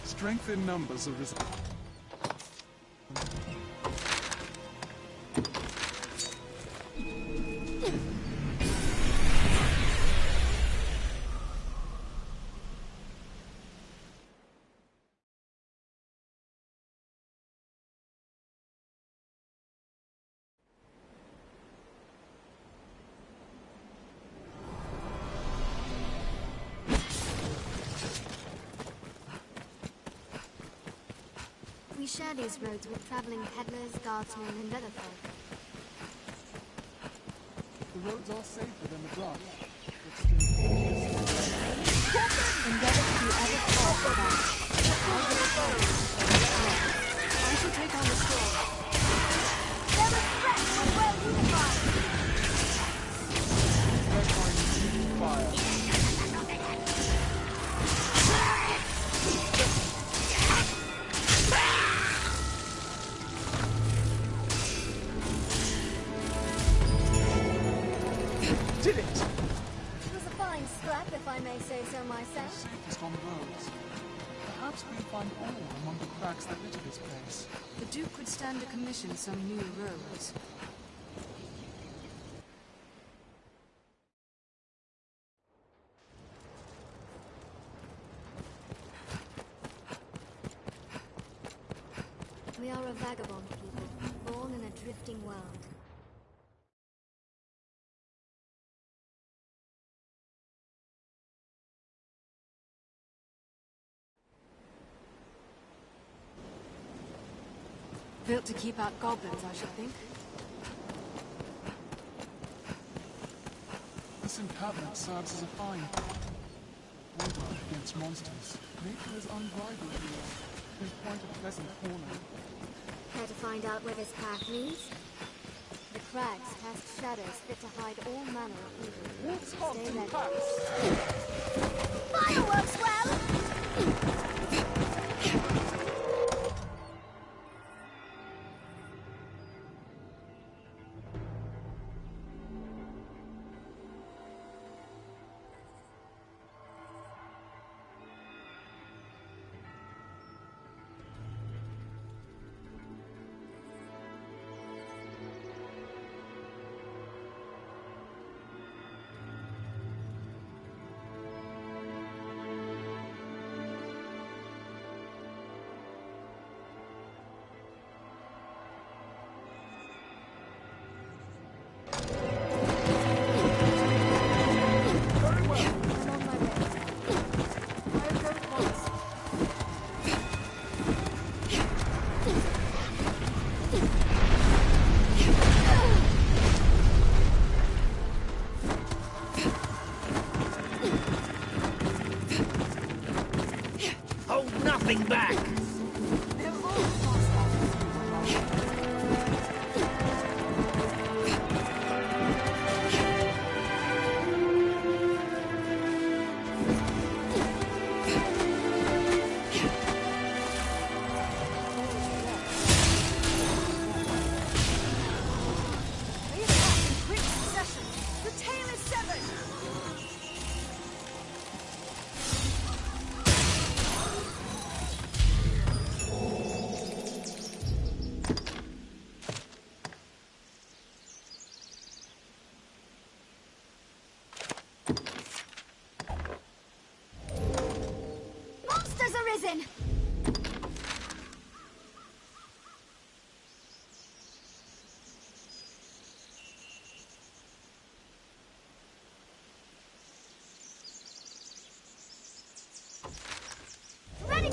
Strength in numbers, Arisen. We share these roads with traveling peddlers, guardsmen, and other folk. The roads are safer than the brush, but still... Endeavor to do ever call for that. I shall take on the storm. There is threat from well unified! Fire. Did it! It was a fine scrap, if I may say so myself. Safest on roads. Perhaps we'll find ore among the cracks that litter this place. The Duke could stand to commission some new roads. We are a vagabond people, born in a drifting world. Built to keep out goblins, I should think. This encampment serves as a fine bulwark against monsters. Nature is unrivaled here. It is quite a pleasant corner. Care to find out where this path leads? The crags cast shadows fit to hide all manner of evil. Stay ready. Fireworks, well! Nothing back! Arisen! Ready!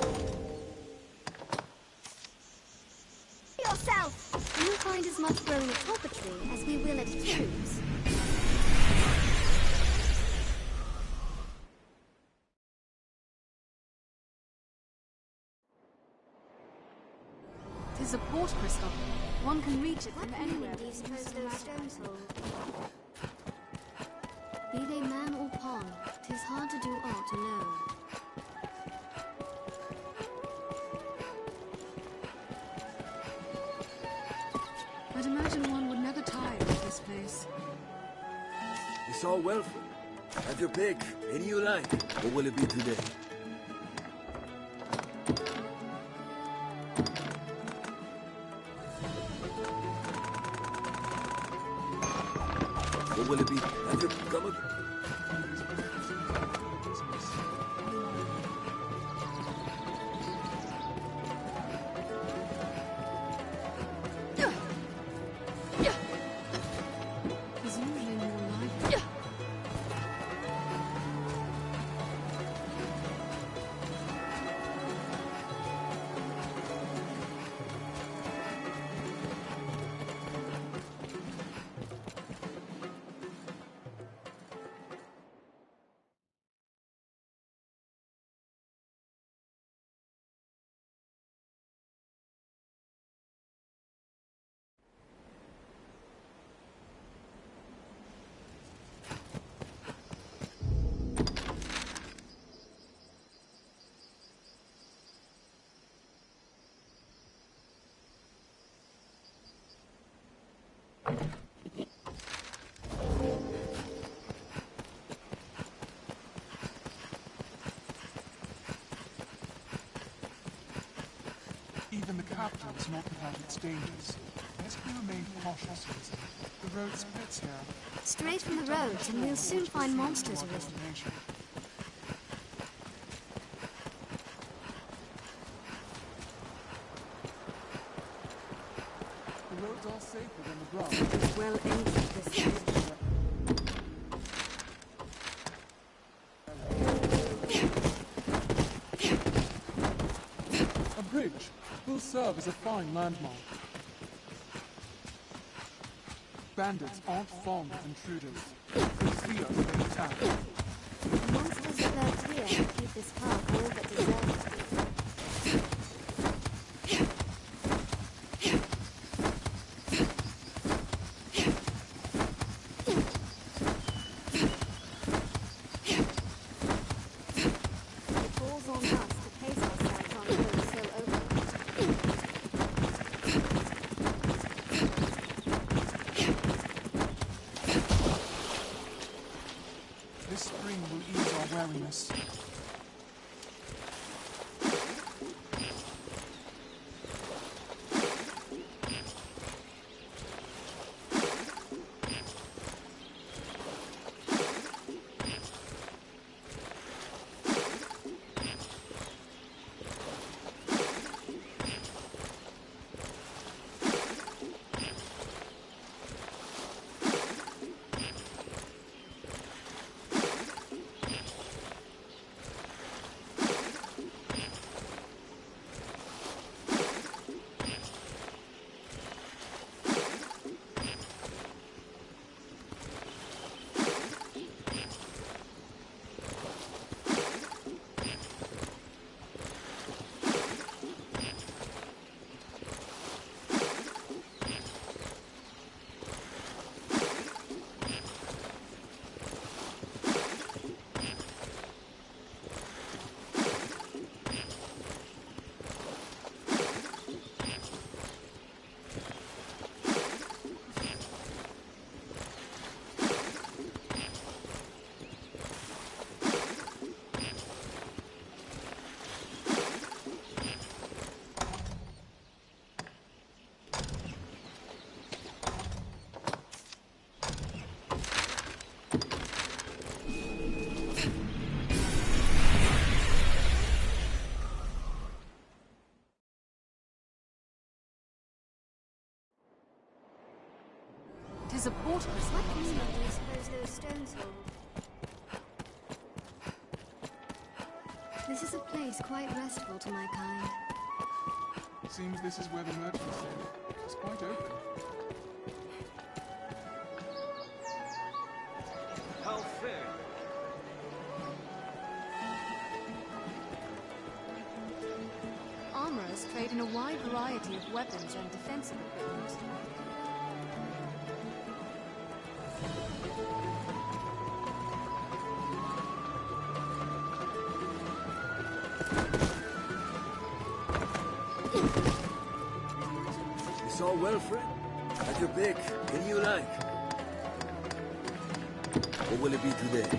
Yourself! You'll find as much growing atop a tree as we will at its roots. Tis a port crystal. One can reach it from anywhere. Do you suppose those stones hold? Be they man or pawn, 'tis hard to do aught alone. I'd imagine one would never tire of this place. It's all well for you. Have your pick. Any you like. What will it be today? What will it be? Have your come up. He's usually more lively. Even the capital is not without its dangers. Best we remain cautious, Arisen. The road splits here. Straight from the roads, and we'll soon find monsters arisen. The roads are safer than the ground. It's well aimed this side. A bridge will serve as a fine landmark. Bandits aren't fond of intruders. They see us when attacked. The monsters that lurk here keep this path all but deserted. It falls on us to pace ourselves on roads so open. This spring will ease our weariness. fortress. What meaning do you suppose those stones hold? This is a place quite restful to my kind. Seems this is where the merchants live. It's quite open. How fair. Armorers trade in a wide variety of weapons and defensive equipment. It's all well, friend? At your pick. Any you like? What will it be today?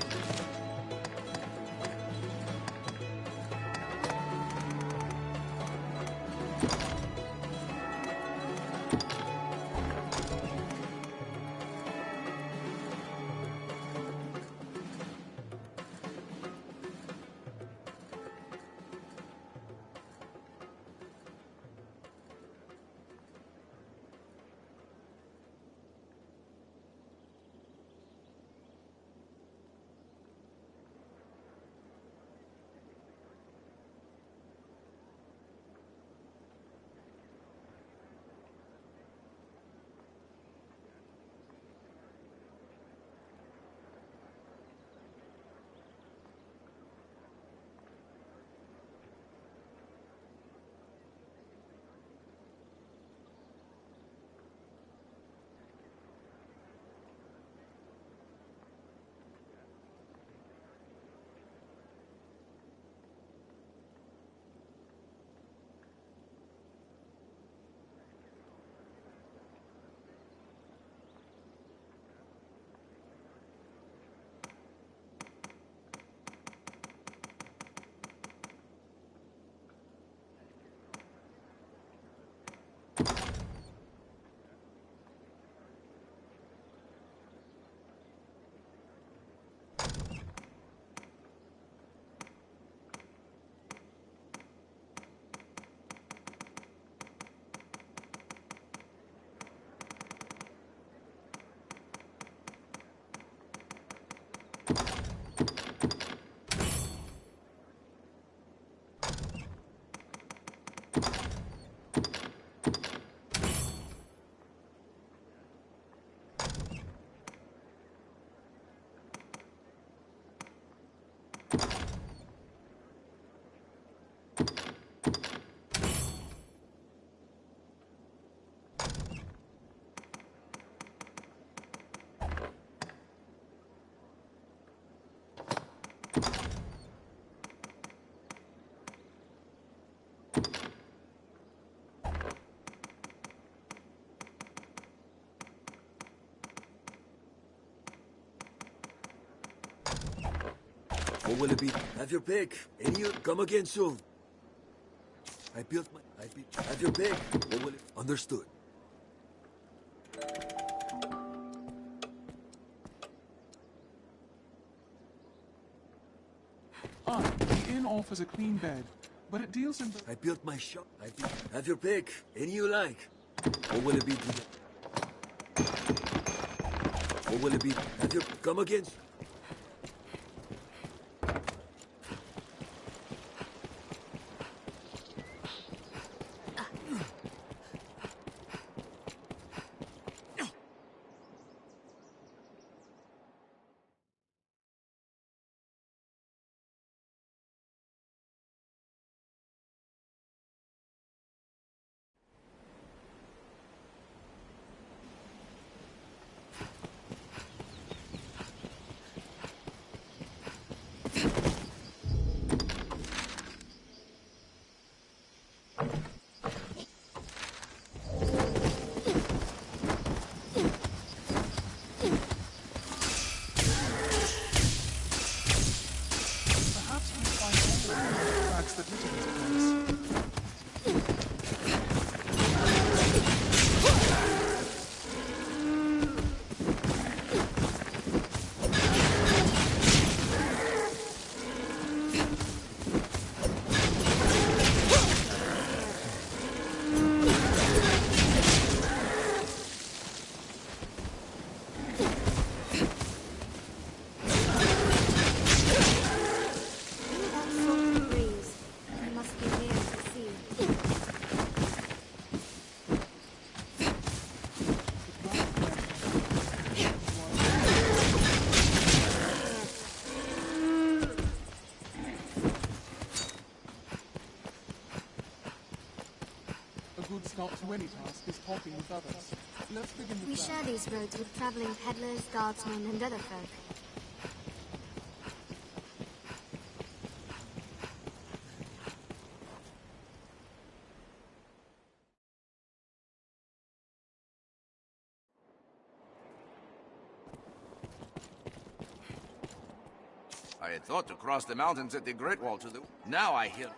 What will it be? Have your pick. Any you come again soon. I built my... Have your pick. What will it... Understood. The inn offers a clean bed, but it deals in... I built my shop. Have your pick. Any you like. What will it be today? What will it be? Have your... Come again. start to any task is talking with others. Let's begin with We that. share these roads with traveling peddlers, guardsmen, and other folk. I had thought to cross the mountains at the Great Wall to the... Now I hear...